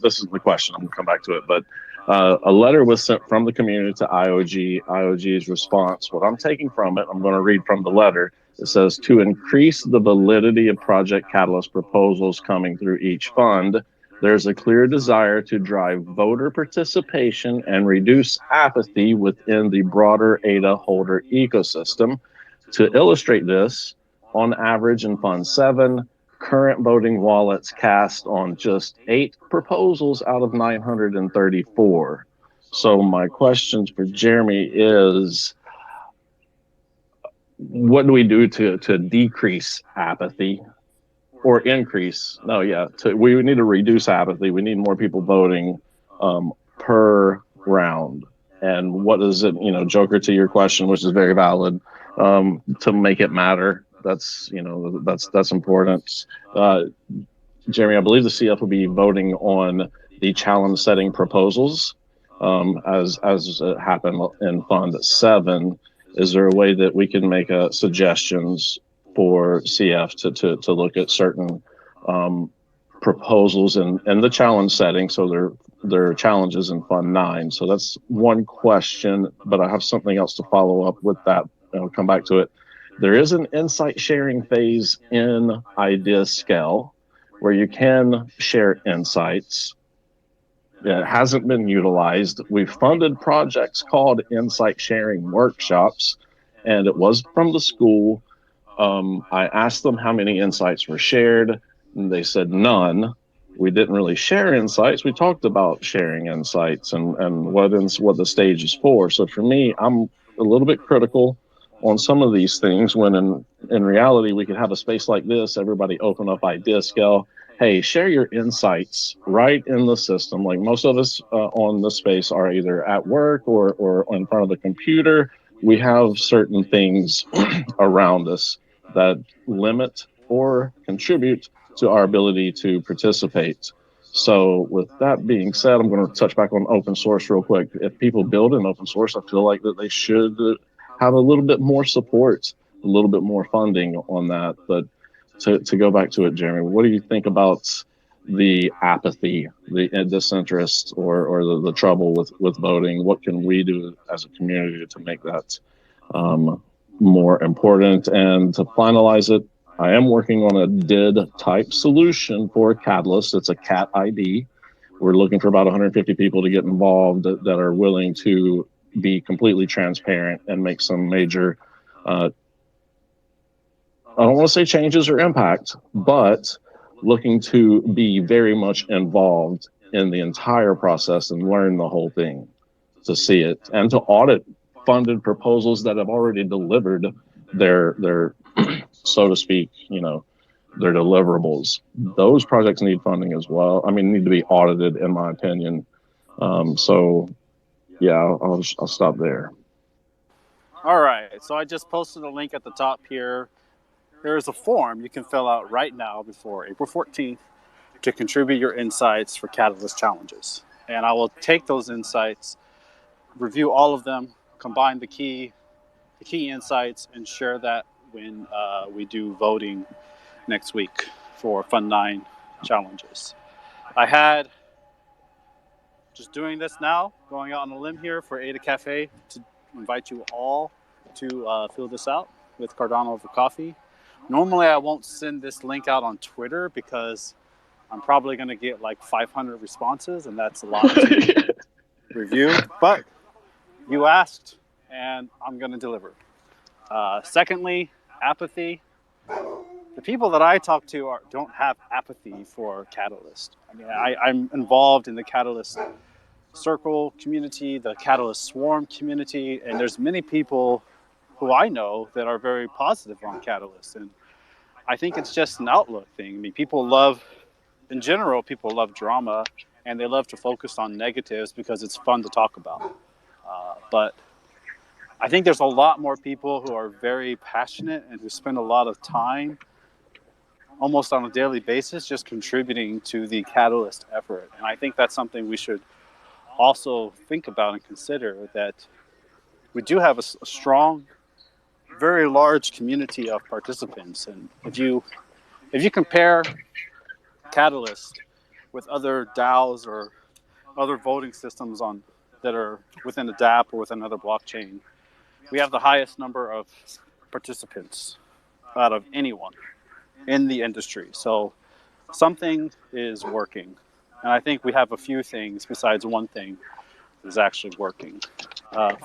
This is the question. I'm going to come back to it. But a letter was sent from the community to IOG. IOG's response, what I'm taking from it, I'm going to read from the letter. It says, to increase the validity of Project Catalyst proposals coming through each fund, There's a clear desire to drive voter participation and reduce apathy within the broader ADA holder ecosystem. To illustrate this, on average in Fund 7, current voting wallets cast on just 8 proposals out of 934. So my questions for Jeremy is, what do we do to decrease apathy or increase? No, yeah, we need to reduce apathy. We need more people voting per round. And what is it, Joker, to your question, which is very valid, to make it matter? That's important. Jeremy, I believe the CF will be voting on the challenge setting proposals as it happened in Fund 7. Is there a way that we can make suggestions for CF to look at certain proposals and the challenge setting? So there are challenges in Fund 9. So that's one question, but I have something else to follow up with that. I'll come back to it. There is an insight sharing phase in Idea Scale where you can share insights. It hasn't been utilized. We've funded projects called insight sharing workshops, and it was from the school. I asked them how many insights were shared, and they said none. We didn't really share insights. We talked about sharing insights and what the stage is for. So for me, I'm a little bit critical on some of these things when in reality, we could have a space like this, everybody open up Idea Scale. Hey, share your insights right in the system. Like most of us on this space are either at work or in front of the computer. We have certain things around us that limit or contribute to our ability to participate. So with that being said, I'm going to touch back on open source real quick. If people build in open source, I feel like that they should have a little bit more support, a little bit more funding on that. But to go back to it, Jeremy, what do you think about the apathy, the disinterest, or the trouble with voting? What can we do as a community to make that more important? And to finalize it, I am working on a DID type solution for Catalyst. It's a CAT ID. We're looking for about 150 people to get involved that are willing to be completely transparent and make some major, I don't want to say changes or impact, but looking to be very much involved in the entire process and learn the whole thing to see it and to audit funded proposals that have already delivered their so to speak, their deliverables. Those projects need funding as well. I mean, need to be audited, in my opinion. So, yeah, I'll stop there. All right. So I just posted a link at the top here. There is a form you can fill out right now before April 14th to contribute your insights for Catalyst challenges. And I will take those insights, review all of them, combine the key insights, and share that when we do voting next week for Fund 9 challenges. I had, just doing this now, going out on a limb here for Ada Cafe to invite you all to fill this out with Cardano Over Coffee. Normally I won't send this link out on Twitter because I'm probably going to get like 500 responses, and that's a lot to review. But you asked, and I'm going to deliver. Secondly, apathy. The people that I talk to don't have apathy for Catalyst. I mean, I'm involved in the Catalyst Circle community, the Catalyst Swarm community, and there's many people who I know that are very positive on Catalyst. And I think it's just an outlook thing. I mean, people love drama, and they love to focus on negatives because it's fun to talk about. But I think there's a lot more people who are very passionate and who spend a lot of time almost on a daily basis just contributing to the Catalyst effort. And I think that's something we should also think about and consider, that we do have a strong, very large community of participants. And if you compare Catalyst with other DAOs or other voting systems that are within a dApp or within another blockchain, we have the highest number of participants out of anyone in the industry. So something is working. And I think we have a few things besides one thing that is actually working.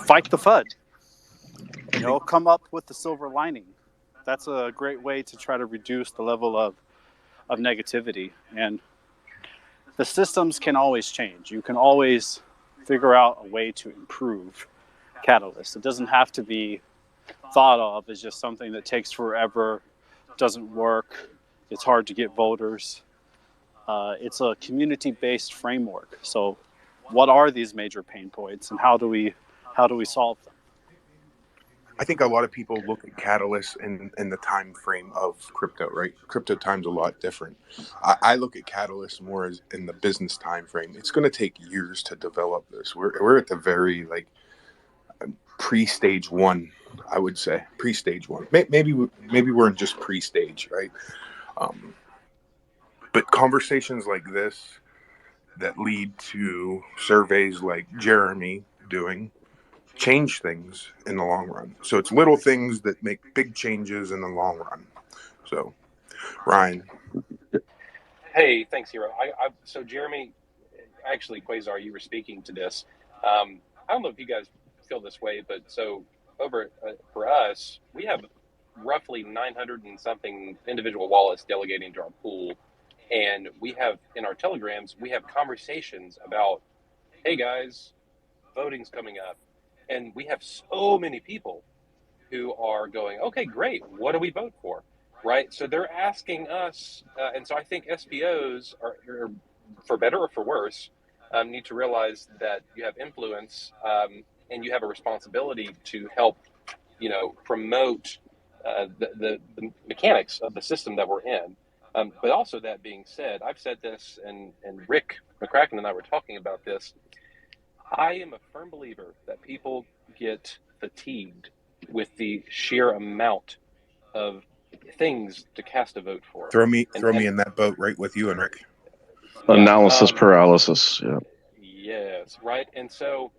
Fight the FUD. Come up with the silver lining. That's a great way to try to reduce the level of negativity. And the systems can always change. You can always figure out a way to improve Catalyst. It doesn't have to be thought of as just something that takes forever, doesn't work, it's hard to get voters. It's a community-based framework. So what are these major pain points and how do we solve them? I think a lot of people look at Catalyst in the time frame of crypto, right? Crypto time's a lot different. I look at Catalyst more as in the business time frame. It's going to take years to develop this. We're at the very pre-stage one, I would say. Pre-stage one. Maybe we're in just pre-stage, right? But conversations like this that lead to surveys like Jeremy doing change things in the long run. So it's little things that make big changes in the long run. So, Ryan. Hey, thanks, Hero. So Jeremy, actually, Quasar, you were speaking to this. I don't know if you guys feel this way, but so over for us, we have roughly 900 and something individual wallets delegating to our pool. And we have in our telegrams, we have conversations about, hey guys, voting's coming up. And we have so many people who are going, okay, great, what do we vote for? Right? So they're asking us, and so I think SPOs are for better or for worse, need to realize that you have influence and you have a responsibility to help, promote the mechanics of the system that we're in. But also, that being said, I've said this, and Rick McCracken and I were talking about this. I am a firm believer that people get fatigued with the sheer amount of things to cast a vote for. Throw me in that boat right with you and Rick. Analysis paralysis. Yeah. Yes, right. And so,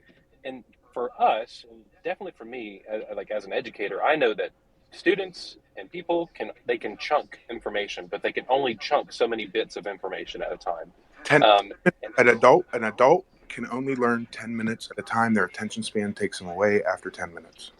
and for us, and definitely for me, as an educator, I know that students and people can chunk information, but they can only chunk so many bits of information at a time. An adult can only learn 10 minutes at a time. Their attention span takes them away after 10 minutes.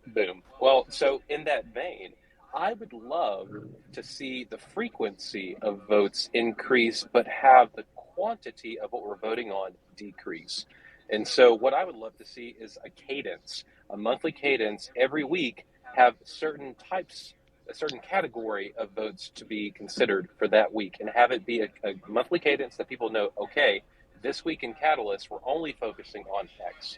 Boom. Well, so in that vein, I would love to see the frequency of votes increase, but have the quantity of what we're voting on decrease. And so what I would love to see is a cadence, a monthly cadence every week, have certain types, a certain category of votes to be considered for that week, and have it be a monthly cadence that people know, okay, this week in Catalyst, we're only focusing on X.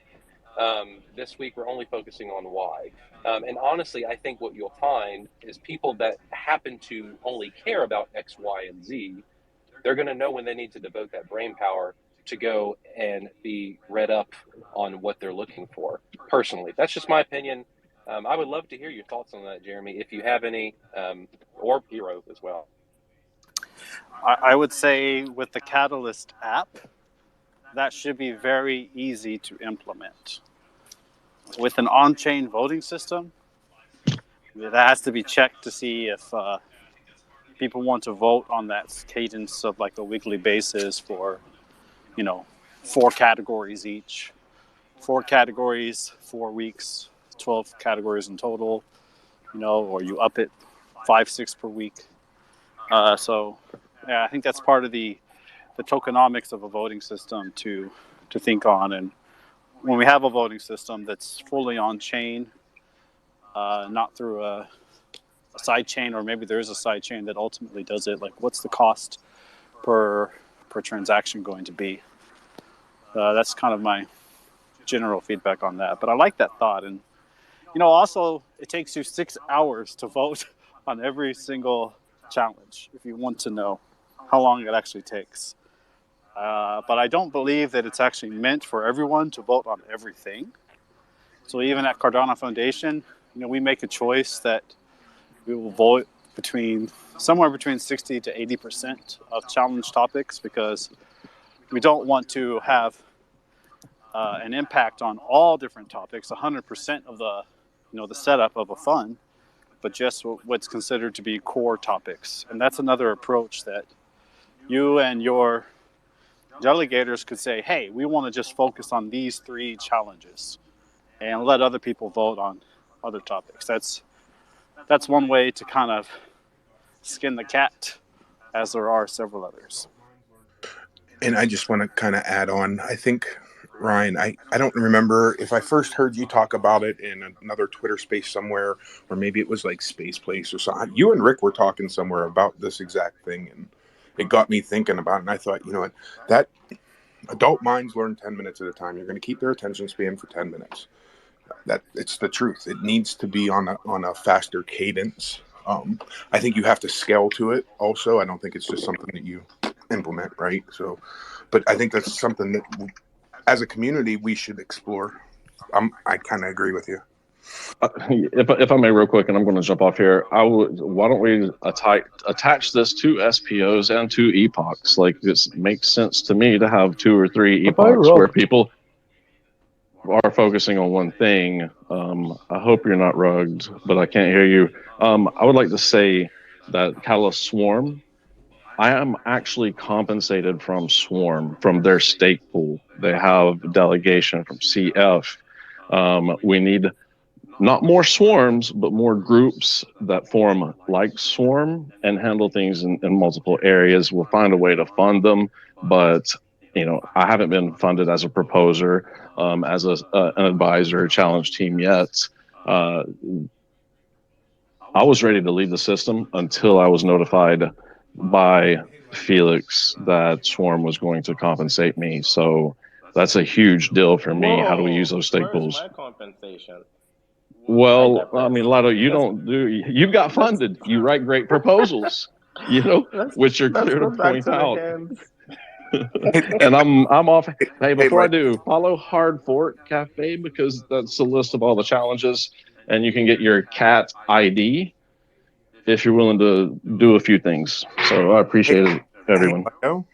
This week, we're only focusing on Y. And honestly, I think what you'll find is people that happen to only care about X, Y, and Z, they're going to know when they need to devote that brain power to go and be read up on what they're looking for. Personally, that's just my opinion. I would love to hear your thoughts on that, Jeremy, if you have any, or Hero as well. I would say with the Catalyst app, that should be very easy to implement. With an on-chain voting system, that has to be checked to see if people want to vote on that cadence of like a weekly basis for, 4 categories each. 4 categories, 4 weeks, 12 categories in total, or you up it 5, 6 per week. So, yeah, I think that's part of the tokenomics of a voting system to think on. And when we have a voting system that's fully on chain, not through a side chain, or maybe there is a side chain that ultimately does it, like what's the cost per transaction going to be? That's kind of my general feedback on that. But I like that thought. And, also it takes you 6 hours to vote on every single challenge if you want to know how long it actually takes. But I don't believe that it's actually meant for everyone to vote on everything. So even at Cardano Foundation, we make a choice that we will vote somewhere between 60 to 80% of challenge topics, because we don't want to have an impact on all different topics, 100% of the setup of a fund, but just what's considered to be core topics. And that's another approach that you and your delegators could say, hey, we want to just focus on these 3 challenges and let other people vote on other topics. That's one way to kind of skin the cat, as there are several others. And I just want to kind of add on. I think, Ryan, I don't remember if I first heard you talk about it in another Twitter space somewhere, or maybe it was like Space Place or something. You and Rick were talking somewhere about this exact thing, and it got me thinking about it. And I thought, you know what, that adult minds learn 10 minutes at a time. You're going to keep their attention span for 10 minutes. That it's the truth. It needs to be on a faster cadence. I think you have to scale to it also. I don't think it's just something that you implement, right? So, but I think that's something that as a community we should explore. I kind of agree with you. If I may, real quick, and I'm going to jump off here. Why don't we attach this to SPOs and to epochs? Like, this makes sense to me to have 2 or 3 epochs where people are focusing on one thing. I hope you're not rugged, but I can't hear you. I would like to say that Catalyst Swarm, I am actually compensated from Swarm, from their stake pool. They have delegation from CF. We need not more swarms, but more groups that form like Swarm and handle things in multiple areas. We'll find a way to fund them, but I haven't been funded as a proposer, as an advisor, challenge team yet. I was ready to leave the system until I was notified by Felix that Swarm was going to compensate me. So that's a huge deal for me. How do we use those stake pools? Where's my compensation? Well, I mean, Lotto, you've got funded. You write great proposals, which are clear to point out. And I'm off. Hey, before I do, follow Hard Fork Cafe, because that's a list of all the challenges, and you can get your cat ID if you're willing to do a few things. So I appreciate it, everyone.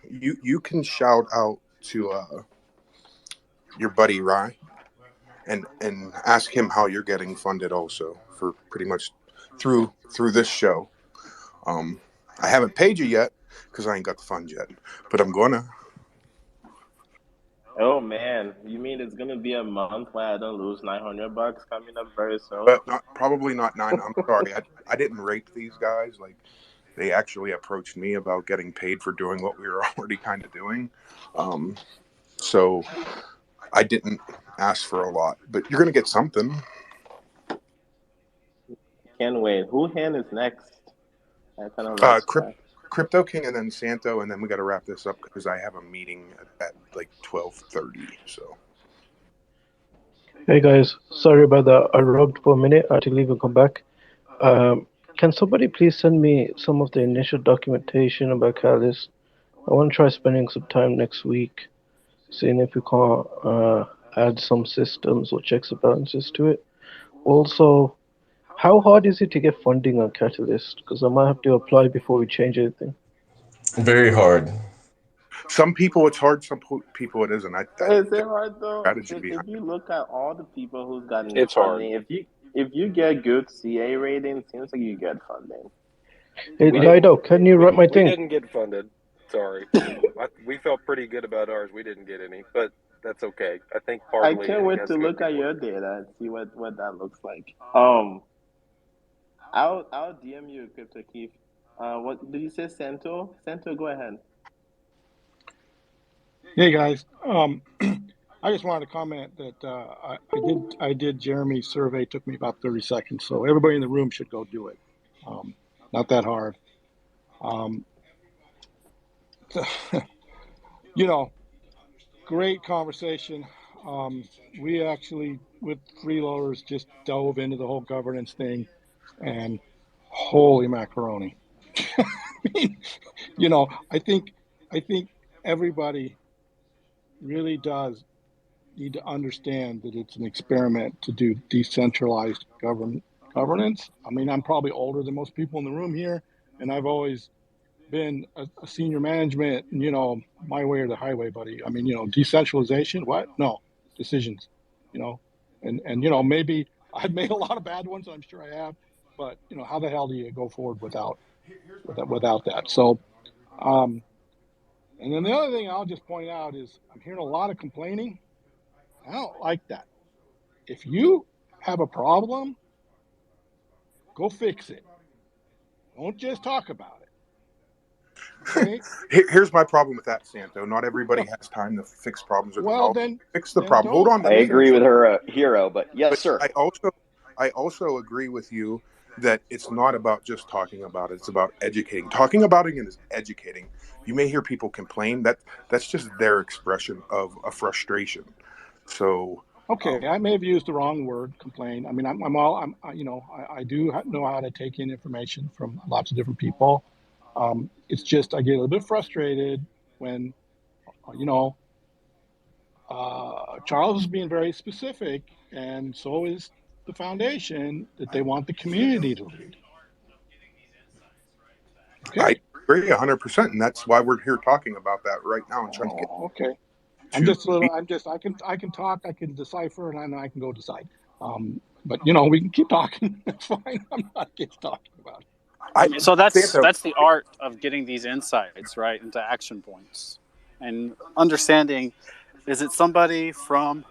You can shout out to your buddy Rye and ask him how you're getting funded also for pretty much through this show. I haven't paid you yet because I ain't got the funds yet, but I'm gonna. Oh man, you mean it's gonna be a month where I don't lose $900 coming up very soon? But probably not 9. I'm sorry, I didn't rape these guys. Like, they actually approached me about getting paid for doing what we were already kind of doing. So I didn't ask for a lot, but you're gonna get something. Can't wait. Who hand is next? I kind of lost track. Crypto King and then Santo, and then we got to wrap this up because I have a meeting at like 12:30. So. Hey guys, sorry about that. I rubbed for a minute. I had to leave and come back. Can somebody please send me some of the initial documentation about Catalyst? I want to try spending some time next week, seeing if we can add some systems or checks and balances to it. Also, how hard is it to get funding on Catalyst? Because I might have to apply before we change anything. Very hard. Some people it's hard, some people it isn't. Is it hard though? If you look at all the people who's gotten funding, if you get good CA rating, seems like you get funding. Hey, Lido, can you write my thing? We didn't get funded. Sorry. We felt pretty good about ours. We didn't get any, but that's okay. I think partly. I can't wait to look at your data and see what that looks like. I'll DM you, Crypto Keith. What did you say, Santo? Santo, go ahead. Hey guys, I just wanted to comment that I did Jeremy's survey. It took me about 30 seconds, so everybody in the room should go do it. Not that hard. Great conversation. We actually, with freeloaders, just dove into the whole governance thing, and holy macaroni. I mean, I think everybody really does need to understand that it's an experiment to do decentralized governance. I mean, I'm probably older than most people in the room here, and I've always been a senior management, my way or the highway, buddy. I mean, decentralization, what? No, decisions, and maybe I've made a lot of bad ones, I'm sure I have, but how the hell do you go forward without that? So And then the other thing I'll just point out is I'm hearing a lot of complaining. I don't like that. If you have a problem, go fix it. Don't just talk about it. Okay? Here's my problem with that, Santo. Not everybody has time to fix problems or to Well, solve. then Fix the problem. Hold don't. on. I Let me agree finish. with her, Hero, but yes, But sir. I also agree with you that it's not about just talking about it. It's about educating. Talking about it is educating. You may hear people complain. That's just their expression of a frustration. So, Okay, I may have used the wrong word, complain. I mean, I do know how to take in information from lots of different people. It's just I get a little bit frustrated when, you know, Charles is being very specific, and so is the foundation that they want the community to lead. I Okay. agree 100%, and that's why we're here talking about that right now and trying to get Okay. to. I can talk, I can decipher, and I can go decide. But we can keep talking. That's fine. I'm not against talking about it. So that's Santo, the art of getting these insights right into action points and understanding, is it somebody from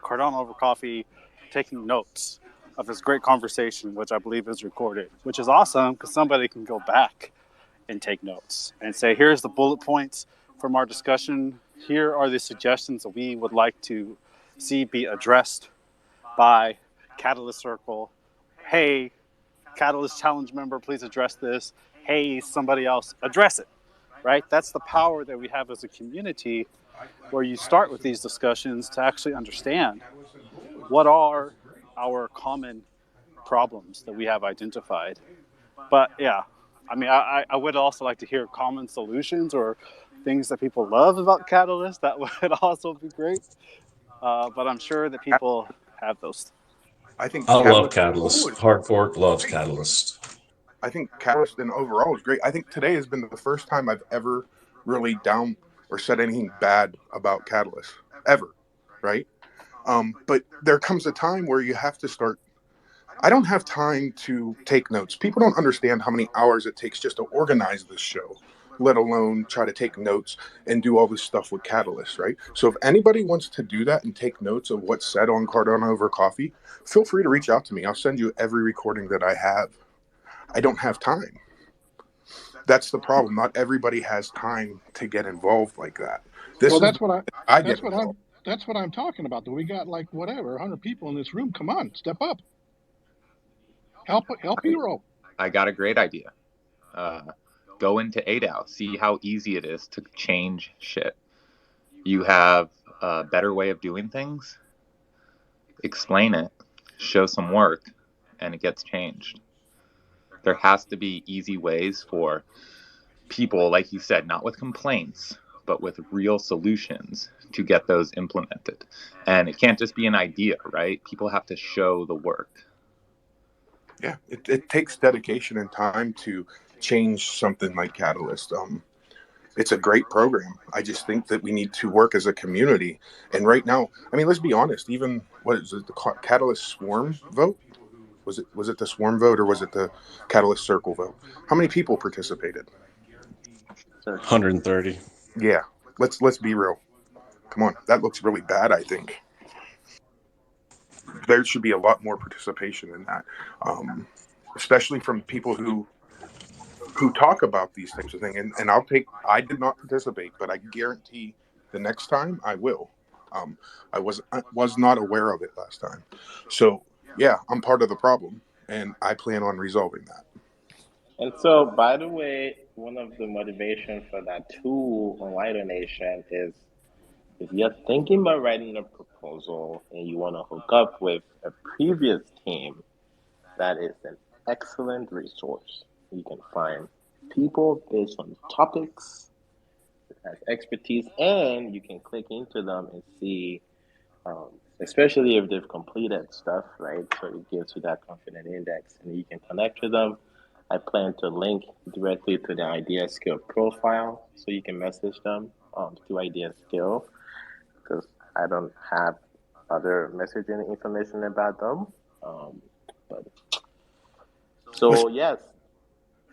Cardano Over Coffee taking notes of this great conversation, which I believe is recorded, which is awesome because somebody can go back and take notes and say, here's the bullet points from our discussion. Here are the suggestions that we would like to see be addressed by Catalyst Circle. Hey, Catalyst Challenge member, please address this. Hey, somebody else, address it, right? That's the power that we have as a community, where you start with these discussions to actually understand what are our common problems that we have identified. But yeah, I mean, I would also like to hear common solutions or things that people love about Catalyst. That would also be great. But I'm sure that people have those. I think I love Catalyst Catalyst. Hard Fork loves Catalyst. I think Catalyst in overall is great. I think today has been the first time I've ever really down or said anything bad about Catalyst ever, right? But there comes a time where you have to start. I don't have time to take notes. People don't understand how many hours it takes just to organize this show, let alone try to take notes and do all this stuff with Catalyst, right? So if anybody wants to do that and take notes of what's said on Cardano Over Coffee, feel free to reach out to me. I'll send you every recording that I have. I don't have time. That's the problem. Not everybody has time to get involved like that. Well, This is that's what I get involved. that's what I'm talking about. That we got like whatever 100 people in this room. Come on, step up, help Hero. I got a great idea. Go into ADAO, see how easy it is to change shit. You have a better way of doing things, explain it, show some work, and it gets changed. There has to be easy ways for people, like you said, not with complaints, but with real solutions to get those implemented. And it can't just be an idea, right? People have to show the work. Yeah, it takes dedication and time to change something like Catalyst. It's a great program. I just think that we need to work as a community. And right now, I mean, let's be honest. Even what is it, the Catalyst Swarm vote? Was it the Swarm vote or was it the Catalyst Circle vote? How many people participated? 130. Yeah, let's be real. Come on, that looks really bad. I think there should be a lot more participation in that, especially from people who talk about these types of things. And I did not participate, but I guarantee the next time I will. I was not aware of it last time. So yeah, I'm part of the problem and I plan on resolving that. And so, by the way, one of the motivation for that tool on Light Donation is if you're thinking about writing a proposal and you want to hook up with a previous team, that is an excellent resource. You can find people based on topics that has expertise, and you can click into them and see, especially if they've completed stuff, right? So it gives you that confident index, and you can connect with them. I plan to link directly to the Idea Skill profile, so you can message them through Idea Skill, because I don't have other messaging information about them. But Let's so yes,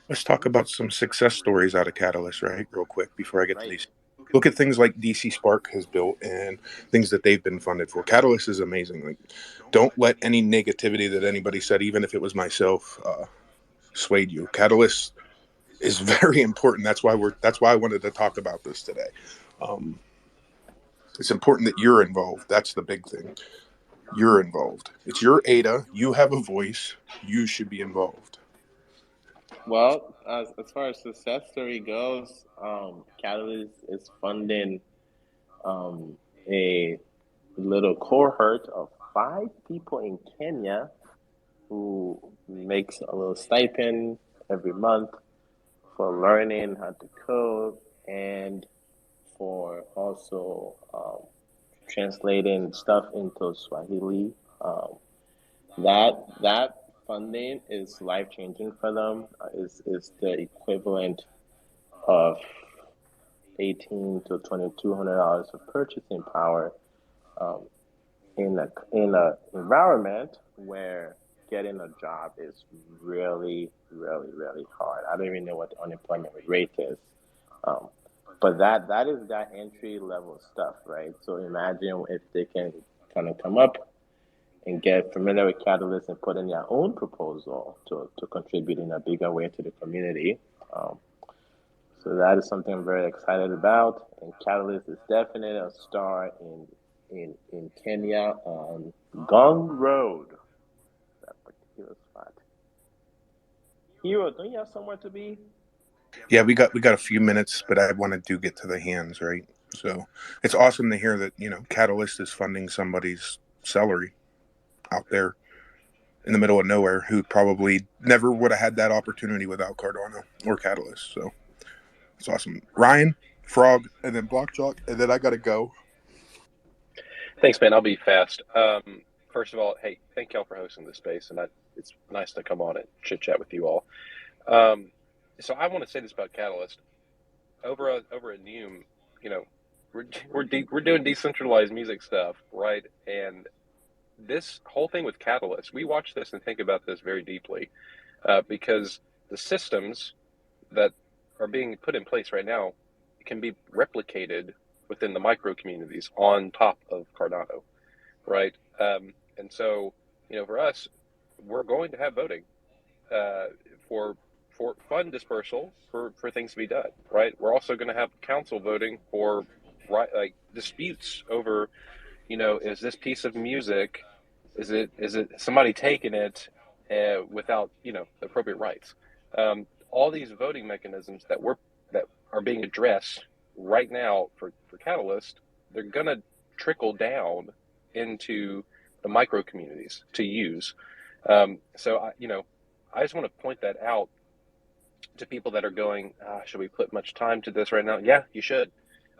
let's talk about some success stories out of Catalyst, right? Real quick before I get to right. these. Look at things like DC Spark has built and things that they've been funded for. Catalyst is amazing. Like, don't let any negativity that anybody said, even if it was myself, swayed you. Catalyst is very important. That's why I wanted to talk about this today. It's important that you're involved. That's the big thing. You're involved. It's your ADA. You have a voice. You should be involved. Well, as far as success story goes, Catalyst is funding um, a little cohort of 5 people in Kenya who makes a little stipend every month for learning how to code and for also translating stuff into Swahili. That funding is life changing for them. Is the equivalent of 18 to $2,200 of purchasing power um, in a environment where getting a job is really, really, really hard. I don't even know what the unemployment rate is. Um, but that is that entry level stuff, right? So imagine if they can kind of come up and get familiar with Catalyst and put in their own proposal to contribute in a bigger way to the community. Um, so that is something I'm very excited about. And Catalyst is definitely a star in Kenya on Gong Road, that particular spot. Hero, don't you have somewhere to be? Yeah, we got a few minutes, but I wanted to get to the hands, right? So it's awesome to hear that, Catalyst is funding somebody's celery out there in the middle of nowhere who probably never would have had that opportunity without Cardano or Catalyst. So it's awesome. Ryan, Frog, and then Blockchalk, and then I gotta go. Thanks, man. I'll be fast. First of all, hey, thank y'all for hosting this space, and it's nice to come on and chit chat with you all. So I want to say this about Catalyst. Over at Neum, we're doing decentralized music stuff, right? And this whole thing with Catalyst, we watch this and think about this very deeply, because the systems that are being put in place right now can be replicated within the micro communities on top of Cardano, right? And so, for us, we're going to have voting for fund dispersal for things to be done, right? We're also going to have council voting for like disputes over, is this piece of music, is it somebody taking it without the appropriate rights? All these voting mechanisms that are being addressed right now for Catalyst, they're going to trickle down into the micro communities to use. So I just want to point that out to people that are going, should we put much time to this right now? Yeah, you should.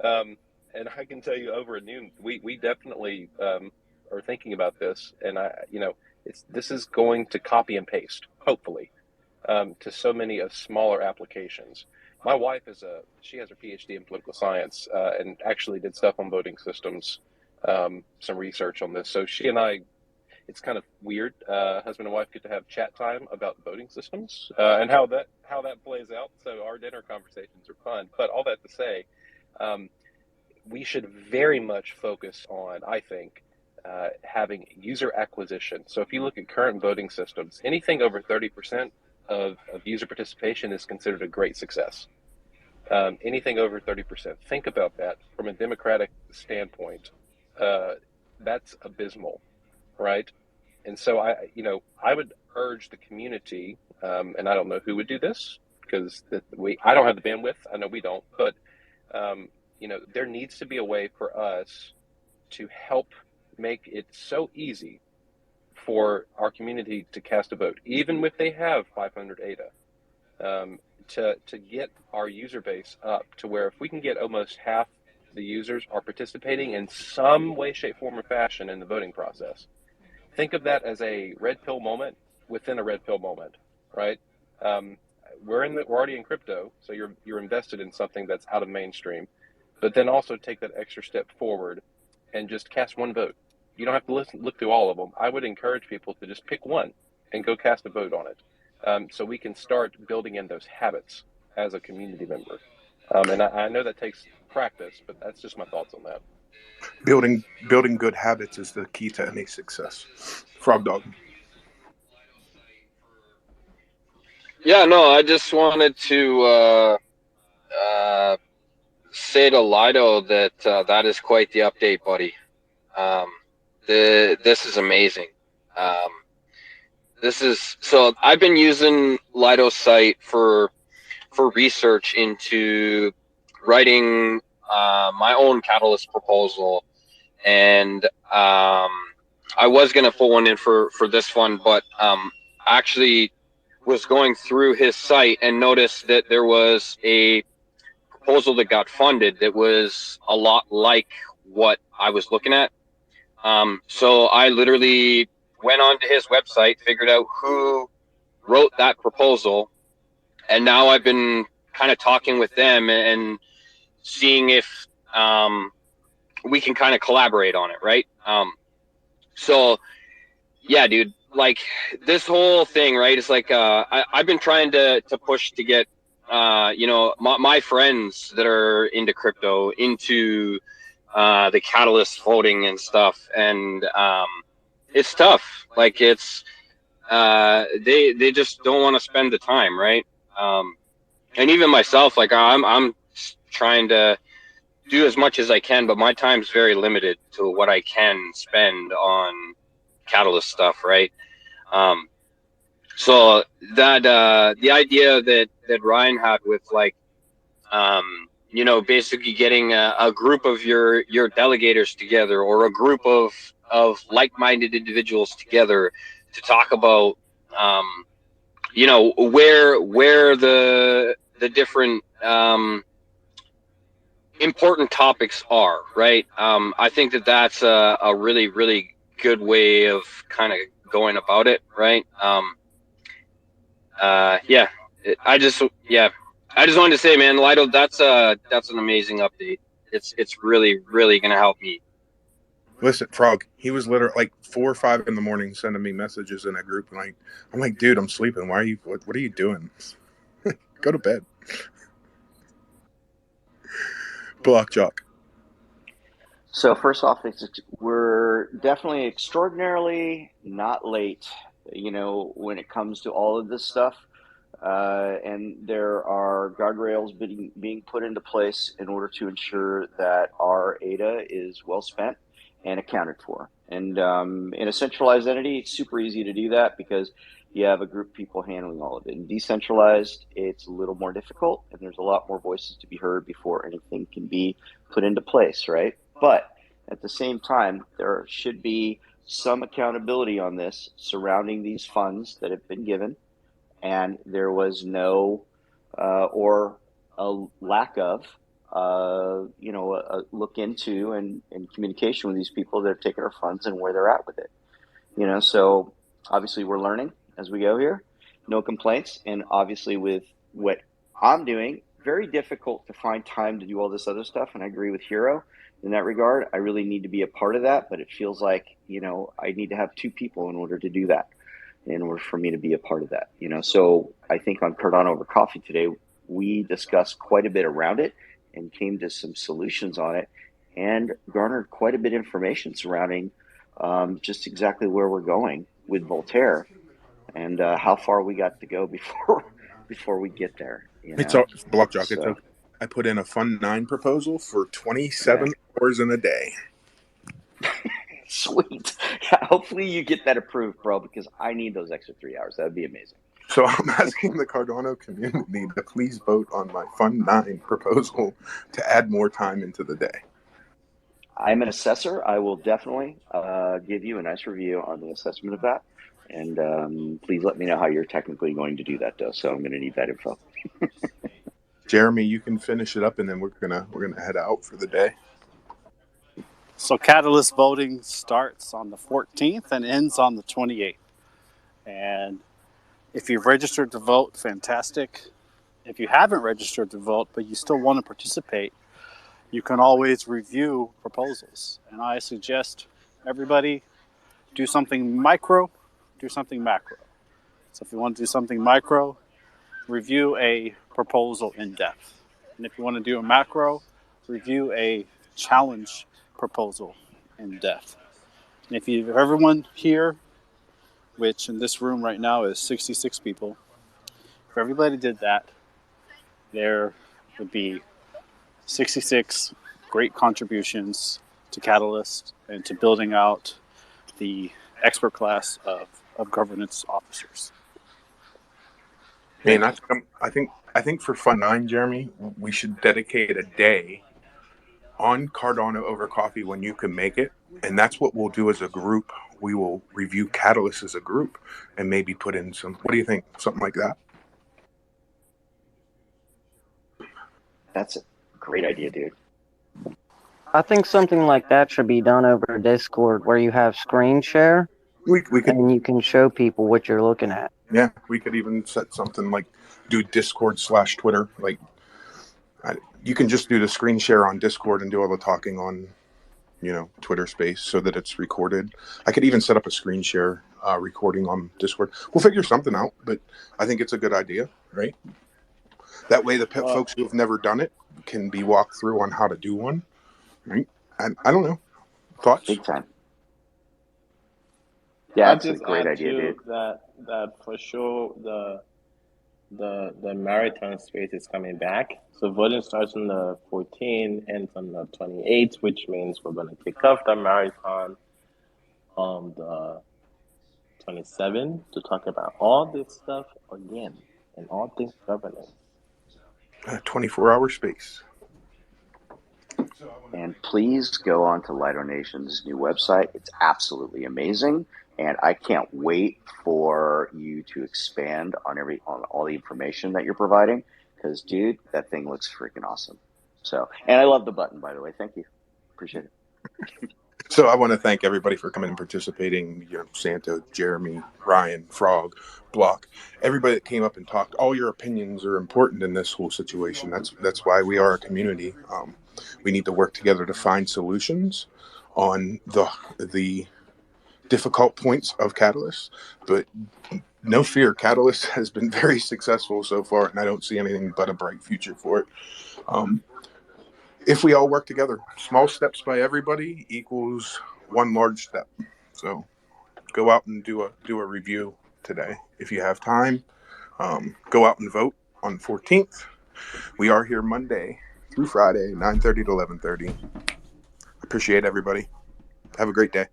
And I can tell you over at Noon, we definitely are thinking about this, and this is going to copy and paste, hopefully, to so many of smaller applications. My wife she has her PhD in political science and actually did stuff on voting systems, some research on this. So she and I, it's kind of weird. Husband and wife get to have chat time about voting systems and how that plays out. So our dinner conversations are fun. But all that to say, we should very much focus on, I think, having user acquisition. So if you look at current voting systems, anything over 30% of user participation is considered a great success. Anything over 30%. Think about that from a democratic standpoint. That's abysmal, right? And so I would urge the community, and I don't know who would do this because I don't have the bandwidth. I know we don't, but there needs to be a way for us to help make it so easy for our community to cast a vote, even if they have 500 ADA, to get our user base up to where if we can get almost half the users are participating in some way, shape, form, or fashion in the voting process. Think of that as a red pill moment within a red pill moment, right? We're already in crypto, so you're invested in something that's out of mainstream, but then also take that extra step forward and just cast one vote. You don't have to look through all of them. I would encourage people to just pick one and go cast a vote on it, so we can start building in those habits as a community member. And I know that takes practice, but that's just my thoughts on that. Building good habits is the key to any success. Frog Dog. Yeah, no, I just wanted to say to Lido that that is quite the update, buddy. This is amazing. So I've been using Lido's site for research into writing my own catalyst proposal, and I was gonna put one in for this fund, but actually was going through his site and noticed that there was a proposal that got funded that was a lot like what I was looking at. So I literally went onto his website, figured out who wrote that proposal, and now I've been kind of talking with them and seeing if we can kind of collaborate on it, right? So yeah, dude, like this whole thing, right? It's like I've been trying to push to get my friends that are into crypto into the catalyst voting and stuff, and it's tough. Like it's they just don't want to spend the time, right? And even myself, like I'm trying to do as much as I can, but my time's very limited to what I can spend on catalyst stuff, right? So that the idea that Ryan had with like basically getting a group of your delegators together, or a group of like-minded individuals together to talk about where the different important topics are, right? I think that that's a really, really good way of kind of going about it, right? Yeah, I just wanted to say, man, Lido, that's an amazing update. It's really, really gonna help me. Listen, Frog, he was literally like 4 or 5 in the morning sending me messages in a group, and I'm like, dude, I'm sleeping. Why are you? What are you doing? Go to bed. Block Jock. So first off, we're definitely extraordinarily not late, when it comes to all of this stuff. And there are guardrails being put into place in order to ensure that our ADA is well spent and accounted for. And in a centralized entity, it's super easy to do that because you have a group of people handling all of it. In decentralized, it's a little more difficult, and there's a lot more voices to be heard before anything can be put into place, right? But at the same time, there should be some accountability on this surrounding these funds that have been given, and there was no or a lack of a look into and communication with these people that have taken our funds and where they're at with it. So obviously we're learning as we go here. No complaints. And obviously with what I'm doing, very difficult to find time to do all this other stuff. And I agree with Hero in that regard. I really need to be a part of that, but it feels like, I need to have 2 people in order to do that, in order for me to be a part of that. So I think on Cardano Over Coffee today, we discussed quite a bit around it and came to some solutions on it, and garnered quite a bit of information surrounding just exactly where we're going with Voltaire, and how far we got to go before we get there. It's all Block Jock. It's okay. I put in a Fund 9 proposal for 27 hours in a day. Sweet. Yeah, hopefully you get that approved, bro, because I need those extra 3 hours. That would be amazing. So I'm asking the Cardano community to please vote on my Fund 9 proposal to add more time into the day. I'm an assessor. I will definitely give you a nice review on the assessment of that. And please let me know how you're technically going to do that, though. So I'm going to need that info. Jeremy, you can finish it up, and then we're gonna head out for the day. So Catalyst voting starts on the 14th and ends on the 28th. And if you've registered to vote, fantastic. If you haven't registered to vote, but you still want to participate, you can always review proposals. And I suggest everybody do something micro, do something macro. So if you want to do something micro, review a proposal in depth. And if you want to do a macro, review a challenge proposal in depth. And if you have everyone here, which in this room right now is 66 people, if everybody did that, there would be 66 great contributions to Catalyst and to building out the expert class of governance officers. And I think for Fund 9, Jeremy, we should dedicate a day on Cardano Over Coffee when you can make it. And that's what we'll do as a group. We will review Catalyst as a group and maybe put in some, what do you think? Something like that? That's a great idea, dude. I think something like that should be done over Discord where you have screen share We could, and you can show people what you're looking at. yeah, we could even set something like do Discord/Twitter. Like you can just do the screen share on Discord and do all the talking on, Twitter Space so that it's recorded. I could even set up a screen share recording on Discord. We'll figure something out, but I think it's a good idea, right? That way the folks who have never done it can be walked through on how to do one, right? I don't know. Thoughts? Big time. Yeah, I'll that's a just great add idea, too dude. that for sure the marathon space is coming back. So voting starts on the 14th, ends on the 28th, which means we're going to kick off the marathon on the 27th to talk about all this stuff again and all things governance. 24-hour space. And please go on to Lido Nation's new website. It's absolutely amazing. And I can't wait for you to expand on all the information that you're providing. Because, dude, that thing looks freaking awesome. So, and I love the button, by the way. Thank you. Appreciate it. So I want to thank everybody for coming and participating. Santo, Jeremy, Ryan, Frog, Block, everybody that came up and talked. All your opinions are important in this whole situation. That's why we are a community. We need to work together to find solutions on the difficult points of Catalyst. But no fear, Catalyst has been very successful so far, and I don't see anything but a bright future for it. If we all work together, small steps by everybody equals one large step. So go out and do a review today. If you have time, go out and vote on the 14th. We are here Monday through Friday, 9:30 to 11:30. Appreciate everybody. Have a great day.